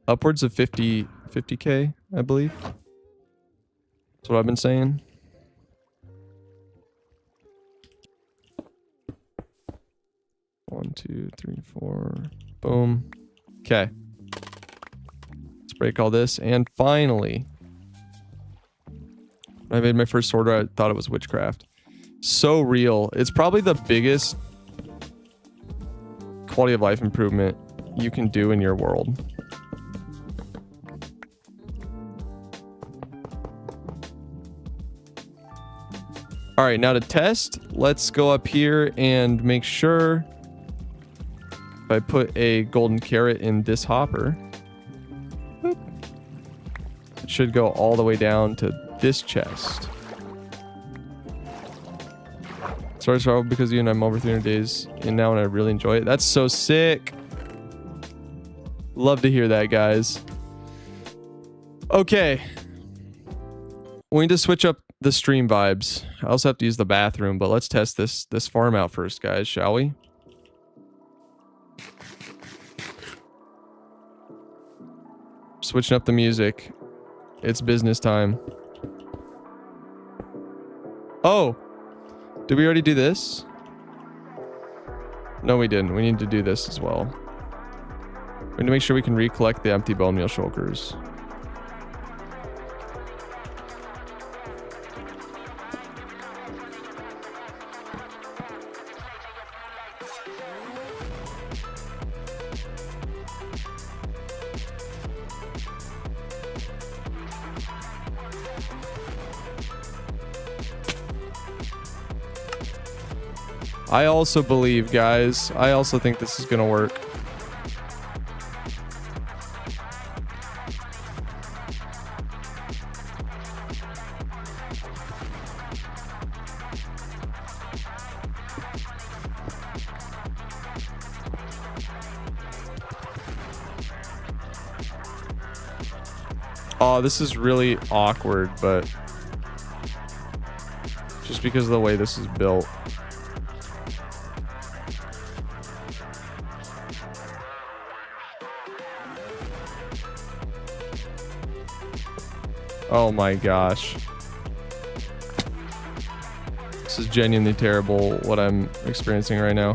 Upwards of 50k, I believe. That's what I've been saying. One, 2, 3, 4. Boom. Okay. Let's break all this. And finally, when I made my first order, I thought it was witchcraft. So real. It's probably the biggest quality of life improvement you can do in your world. All right, now to test, let's go up here and make sure if I put a golden carrot in this hopper, boop, it should go all the way down to this chest. Sorry, sorry, because you and I'm over 300 days in now and I really enjoy it. That's so sick. Love to hear that, guys. Okay. We need to switch up the stream vibes. I also have to use the bathroom, but let's test this farm out first, guys, shall we? Switching up the music. It's business time. Oh! Did we already do this? No, we didn't. We need to do this as well. We need to make sure we can recollect the empty bone meal shulkers. I also believe, guys. I also think this is gonna work. Oh, this is really awkward, but just because of the way this is built. Oh my gosh. is genuinely terrible what I'm experiencing right now.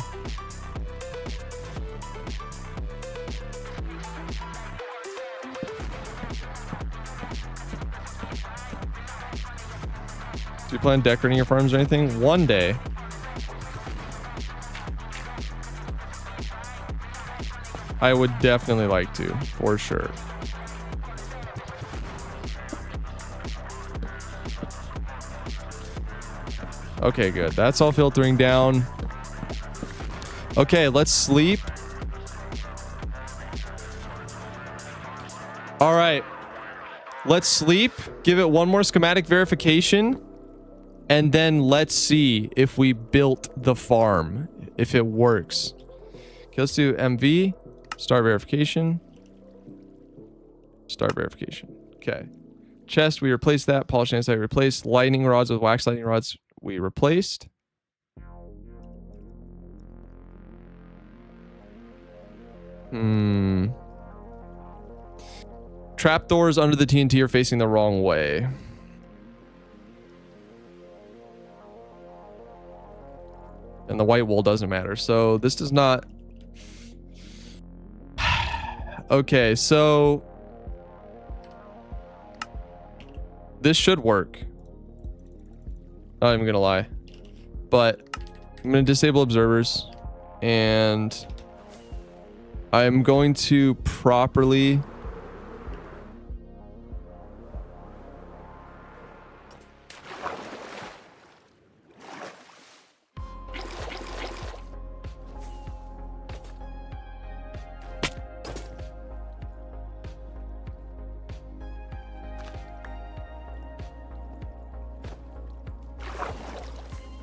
Do you plan decorating your farms or anything? One day. I would definitely like to, for sure. Okay, good. That's all filtering down. Okay, let's sleep. All right. Let's sleep. Give it one more schematic verification. And then let's see if we built the farm, if it works. Okay, let's do MV, start verification. Start verification. Okay. Chest, we replaced that. Polish andesite replaced. Lightning rods with wax lightning rods, we replaced. Trapdoors under the TNT are facing the wrong way. And the white wool doesn't matter. So this does not... Okay, so... This should work. Not even gonna lie. But I'm gonna disable observers. And I'm going to properly...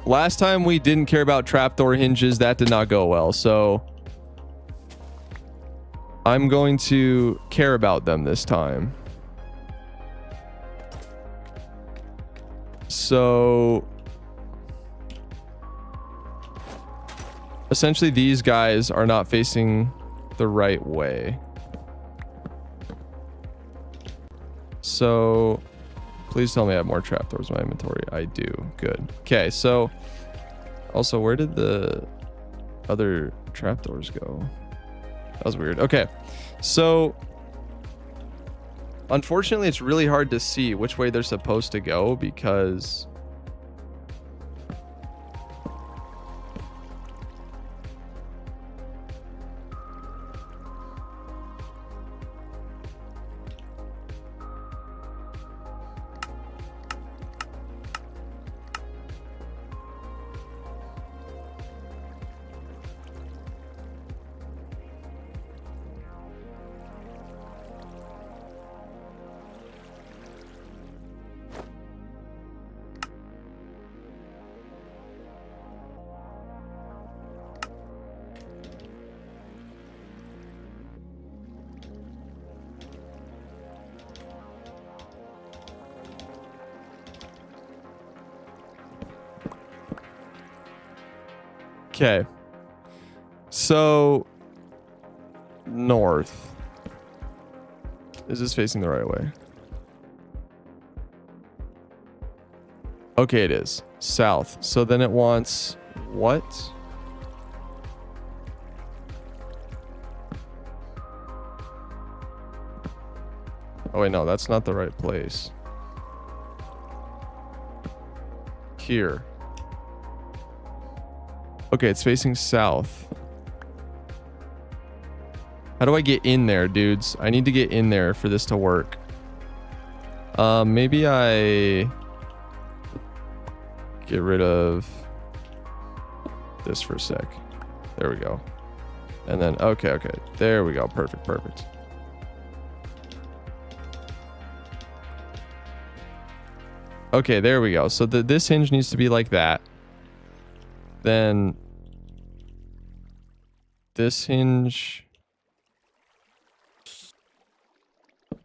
Last time we didn't care about trapdoor hinges. That did not go well. So I'm going to care about them this time. So essentially these guys are not facing the right way. So please tell me I have more trapdoors in my inventory. I do. Good. Okay, so also, where did the other trapdoors go? That was weird. Okay, so unfortunately, it's really hard to see which way they're supposed to go because okay. So north. Is this facing the right way? Okay, it is. South. So then it wants what? Oh wait, no, that's not the right place. Here. Okay, it's facing south. How do I get in there, dudes? I need to get in there for this to work. Maybe I get rid of this for a sec. There we go. And then, okay. There we go. Perfect. Okay, there we go. So this hinge needs to be like that. Then this hinge,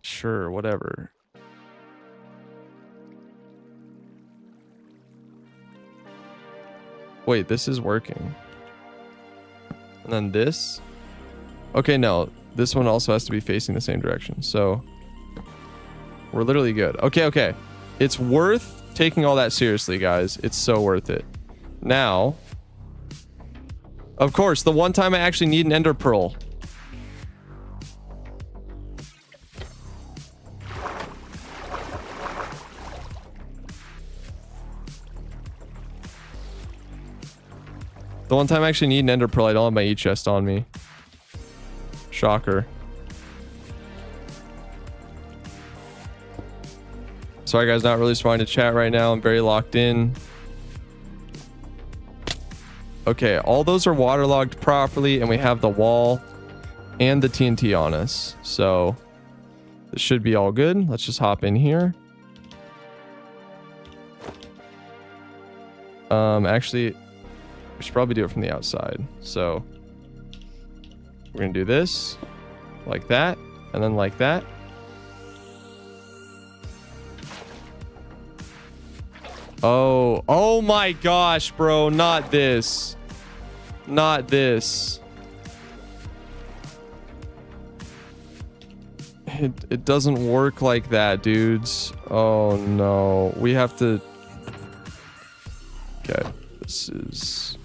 sure, whatever. Wait, this is working. And then this. Okay, no, this one also has to be facing the same direction. So we're literally good. Okay. It's worth taking all that seriously, guys. It's so worth it. Now, of course, the one time I actually need an ender pearl. The one time I actually need an ender pearl, I don't have my E-chest on me. Shocker. Sorry guys, not really responding to chat right now. I'm very locked in. Okay, all those are waterlogged properly, and we have the wall and the TNT on us. So this should be all good. Let's just hop in here. Actually, we should probably do it from the outside. So we're gonna do this like that, and then like that. Oh my gosh, bro, not this. Not this. It doesn't work like that, dudes. Oh no, we have to. Okay, this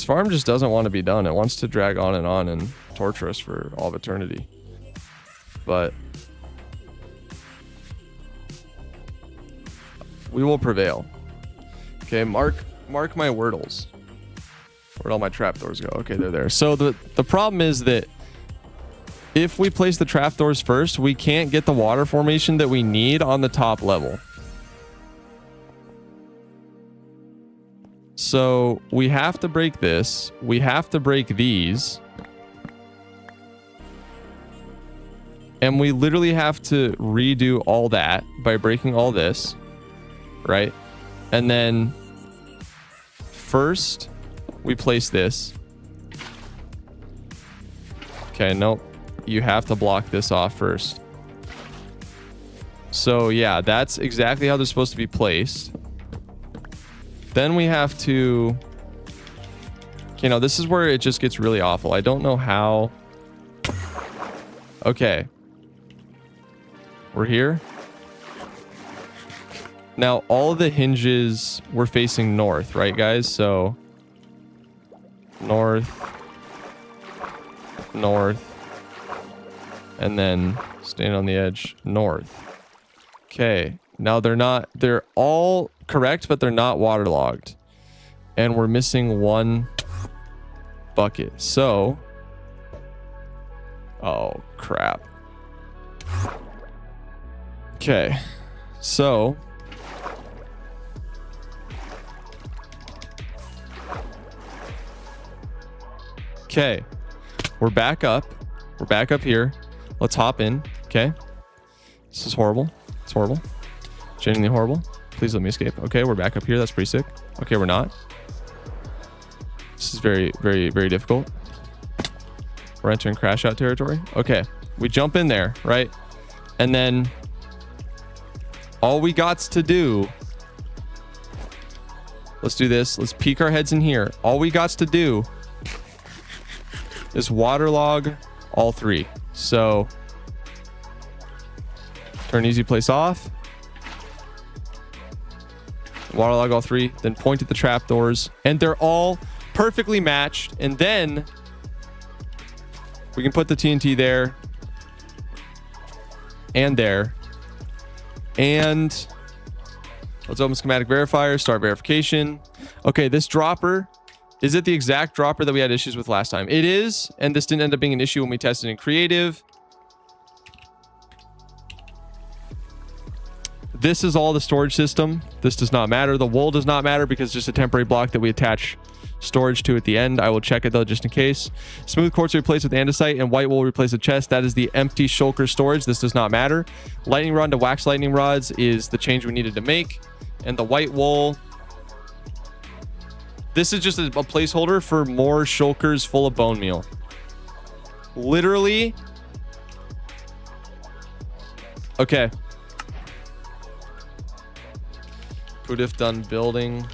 farm just doesn't want to be done. It wants to drag on and torture us for all of eternity. But we will prevail. Okay, mark my wordles. Where'd all my trapdoors go? Okay, they're there. So the problem is that if we place the trapdoors first, we can't get the water formation that we need on the top level. So we have to break this. We have to break these. And we literally have to redo all that by breaking all this. Right? And then first we place this. Okay, nope. You have to block this off first. So yeah, that's exactly how they're supposed to be placed. Then we have to, you know, this is where it just gets really awful. I don't know how. Okay. We're here. Now, all of the hinges were facing north, right, guys? So, north, north, and then staying on the edge, north. Okay. Now, they're all correct, but they're not waterlogged. And we're missing one bucket. So, oh, crap. Okay. So, okay, we're back up. We're back up here. Let's hop in. Okay. This is horrible. It's horrible. Genuinely horrible. Please let me escape. Okay, we're back up here. That's pretty sick. Okay, we're not. This is very, very, very difficult. We're entering crash out territory. Okay, we jump in there, right? And then all we got to do, let's do this. Let's peek our heads in here. All we got to do is waterlog all three. So turn easy place off, waterlog all three, then point at the trapdoors, and they're all perfectly matched. And then we can put the TNT there and there. And let's open schematic verifier, start verification. Okay, this dropper, is it the exact dropper that we had issues with last time? It is, and this didn't end up being an issue when we tested in creative. This is all the storage system. This does not matter. The wool does not matter because it's just a temporary block that we attach storage to at the end. I will check it though, just in case. Smooth quartz replaced with andesite, and white wool replaced with chest. That is the empty shulker storage. This does not matter. Lightning rod to wax lightning rods is the change we needed to make. And the white wool, this is just a placeholder for more shulkers full of bone meal. Literally. Okay. Could have done building.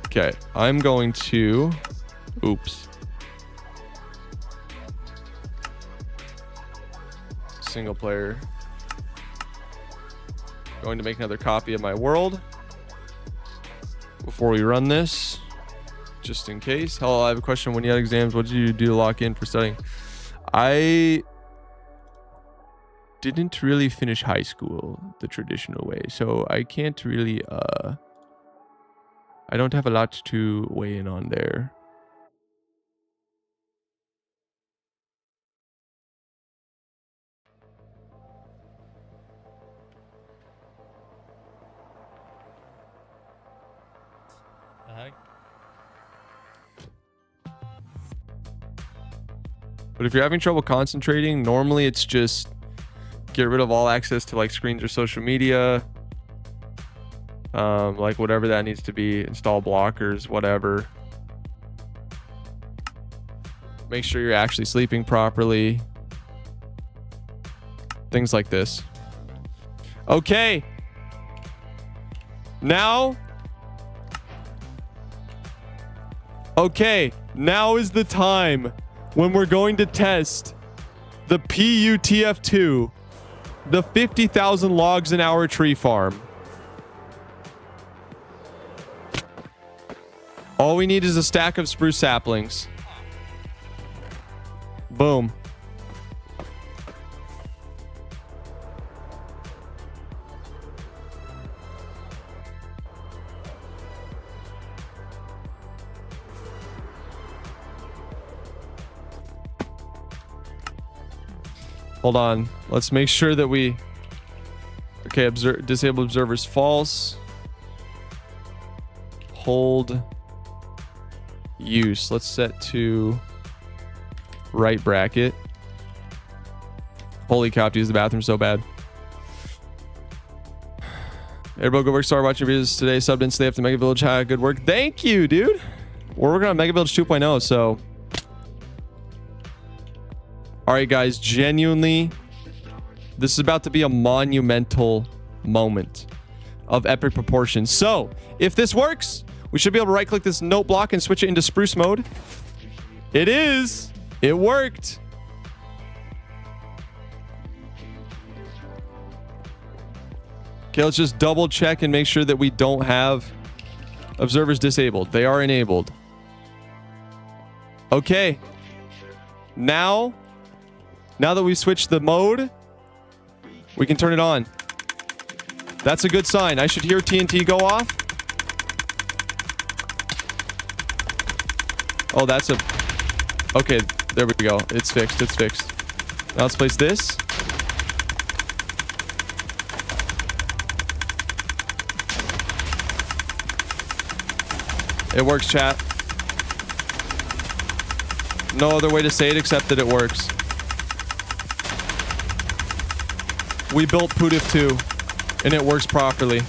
Okay, I'm going to, oops. Single player. Going to make another copy of my world before we run this, just in case. Hello, I have a question. When you had exams, what did you do to lock in for studying? I didn't really finish high school the traditional way, so I can't really I don't have a lot to weigh in on there. But if you're having trouble concentrating, normally it's just get rid of all access to like screens or social media. Like whatever that needs to be, install blockers, whatever. Make sure you're actually sleeping properly. Things like this. Okay. Now. Okay, now is the time when we're going to test the PUTF2, the 50,000 logs an hour tree farm. All we need is a stack of spruce saplings. Boom. Hold on. Let's make sure that we... Okay, disable observers false. Hold use. Let's set to right bracket. Holy cow, to use the bathroom so bad. Everybody go work, start watching videos today. Subbed in today after Mega Village. Good work. Thank you, dude. We're working on Mega Village 2.0, so... All right, guys, genuinely, this is about to be a monumental moment of epic proportions. So if this works, we should be able to right click this note block and switch it into spruce mode. It is. It worked. Okay, let's just double check and make sure that we don't have observers disabled. They are enabled. Okay. Now that we've switched the mode, we can turn it on. That's a good sign. I should hear TNT go off. Oh, that's a... Okay, there we go. It's fixed. It's fixed. Now let's place this. It works, chat. No other way to say it except that it works. We built PUTF 2 and it works properly.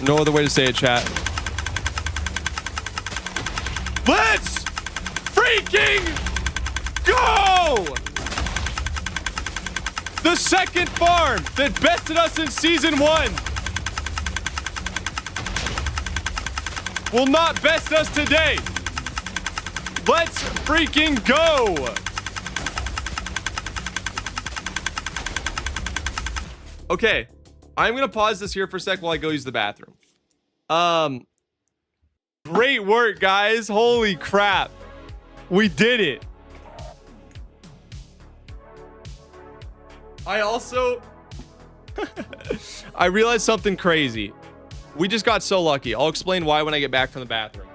No other way to say it, chat. Let's freaking go! The second farm that bested us in season 1 will not best us today. Let's freaking go! Okay, I'm gonna pause this here for a sec while I go use the bathroom. Great work, guys. Holy crap. We did it. I also... I realized something crazy. We just got so lucky. I'll explain why when I get back from the bathroom.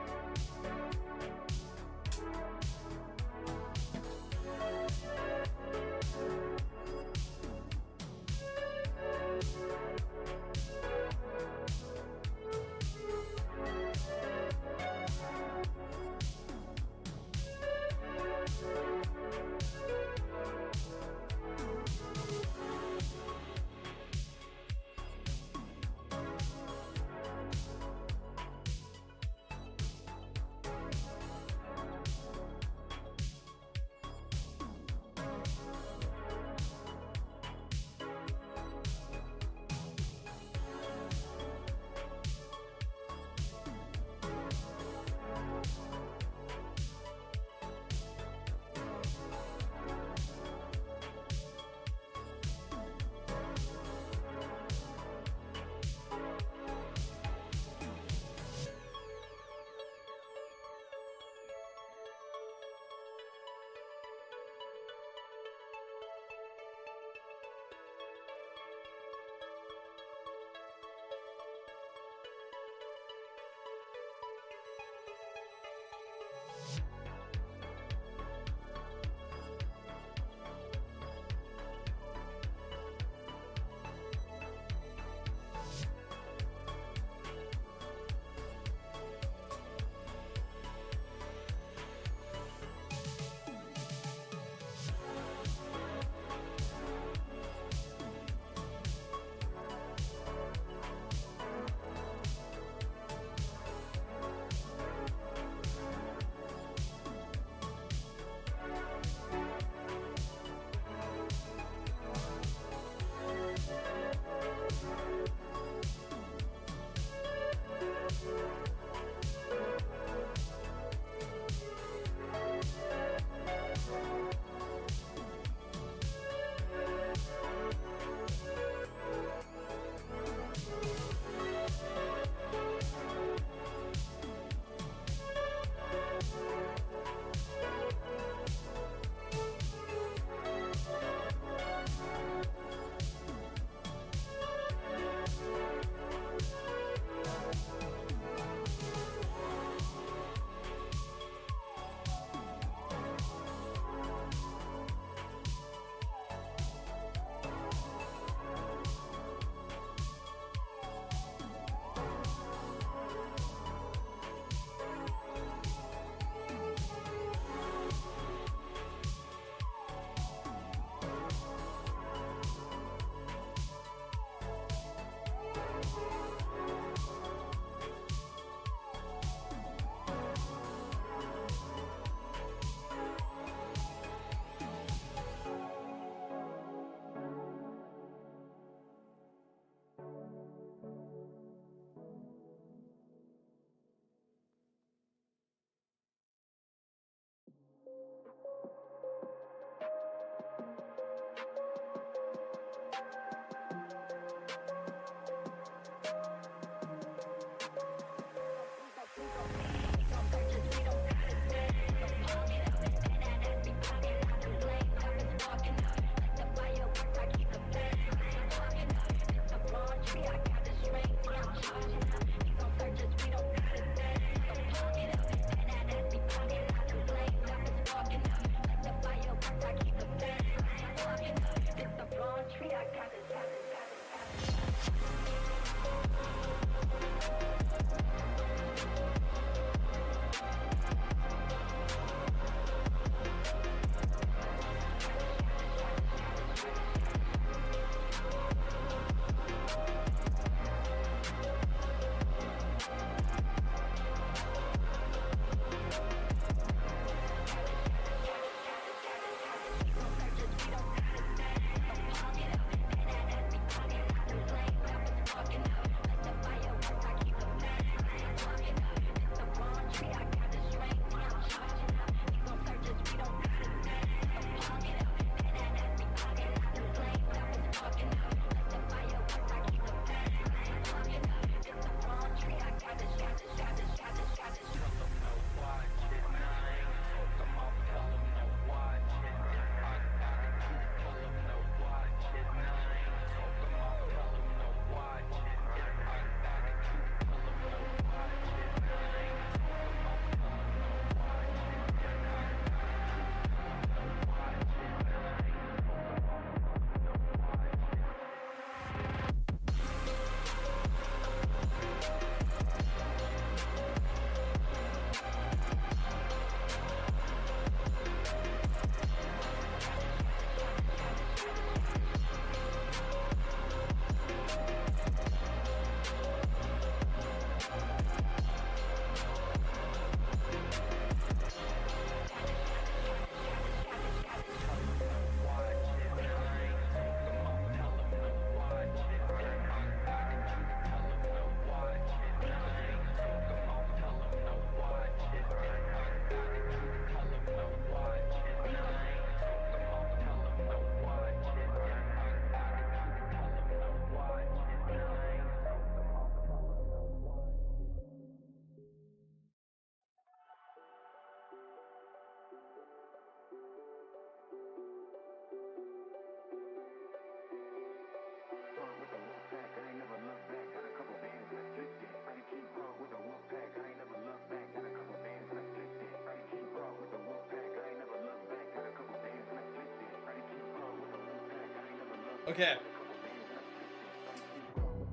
Okay.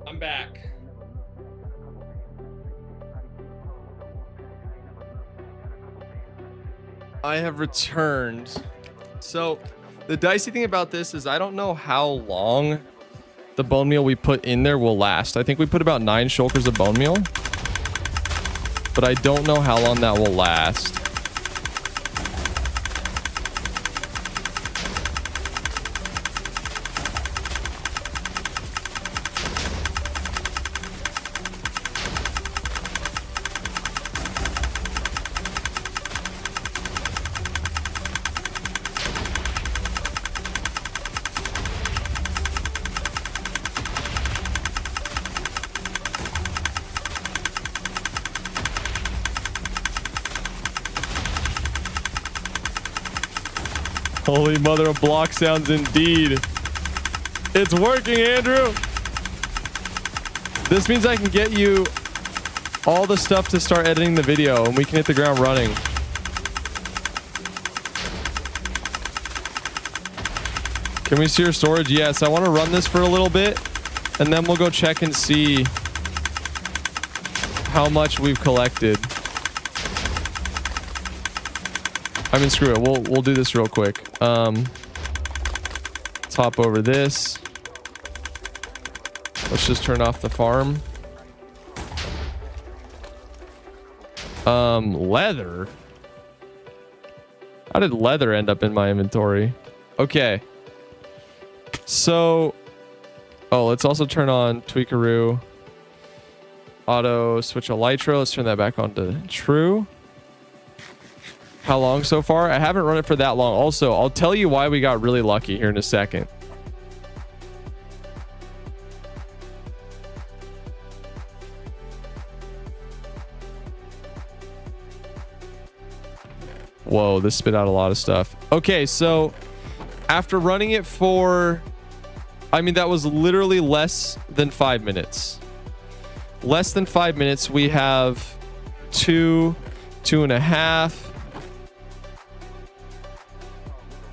I'm back. I have returned. So the dicey thing about this is I don't know how long the bone meal we put in there will last. I think we put about 9 shulkers of bone meal, but I don't know how long that will last. Holy mother of block sounds indeed. It's working, Andrew. This means I can get you all the stuff to start editing the video and we can hit the ground running. Can we see your storage? Yes, I want to run this for a little bit and then we'll go check and see how much we've collected. I mean, screw it. We'll do this real quick. Let's hop over this. Let's just turn off the farm. Leather. How did leather end up in my inventory? Okay. So, let's also turn on Tweakaroo. Auto switch elytra. Let's turn that back on to true. How long so far? I haven't run it for that long. Also, I'll tell you why we got really lucky here in a second. Whoa, this spit out a lot of stuff. Okay, so after running it for, I mean, that was literally less than 5 minutes. Less than 5 minutes, we have 2.5,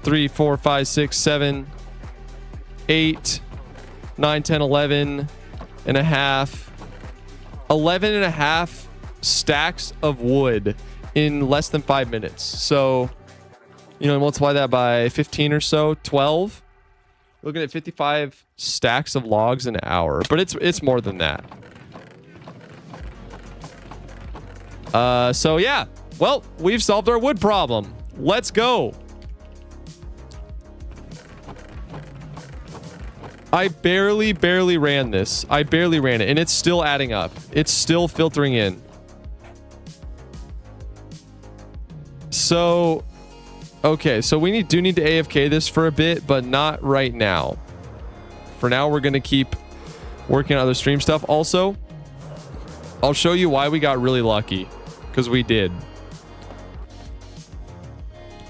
3, 4, 5, 6, 7, 8, 9, 10, 11 and a half, 11 and a half stacks of wood in less than 5 minutes. So, you know, multiply that by 15 or so, 12. Looking at 55 stacks of logs an hour, but it's more than that. So yeah, well, we've solved our wood problem. Let's go. I barely ran this. I barely ran it, and it's still adding up. It's still filtering in. So, okay, so we do need to AFK this for a bit, but not right now. For now, we're going to keep working on other stream stuff. Also, I'll show you why we got really lucky, because we did.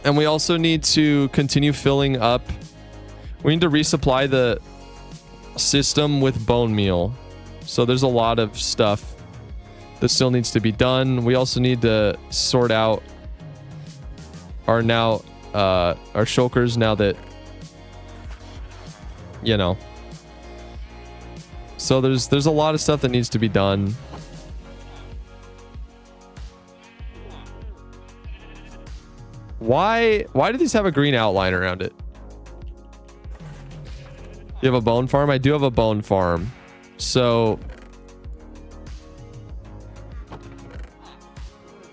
And we also need to continue filling up. We need to resupply the system with bone meal. So there's a lot of stuff that still needs to be done. We also need to sort out our shulkers now that, you know. So there's a lot of stuff that needs to be done. Why do these have a green outline around it? You have a bone farm? I do have a bone farm. So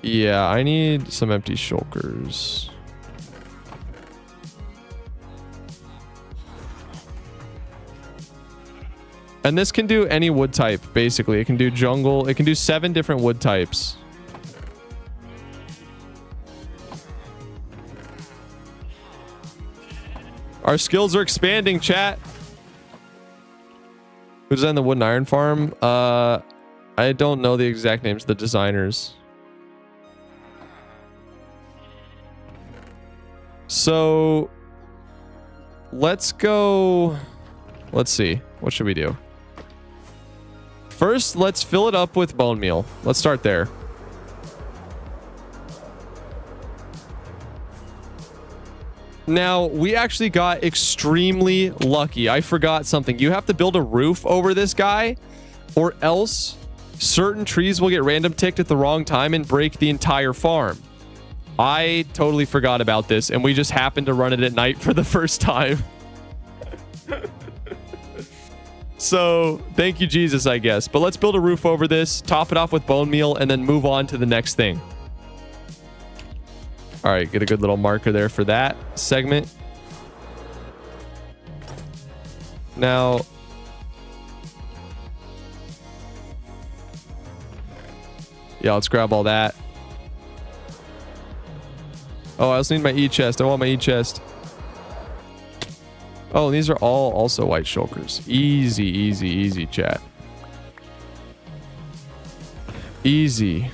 yeah, I need some empty shulkers. And this can do any wood type, basically. It can do jungle. It can do 7 different wood types. Our skills are expanding, chat. Who designed the wood and iron farm? I don't know the exact names of the designers. So let's go. Let's see. What should we do? First, let's fill it up with bone meal. Let's start there. Now, we actually got extremely lucky. I forgot something. You have to build a roof over this guy, or else certain trees will get random ticked at the wrong time and break the entire farm. I totally forgot about this, and we just happened to run it at night for the first time. So, thank you, Jesus, I guess. But let's build a roof over this, top it off with bone meal, and then move on to the next thing. All right, get a good little marker there for that segment. Now, yeah, let's grab all that. Oh, I also need my E-chest. I want my E-chest. Oh, and these are all also white shulkers. Easy, easy, easy, chat. Easy.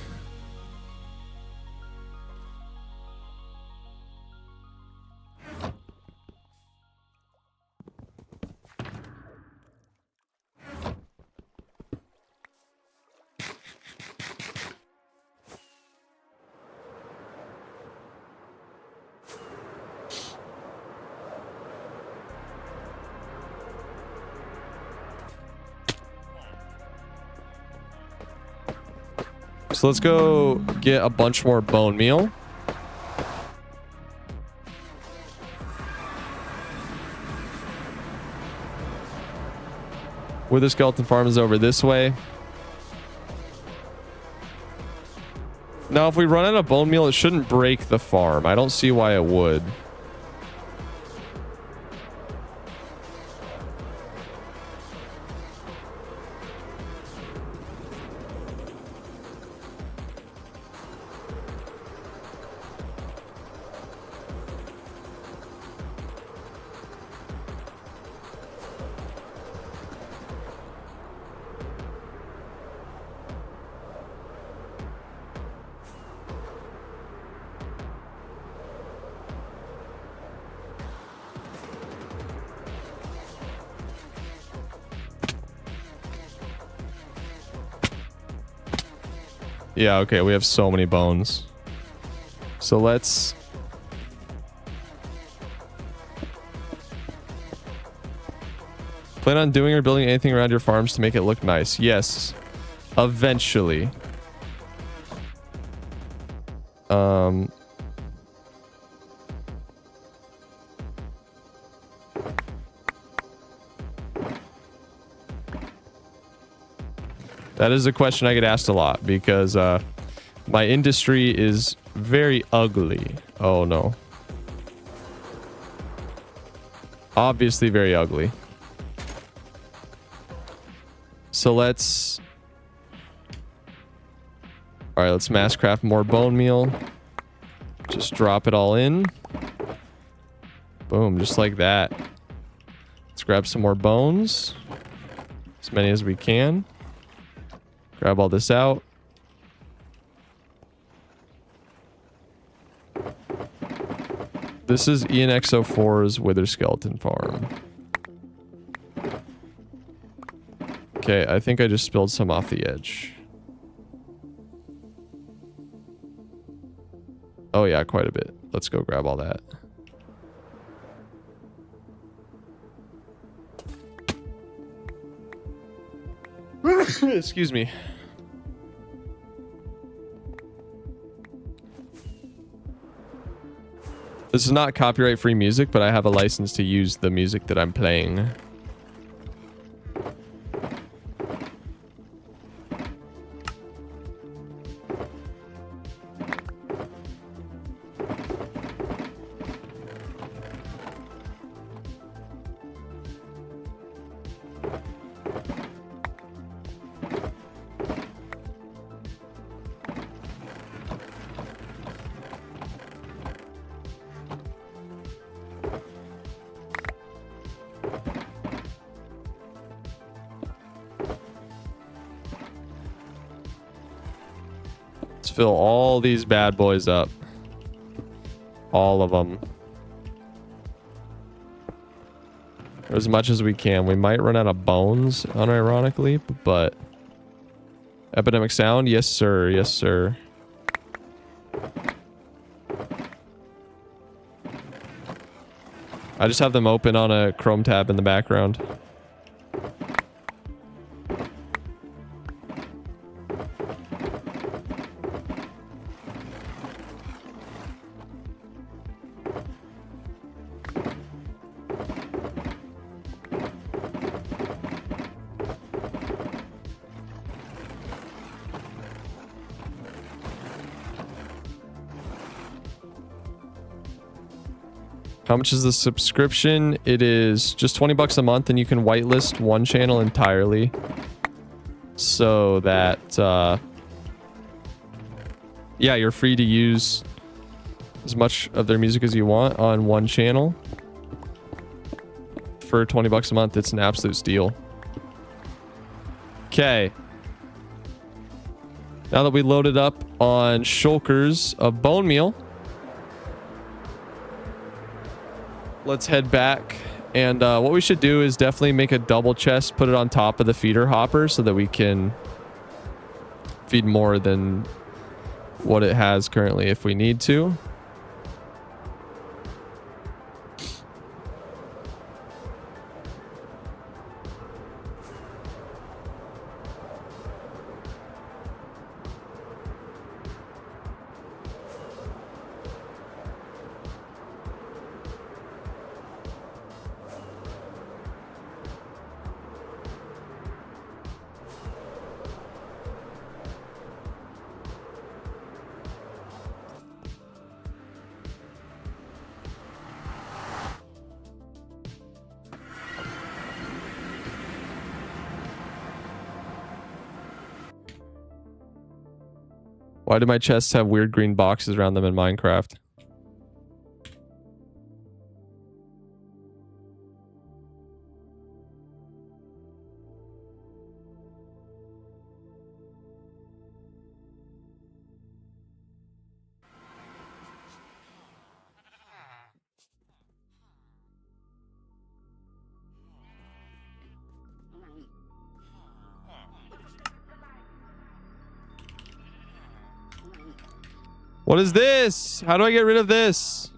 So let's go get a bunch more bone meal. Wither skeleton farm is over this way. Now, if we run out of bone meal, it shouldn't break the farm. I don't see why it would. Yeah, okay, we have so many bones. So let's... Plan on doing or building anything around your farms to make it look nice. Yes. Eventually. That is a question I get asked a lot because my industry is very ugly. Oh no. Obviously very ugly. So let's... Alright, let's mass craft more bone meal. Just drop it all in. Boom, just like that. Let's grab some more bones. As many as we can. Grab all this out. This is ENX04's Wither Skeleton Farm. Okay, I think I just spilled some off the edge. Oh yeah, quite a bit. Let's go grab all that. Excuse me. This is not copyright free music, but I have a license to use the music that I'm playing. Fill all these bad boys up. All of them. As much as we can. We might run out of bones, unironically, but... Epidemic sound? Yes, sir. Yes, sir. I just have them open on a Chrome tab in the background. How much is the subscription? It is just 20 bucks a month, and you can whitelist one channel entirely so that yeah, you're free to use as much of their music as you want on one channel for 20 bucks a month. It's an absolute steal. Okay, now that we loaded up on shulkers of bone meal, let's head back. And what we should do is definitely make a double chest, put it on top of the feeder hopper so that we can feed more than what it has currently if we need to. Why do my chests have weird green boxes around them in Minecraft? What is this? How do I get rid of this?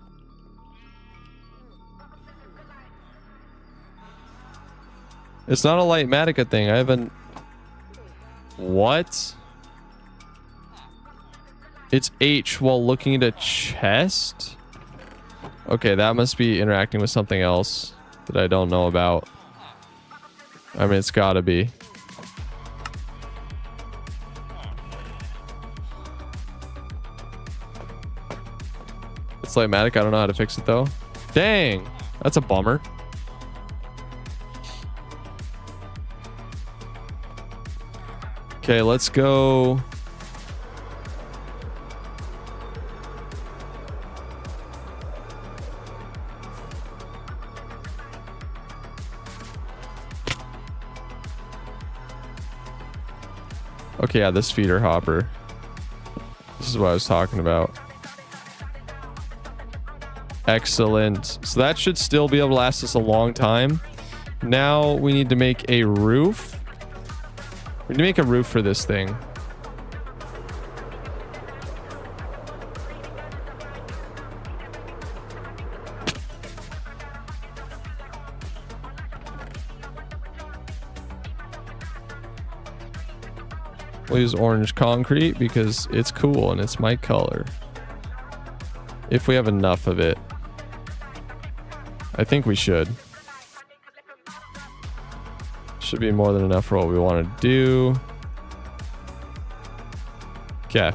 It's not a Lightmatica thing. I haven't... What? It's H while looking at a chest? Okay, that must be interacting with something else that I don't know about. I mean, it's gotta be. It's Lightmatic. I don't know how to fix it though. Dang, that's a bummer. Okay, let's go. Okay, yeah, this feeder hopper. This is what I was talking about. Excellent. So that should still be able to last us a long time. Now we need to make a roof. We need to make a roof for this thing. We'll use orange concrete because it's cool and it's my color. If we have enough of it. I think we should. Should be more than enough for what we want to do. Okay.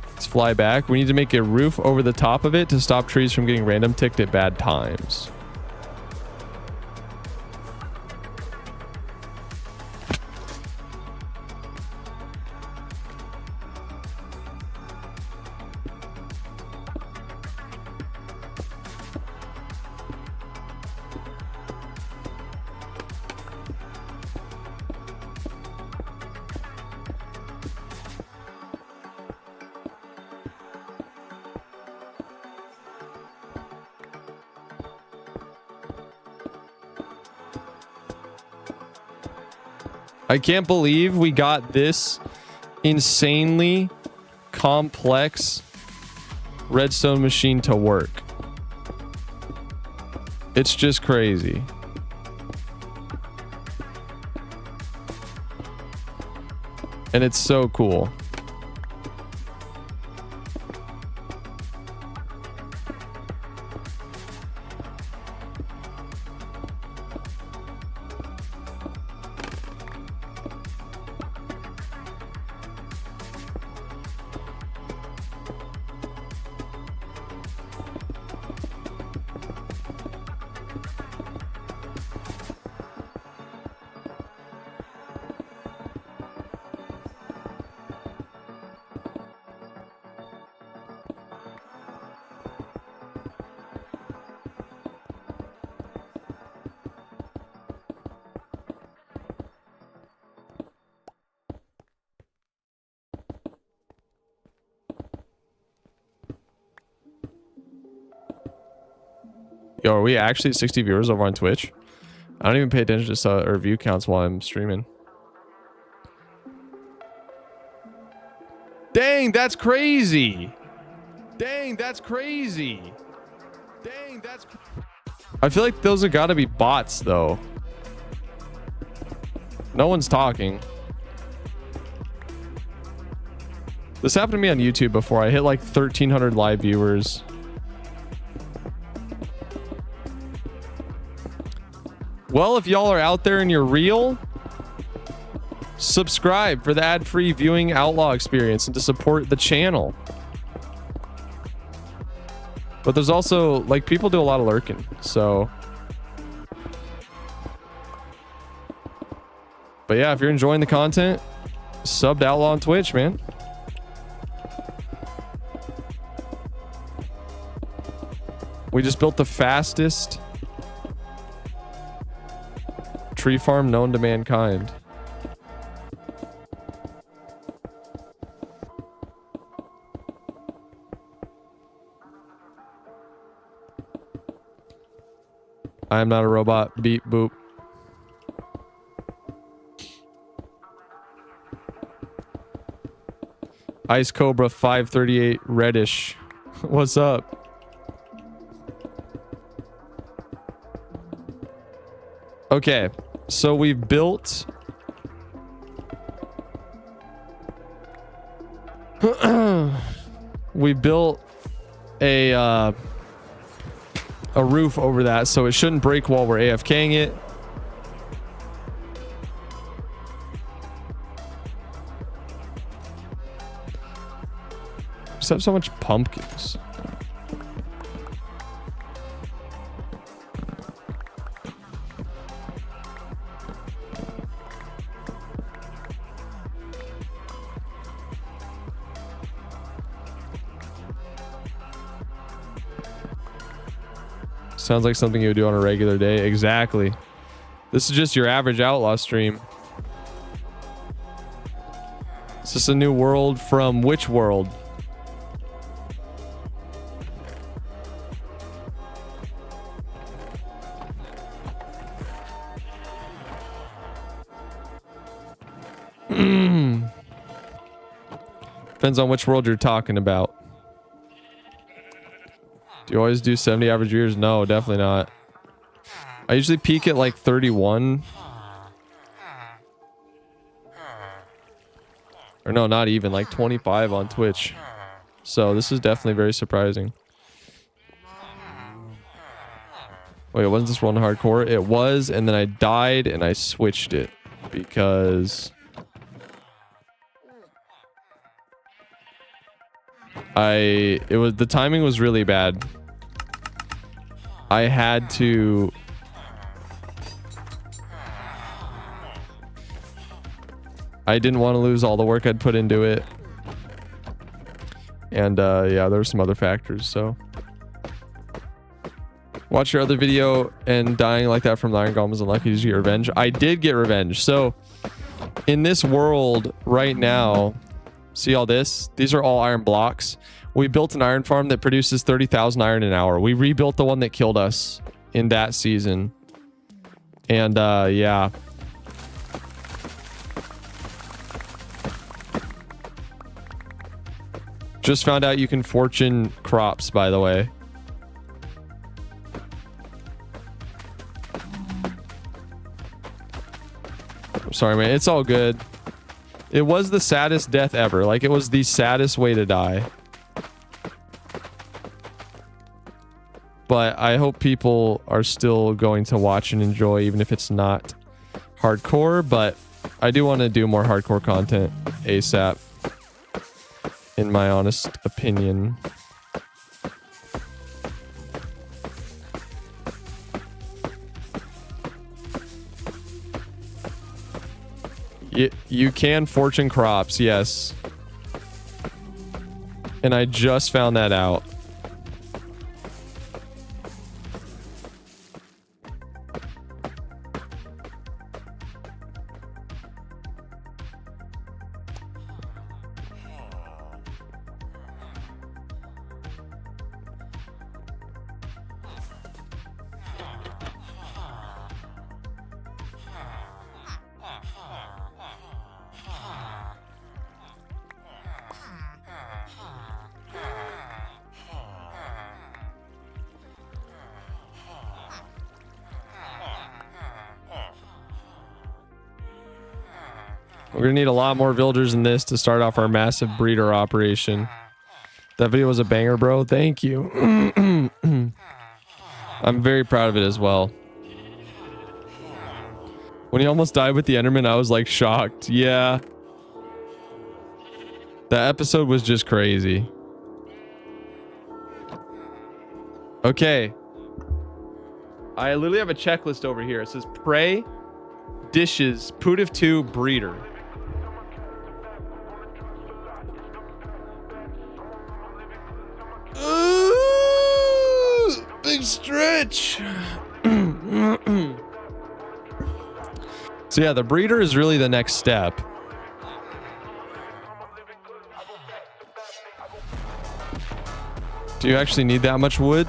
Let's fly back. We need to make a roof over the top of it to stop trees from getting random ticked at bad times. I can't believe we got this insanely complex redstone machine to work. It's just crazy. And it's so cool. Yo, are we actually at 60 viewers over on Twitch? I don't even pay attention to or view counts while I'm streaming. Dang, that's crazy. Dang, that's crazy. Dang, that's... I feel like those have got to be bots, though. No one's talking. This happened to me on YouTube before. I hit like 1,300 live viewers. Well, if y'all are out there and you're real, subscribe for the ad-free viewing Outlaw experience and to support the channel. But there's also, like, people do a lot of lurking, so... But yeah, if you're enjoying the content, sub to Outlaw on Twitch, man. We just built the fastest tree farm known to mankind. I am not a robot. Beep boop. Ice Cobra 538 Reddish. What's up? Okay, so we've built we built a roof over that, so it shouldn't break while we're AFKing it. Just have so much pumpkins. Sounds like something you would do on a regular day. Exactly. This is just your average Outlaw stream. Is this a new world from which world? Depends on which world you're talking about. Do you always do 70 average viewers? No, definitely not. I usually peak at like 31. Or no, not even, like 25 on Twitch. So this is definitely very surprising. Wait, wasn't this run hardcore? It was, and then I died and I switched it because the timing was really bad. I had to I didn't want to lose all the work I'd put into it. And yeah, there were some other factors, so watch your other video, and dying like that from the Iron Golem was unlucky. Did you get revenge? I did get revenge. So in this world right now, see all this? These are all iron blocks. We built an iron farm that produces 30,000 iron an hour. We rebuilt the one that killed us in that season. And yeah. Just found out you can fortune crops, by the way. sorry, man. It's all good. It was the saddest death ever. Like, it was the saddest way to die. But I hope people are still going to watch and enjoy, even if it's not hardcore. But I do want to do more hardcore content ASAP, in my honest opinion. You can fortune crops, yes. And I just found that out. We're gonna need a lot more villagers in this to start off our massive breeder operation. That video was a banger, bro. Thank you. I'm very proud of it as well. When he almost died with the Enderman, I was like shocked. Yeah. That episode was just crazy. Okay. I literally have a checklist over here. It says prey, dishes, Pootif 2, breeder. Big stretch. So yeah, the breeder is really the next step. Do you actually need that much wood?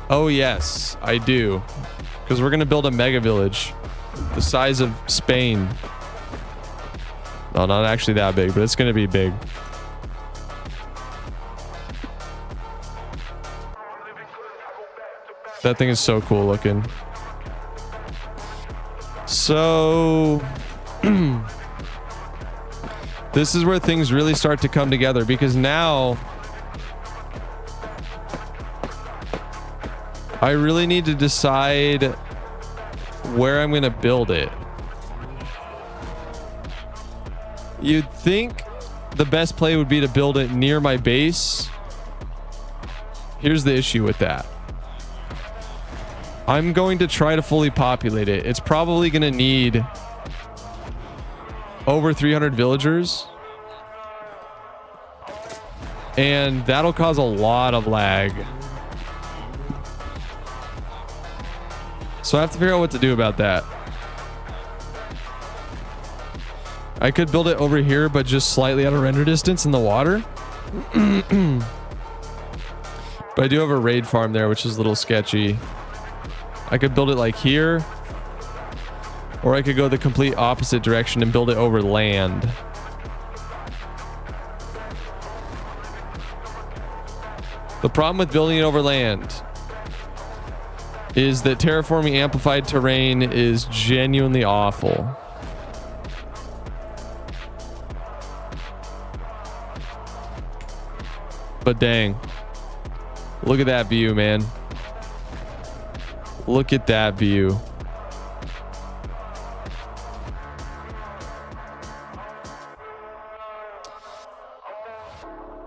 Oh yes, I do. Because we're going to build a mega village the size of Spain. No, not actually that big, but it's going to be big. That thing is so cool looking. So this is where things really start to come together, because now I really need to decide where I'm going to build it. You'd think the best play would be to build it near my base. Here's the issue with that. I'm going to try to fully populate it. It's probably going to need over 300 villagers. And that'll cause a lot of lag. So I have to figure out what to do about that. I could build it over here, but just slightly out of render distance in the water. But I do have a raid farm there, which is a little sketchy. I could build it like here, or I could go the complete opposite direction and build it over land. The problem with building it over land is that terraforming amplified terrain is genuinely awful. But dang, look at that view, man. Look at that view.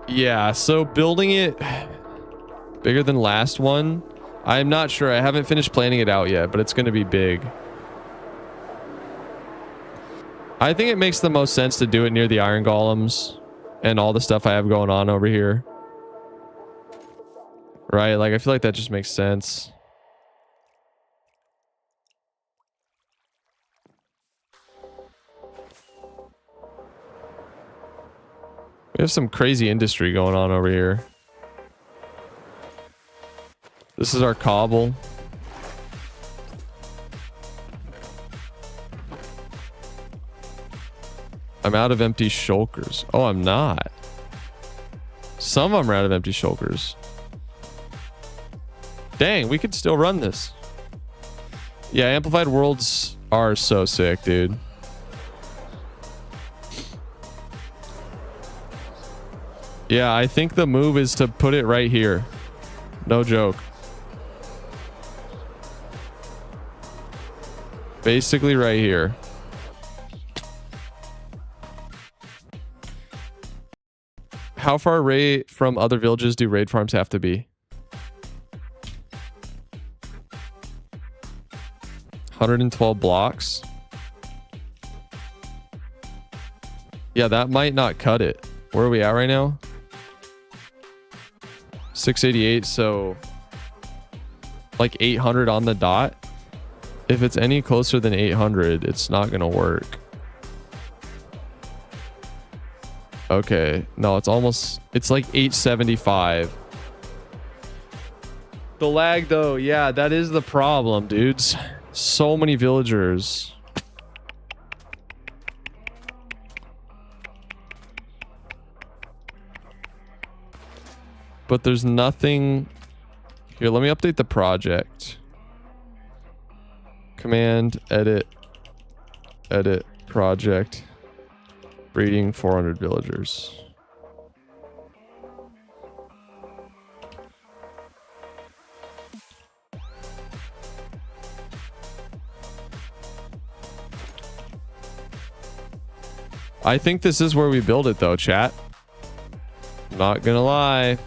Yeah, so building it bigger than last one, I'm not sure. I haven't finished planning it out yet, but it's going to be big. I think it makes the most sense to do it near the iron golems and all the stuff I have going on over here. Right? Like, I feel like that just makes sense. We have some crazy industry going on over here. This is our cobble. I'm out of empty shulkers. Oh, I'm not. Some of them are out of empty shulkers. Dang, we could still run this. Yeah, amplified worlds are so sick, dude. Yeah, I think the move is to put it right here. No joke. Basically right here. How far away from other villages do raid farms have to be? 112 blocks. Yeah, that might not cut it. Where are we at right now? 688, so like 800 on the dot. If it's any closer than 800, it's not gonna work. Okay, no, it's like 875. The lag though, yeah, that is the problem, dudes. So many villagers. But there's nothing here. Let me update the project. Command edit project. Breeding 400 villagers. I think this is where we build it though, chat. Not gonna lie.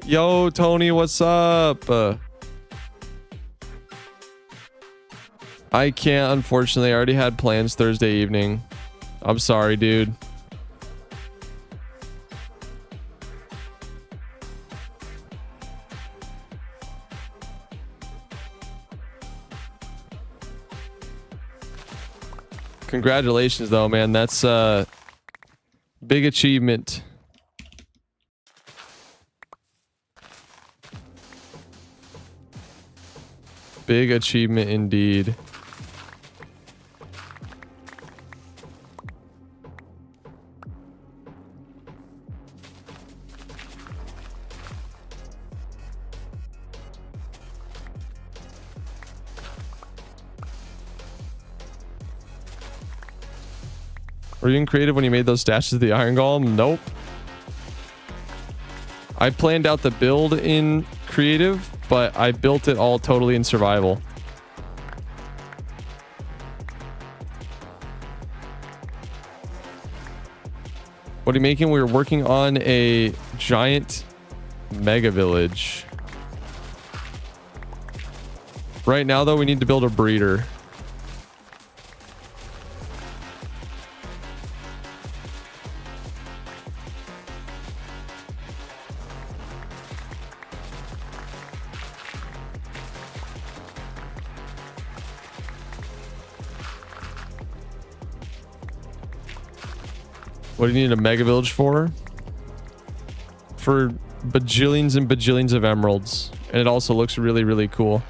Yo, Tony, what's up? I can't, unfortunately. I already had plans Thursday evening. I'm sorry, dude. Congratulations, though, man. That's a big achievement. Big achievement indeed. Were you in creative when you made those stashes of the Iron Golem? Nope. I planned out the build in creative, but I built it all totally in survival. What are you making? We were working on a giant mega village. Right now, though, we need to build a breeder. What do you need a mega village for? For bajillions and bajillions of emeralds. And it also looks really, really cool.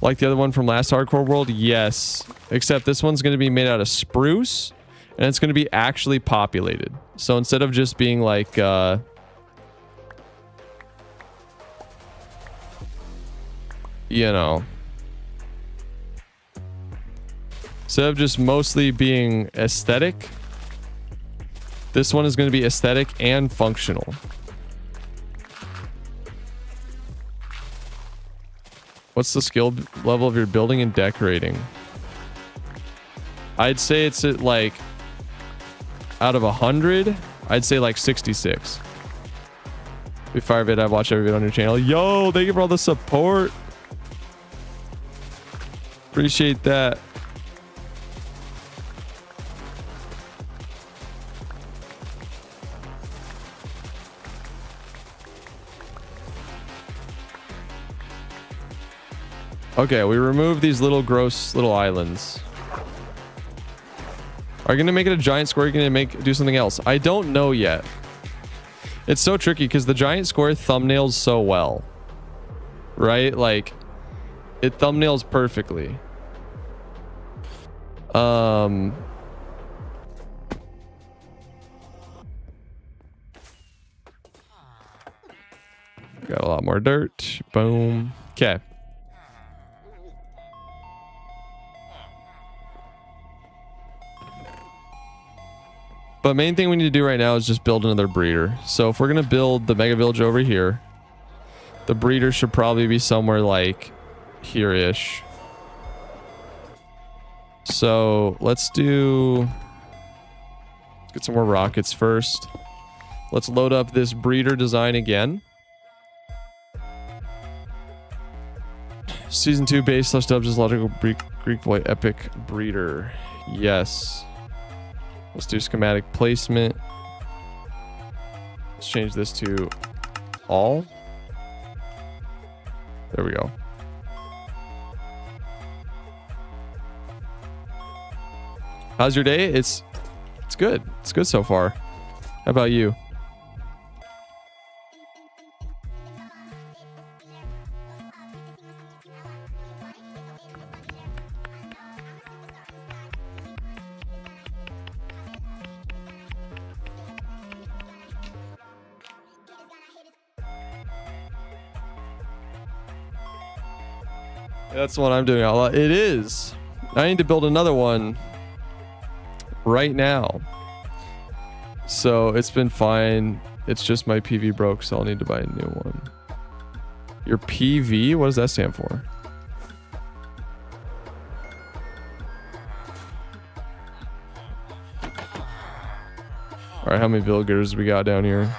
Like the other one from last Hardcore World? Yes. Except this one's going to be made out of spruce. And it's going to be actually populated. So instead of just being like... you know... instead of just mostly being aesthetic... this one is going to be aesthetic and functional. What's the skill level of your building and decorating? I'd say it's at like, out of 100, I'd say like 66. Be Firevid, I've watched every video on your channel. Yo, thank you for all the support. Appreciate that. Okay, we remove these little gross little islands. Are you gonna make it a giant square? Are you gonna do something else? I don't know yet. It's so tricky because the giant square thumbnails so well, right? Like, it thumbnails perfectly. Got a lot more dirt. Boom. Okay. But main thing we need to do right now is just build another breeder. So if we're going to build the mega village over here, the breeder should probably be somewhere like here-ish. So let's get some more rockets first. Let's load up this breeder design again. Season 2 base / dubs is logical Greek boy epic breeder. Yes. Let's do schematic placement. Let's change this to all. There we go. How's your day? It's good. It's good so far. How about you? That's the one I'm doing a lot. It is. I need to build another one right now. So it's been fine. It's just my PV broke, so I'll need to buy a new one. Your PV? What does that stand for? All right, how many villagers we got down here?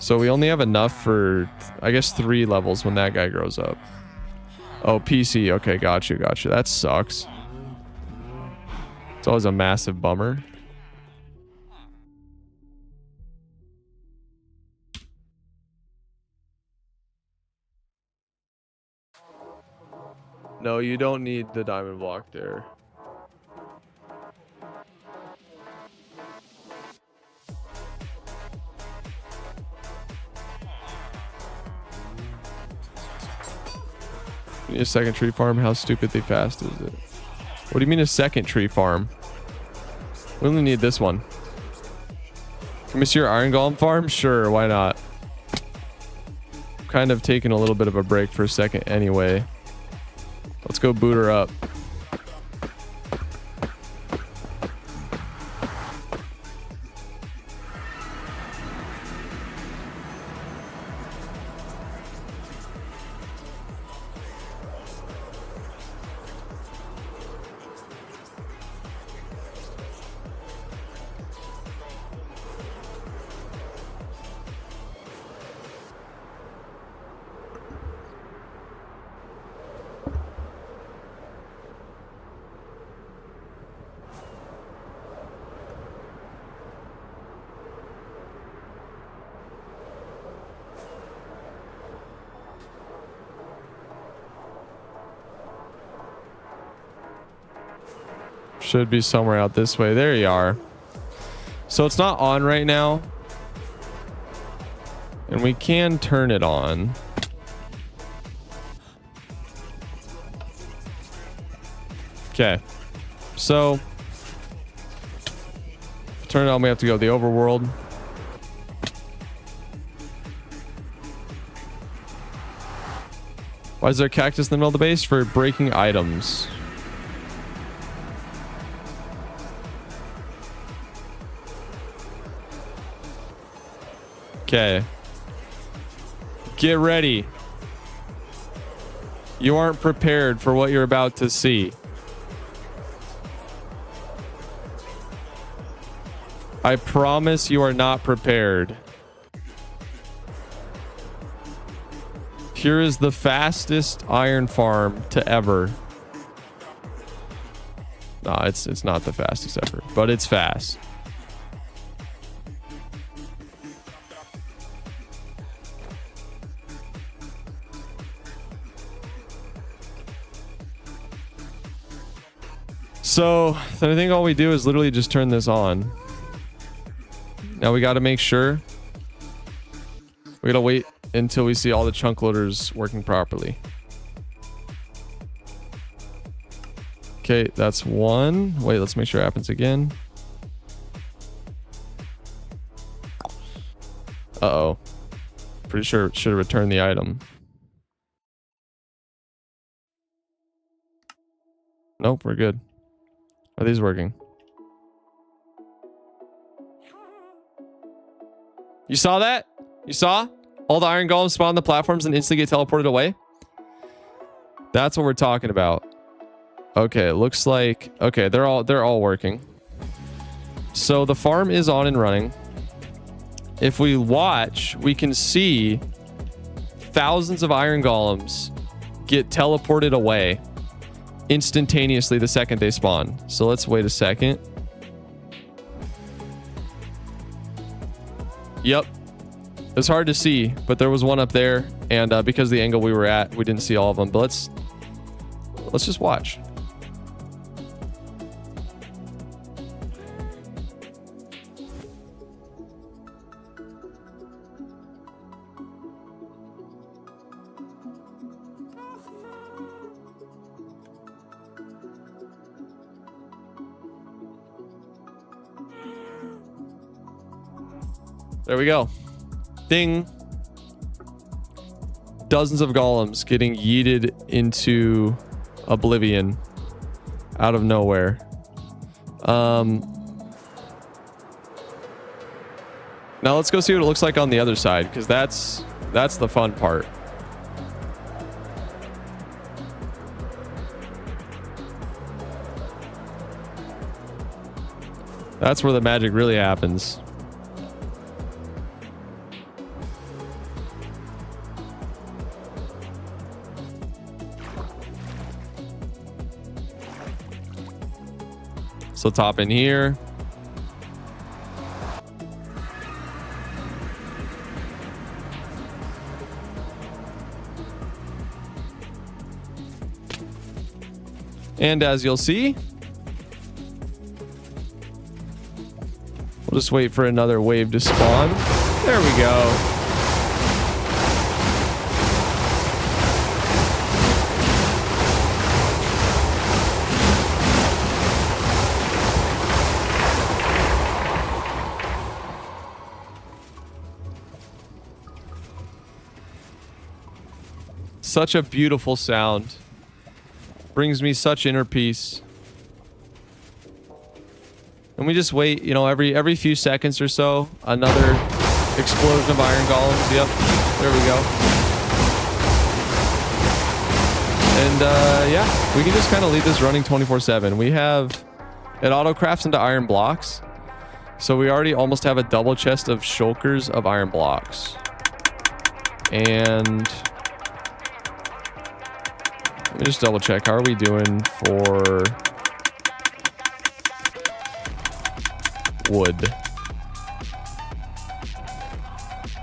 So we only have enough for, I guess, 3 levels when that guy grows up. Oh, PC. Okay, got you. That sucks. It's always a massive bummer. No, you don't need the diamond block there. You need a second tree farm? How stupidly fast is it? What do you mean a second tree farm? We only need this one. Can we see your iron golem farm? Sure, why not? Kind of taking a little bit of a break for a second anyway. Let's go boot her up. Should be somewhere out this way. There you are. So it's not on right now. And we can turn it on. Okay. So to turn it on, we have to go to the overworld. Why is there a cactus in the middle of the base? For breaking items. Okay. Get ready. You aren't prepared for what you're about to see. I promise you are not prepared. Here is the fastest iron farm to ever. Nah, it's not the fastest ever, but it's fast. So I think all we do is literally just turn this on. Now we got to make sure. We got to wait until we see all the chunk loaders working properly. Okay, that's one. Wait, let's make sure it happens again. Uh-oh. Pretty sure it should have returned the item. Nope, we're good. Are these working? You saw that? You saw? All the iron golems spawn on the platforms and instantly get teleported away? That's what we're talking about. Okay, it looks like... Okay, they're all working. So the farm is on and running. If we watch, we can see thousands of iron golems get teleported away instantaneously the second they spawn. So let's wait a second. Yep. It's hard to see, but there was one up there, and because of the angle we were at, we didn't see all of them. But let's just watch. There we go. Ding. Dozens of golems getting yeeted into oblivion out of nowhere. Now let's go see what it looks like on the other side, because that's the fun part. That's where the magic really happens. So top in here. And as you'll see, we'll just wait for another wave to spawn. There we go. Such a beautiful sound. Brings me such inner peace. And we just wait, you know, every few seconds or so, another explosion of iron golems. Yep, there we go. And yeah, we can just kind of leave this running 24/7. We have, it auto crafts into iron blocks. So we already almost have a double chest of shulkers of iron blocks. And let me just double check. How are we doing for wood?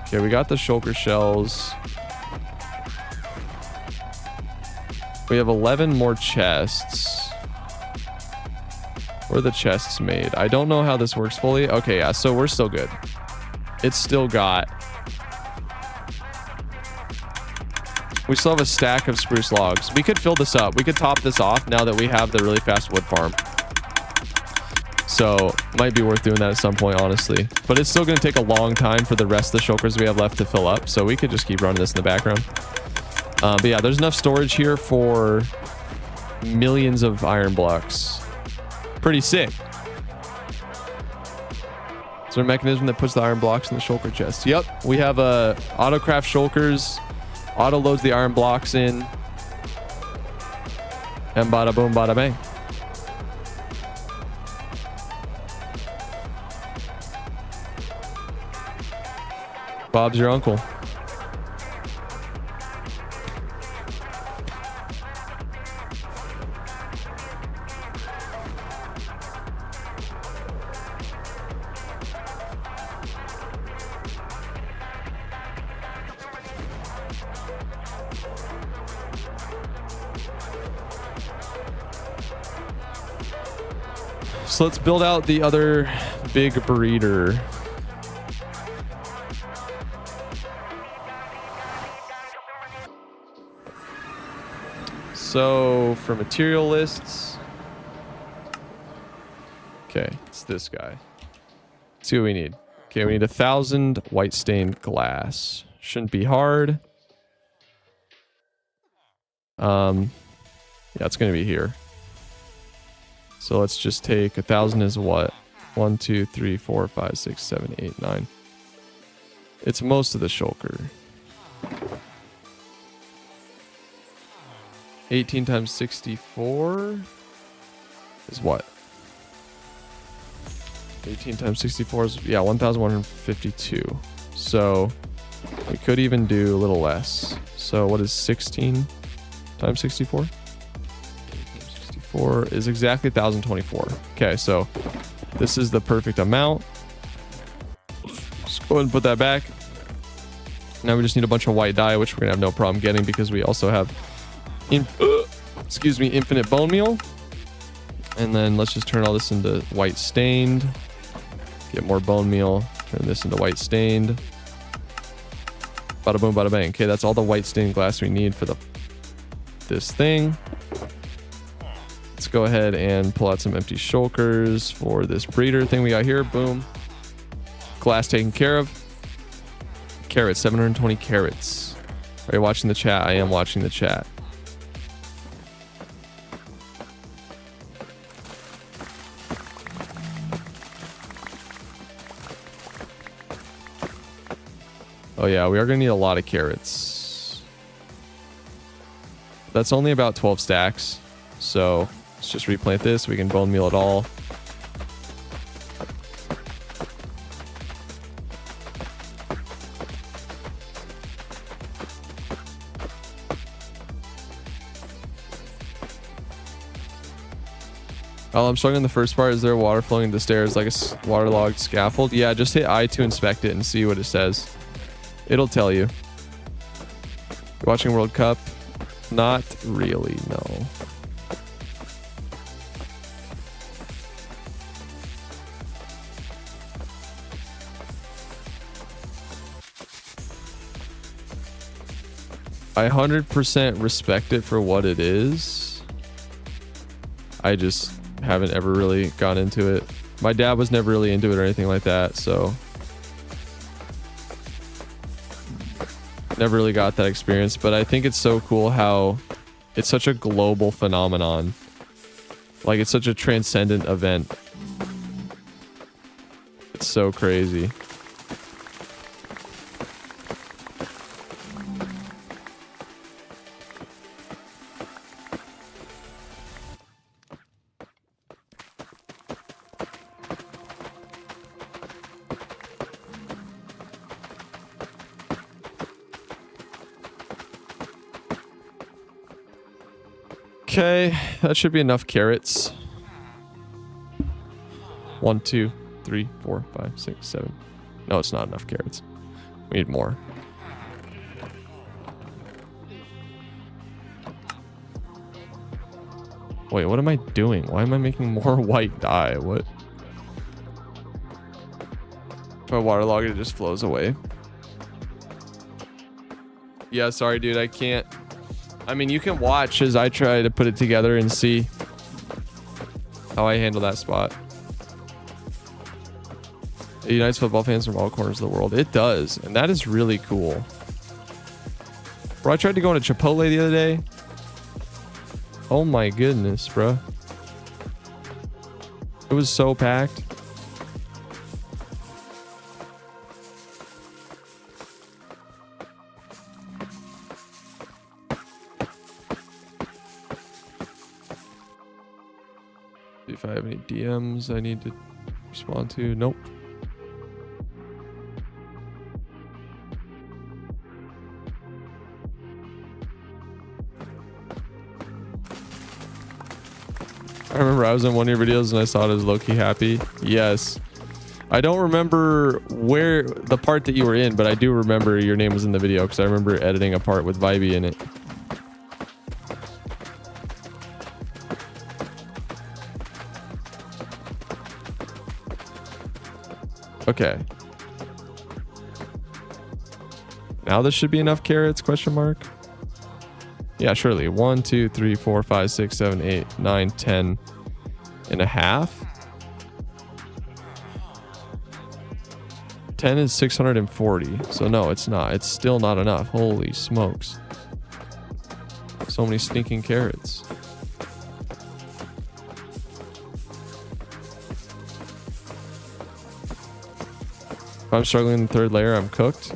Okay, we got the shulker shells. We have 11 more chests. Where are the chests made? I don't know how this works fully. Okay, yeah, so we're still good. It's still got... We still have a stack of spruce logs. We could fill this up. We could top this off now that we have the really fast wood farm. So might be worth doing that at some point, honestly. But it's still going to take a long time for the rest of the shulkers we have left to fill up. So we could just keep running this in the background. But yeah, there's enough storage here for millions of iron blocks. Pretty sick. Is there a mechanism that puts the iron blocks in the shulker chest? Yep. We have autocraft shulkers. Auto loads the iron blocks in. And bada boom, bada bang. Bob's your uncle. So let's build out the other big breeder. So for material lists, okay, it's this guy. Let's see what we need. Okay, we need 1,000 white stained glass. Shouldn't be hard. Yeah, it's gonna be here. So let's just take 1,000 is what? 1, 2, 3, 4, 5, 6, 7, 8, 9. It's most of the shulker. 18 times 64 is what? 18 times 64 is, yeah, 1,152. So we could even do a little less. So what is 16 times 64? 64 is exactly 1,024. Okay, so this is the perfect amount. Just go ahead and put that back. Now we just need a bunch of white dye, which we're gonna have no problem getting because we also have infinite bone meal. And then let's just turn all this into white stained. Get more bone meal. Turn this into white stained. Bada boom, bada bang. Okay, that's all the white stained glass we need for this thing. Let's go ahead and pull out some empty shulkers for this breeder thing we got here. Boom. Glass taken care of. Carrots, 720 carrots. Are you watching the chat? I am watching the chat. Oh yeah, we are going to need a lot of carrots. That's only about 12 stacks. So let's just replant this. We can bone meal it all. Oh, I'm struggling the first part. Is there water flowing into the stairs like a waterlogged scaffold? Yeah, just hit I to inspect it and see what it says. It'll tell you. You're watching World Cup? Not really, no. I 100% respect it for what it is. I just haven't ever really gone into it. My dad was never really into it or anything like that, so never really got that experience. But I think it's so cool how it's such a global phenomenon. Like, it's such a transcendent event. It's so crazy. Okay, that should be enough carrots. 1, 2, 3, 4, 5, 6, 7. No, it's not enough carrots. We need more. Wait, what am I doing? Why am I making more white dye? What? If I waterlog it, it just flows away. Yeah, sorry, dude. I can't. I mean, you can watch as I try to put it together and see how I handle that spot. It unites football fans from all corners of the world. It does. And that is really cool. Bro, I tried to go into Chipotle the other day. Oh my goodness, bro. It was so packed. If I have any DMs I need to respond to. Nope. I remember I was in one of your videos and I saw it as low-key happy. Yes. I don't remember where the part that you were in, but I do remember your name was in the video because I remember editing a part with Vibey in it. Okay. Now this should be enough carrots, question mark. Yeah, surely. 1, 2, 3, 4, 5, 6, 7, 8, 9, 10 and a half. 10 is 640. So no, it's not. It's still not enough. Holy smokes. So many stinking carrots. If I'm struggling in the third layer, I'm cooked.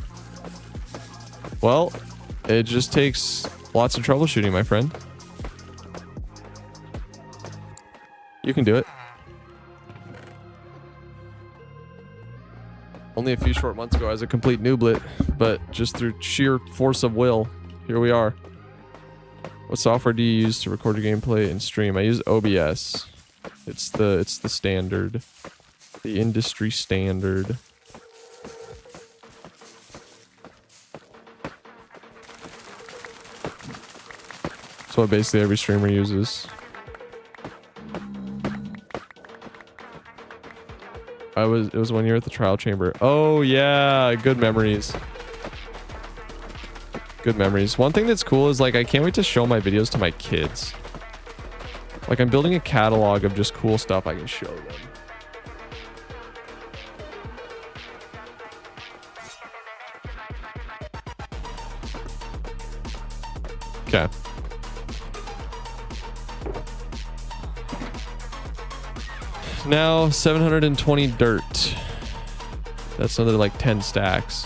Well, it just takes lots of troubleshooting, my friend. You can do it. Only a few short months ago, I was a complete nooblet, but just through sheer force of will, here we are. What software do you use to record your gameplay and stream? I use OBS. It's the standard, the industry standard. That's what basically every streamer uses. It was when you were at the trial chamber. Oh yeah, good memories. Good memories. One thing that's cool is like I can't wait to show my videos to my kids. Like I'm building a catalog of just cool stuff I can show them. Okay. Now 720 dirt. That's another like 10 stacks.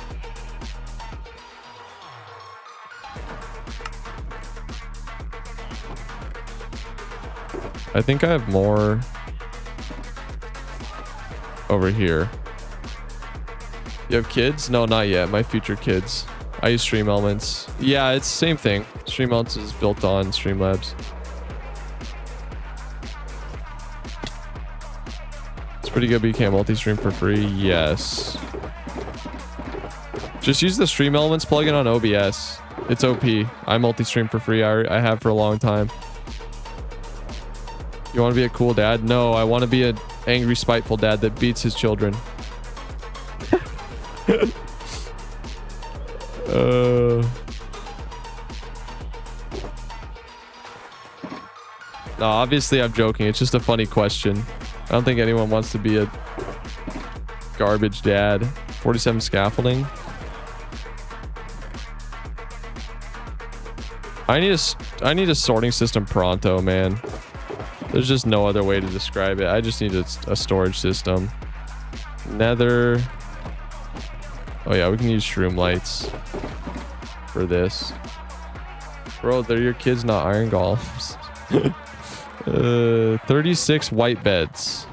I think I have more over here. You have kids? No, not yet. My future kids. I use Stream Elements. Yeah, it's the same thing. Stream Elements is built on Streamlabs. Pretty good, but you can't multi-stream for free. Yes. Just use the Stream Elements plugin on OBS. It's OP. I multi-stream for free. I have for a long time. You want to be a cool dad? No, I want to be an angry, spiteful dad that beats his children. No, obviously I'm joking. It's just a funny question. I don't think anyone wants to be a garbage dad. 47 scaffolding. I need a sorting system pronto, man. There's just no other way to describe it. I just need a storage system. Nether. Oh yeah, we can use shroom lights for this. Bro, they're your kids, not iron golems. 36 white beds.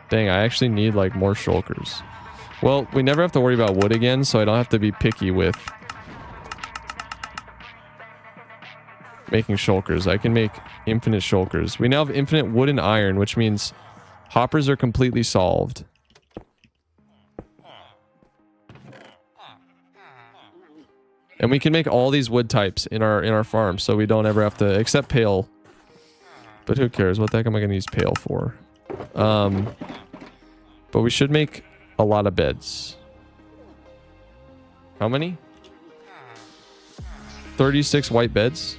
Dang, I actually need like more shulkers. Well, we never have to worry about wood again, so I don't have to be picky with making shulkers. I can make infinite shulkers. We now have infinite wood and iron, which means hoppers are completely solved. And we can make all these wood types in our farm, so we don't ever have to, except pale. But who cares? What the heck am I going to use pale for? But we should make a lot of beds. How many? 36 white beds.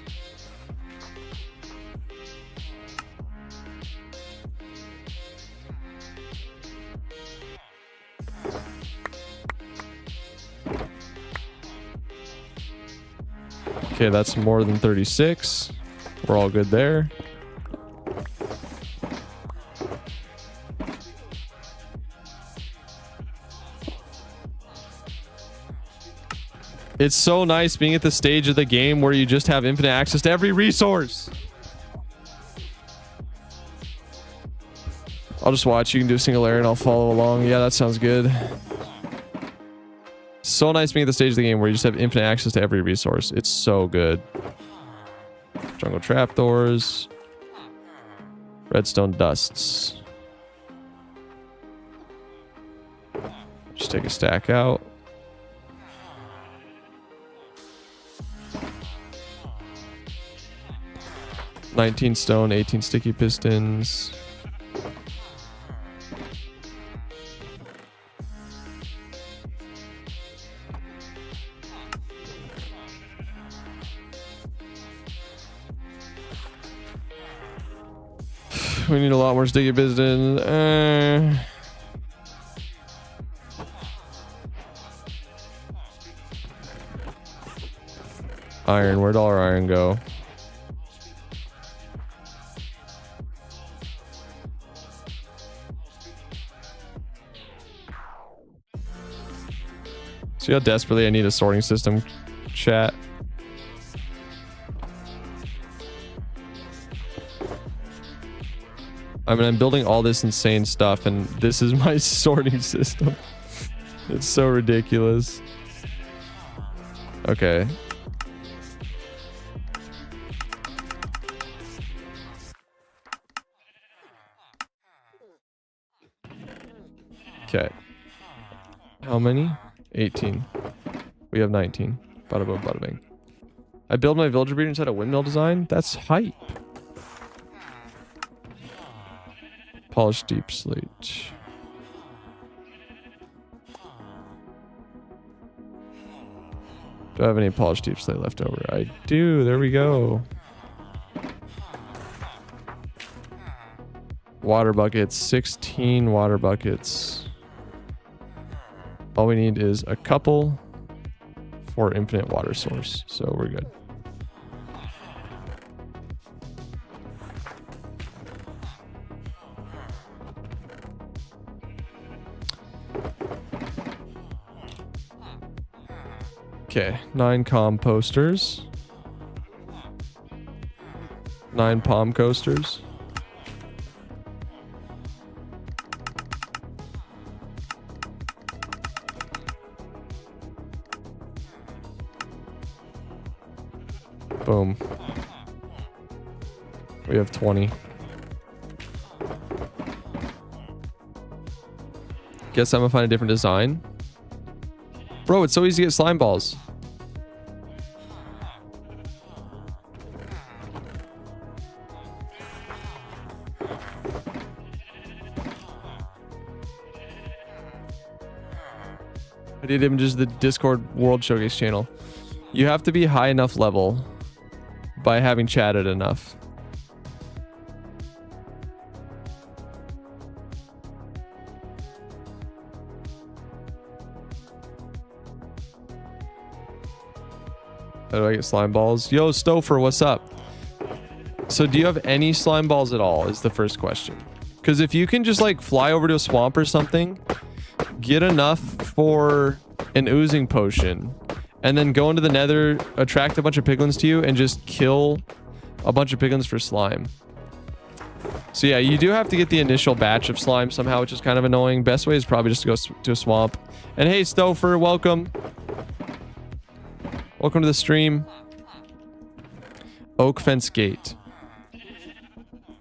Okay, that's more than 36. We're all good there. It's so nice being at the stage of the game where you just have infinite access to every resource. I'll just watch. You can do a single layer and I'll follow along. Yeah, that sounds good. So nice being at the stage of the game where you just have infinite access to every resource. It's so good. Jungle trapdoors. Redstone dusts. Just take a stack out. $19 stone, 18 sticky pistons. We need a lot more sticky business. Iron. Where'd all our iron go? See how desperately I need a sorting system, chat? I mean, I'm building all this insane stuff, and this is my sorting system. It's so ridiculous. Okay. Okay. How many? 18. We have 19. Bada boom, bada bing. I build my villager breeder inside a windmill design? That's hype. Polished deep slate. Do I have any polished deep slate left over? I do. There we go. Water buckets. 16 water buckets. All we need is a couple for infinite water source. So we're good. Okay, 9 composters. 9 palm coasters. Boom. We have 20. Guess I'm gonna find a different design. Bro, it's so easy to get slime balls. I did images of the Discord World Showcase channel. You have to be high enough level by having chatted enough. How do I get slime balls? Yo, Stouffer, what's up? So do you have any slime balls at all is the first question. Because if you can just like fly over to a swamp or something, get enough for an oozing potion, and then go into the nether, attract a bunch of piglins to you, and just kill a bunch of piglins for slime. So yeah, you do have to get the initial batch of slime somehow, which is kind of annoying. Best way is probably just to go to a swamp. And hey, Stouffer, welcome. Welcome to the stream. Oak fence gate.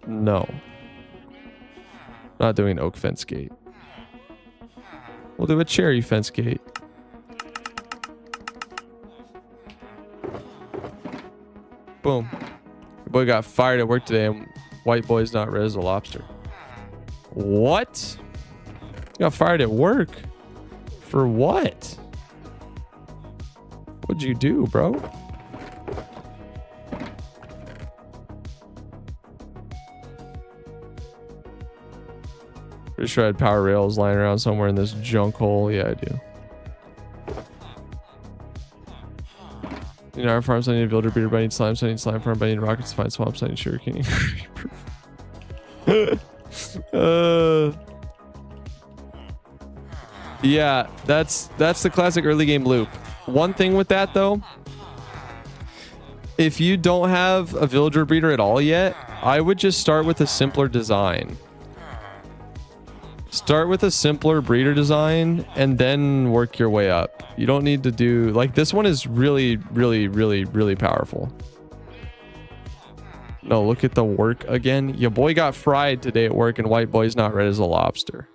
No. Not doing oak fence gate. We'll do a cherry fence gate. Boom. Your boy got fired at work today and white boy's not red as a lobster. What? You got fired at work? For what? What'd you do, bro? Pretty sure I had power rails lying around somewhere in this junk hole. Yeah, I do. You know, our farms, I need a builder breeder, but I need slime, so I need slime farm, but I need rockets to find swamps, I need sugarcane. Yeah, that's the classic early game loop. One thing with that though, if you don't have a villager breeder at all yet, I would just start with a simpler design. Start with a simpler breeder design and then work your way up. You don't need to do like this one is really, really, really, really powerful. No, look at the work again. Your boy got fried today at work and white boy's not red as a lobster.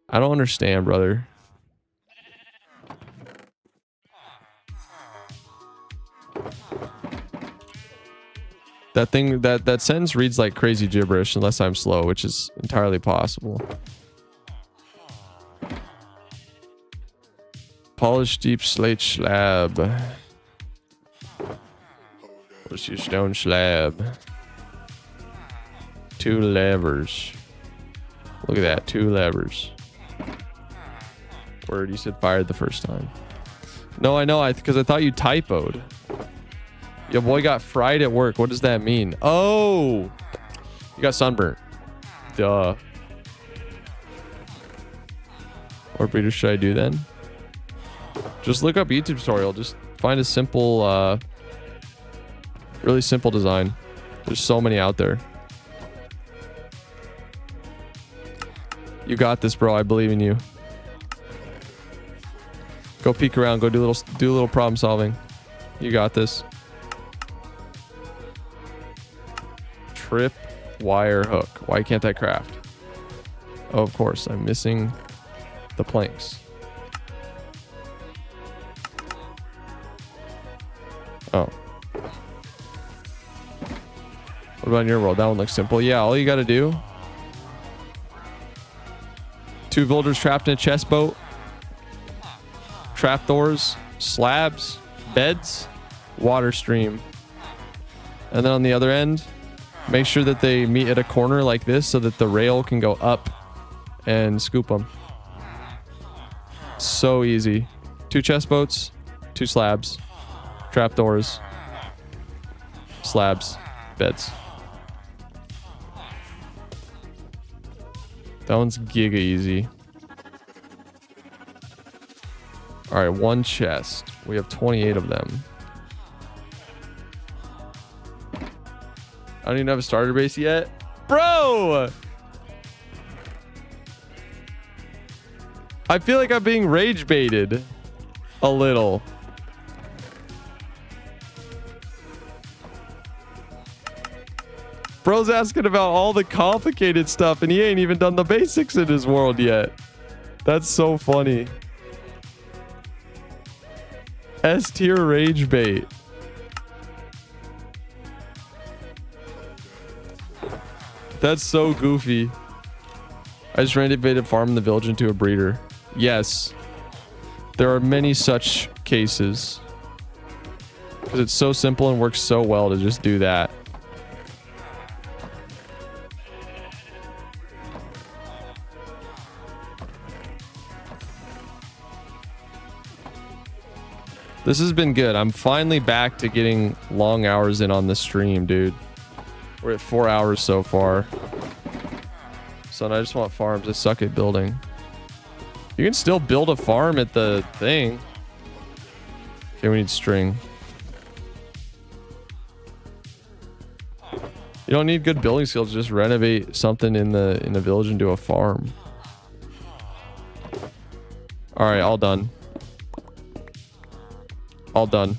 I don't understand, brother. That thing, that sentence reads like crazy gibberish unless I'm slow, which is entirely possible. Polished deep slate slab. What's your stone slab? 2 levers. Look at that. 2 levers. Word, you said fired the first time. No, I know. Because I thought you typoed. Your boy got fried at work. What does that mean? Oh, you got sunburnt. Duh. What breeder should I do then? Just look up YouTube tutorial. Just find a simple, really simple design. There's so many out there. You got this, bro. I believe in you. Go peek around. Go do a little problem solving. You got this. Trip wire hook. Why can't I craft? Oh, of course. I'm missing the planks. Oh. What about in your world? That one looks simple. Yeah, all you got to do. 2 villagers trapped in a chest boat. Trapdoors, slabs, beds, water stream. And then on the other end, make sure that they meet at a corner like this so that the rail can go up and scoop them. So easy. 2 chest boats, 2 slabs, trapdoors, slabs, beds. That one's giga easy. All right, 1 chest. We have 28 of them. I don't even have a starter base yet. Bro! I feel like I'm being rage baited a little. Bro's asking about all the complicated stuff and he ain't even done the basics in his world yet. That's so funny. S tier rage bait. That's so goofy. I just renovated farm in the village into a breeder. Yes. There are many such cases. Because it's so simple and works so well to just do that. This has been good. I'm finally back to getting long hours in on the stream, dude. We're at 4 hours so far. Son, I just want farms. I suck at building. You can still build a farm at the thing. Okay, we need string. You don't need good building skills. Just renovate something in the village and do a farm. All right, all done. All done.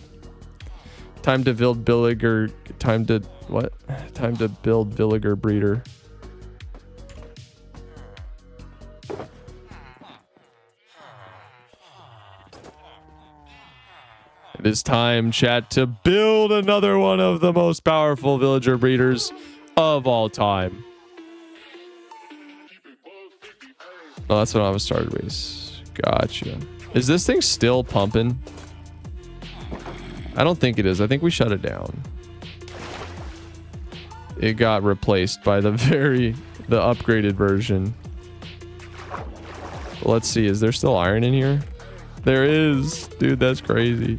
Time to build villager. Time to what? Time to build villager breeder. It is time, chat, to build another one of the most powerful villager breeders of all time. Oh, that's what I was started base. Gotcha. Is this thing still pumping? I don't think it is. I think we shut it down. It got replaced by the upgraded version. Let's see. Is there still iron in here? There is. Dude, that's crazy.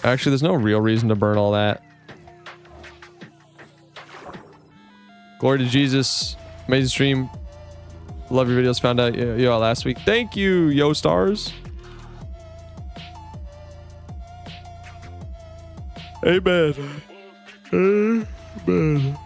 Actually, there's no real reason to burn all that. Glory to Jesus. Amazing stream. Love your videos. Found out you out last week. Thank you, Yo Stars. Amen. Amen.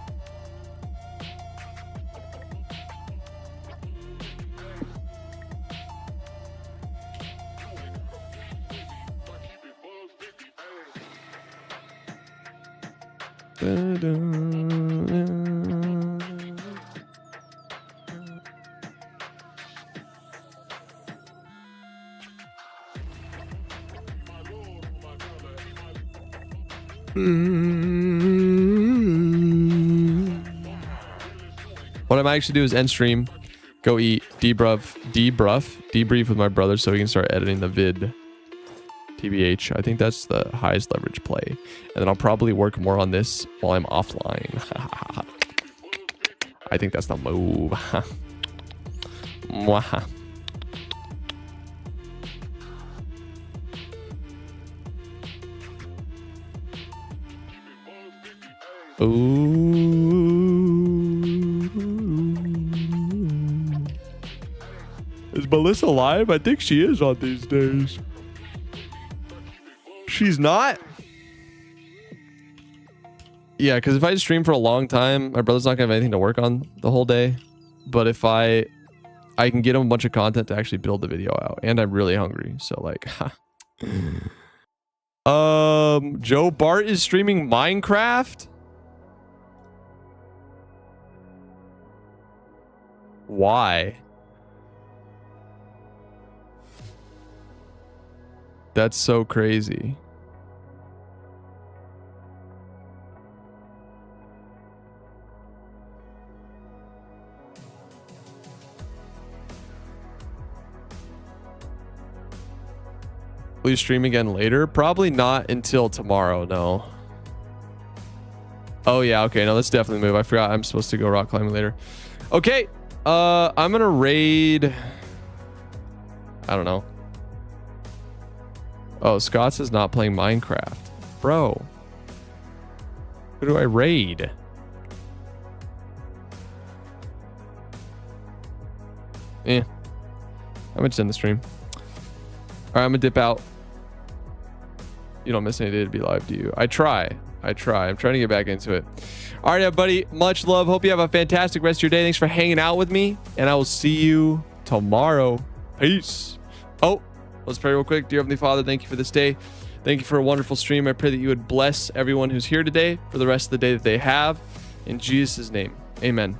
What I might actually do is end stream, Go eat. Debrief with my brother so we can start editing the vid. TBH. I think that's the highest leverage play. And then I'll probably work more on this while I'm offline. I think that's the move. Mwah. Ooh. Is Melissa live? I think she is on these days. She's not? Yeah, because if I stream for a long time, my brother's not gonna have anything to work on the whole day. But if I can get him a bunch of content to actually build the video out, and I'm really hungry, so like, Joe Bart is streaming Minecraft. Why? That's so crazy. Will you stream again later? Probably not until tomorrow, no. Oh yeah, okay, no, let's definitely move. I forgot I'm supposed to go rock climbing later. Okay, I'm gonna raid. I don't know. Oh, Scott's is not playing Minecraft. Bro. Who do I raid? I'm gonna just end the stream. Alright, I'm gonna dip out. You don't miss any day to be live, do you? I try. I'm trying to get back into it. Alright, everybody. Much love. Hope you have a fantastic rest of your day. Thanks for hanging out with me. And I will see you tomorrow. Peace. Oh. Let's pray real quick. Dear Heavenly Father, thank you for this day. Thank you for a wonderful stream. I pray that you would bless everyone who's here today for the rest of the day that they have. In Jesus' name, amen.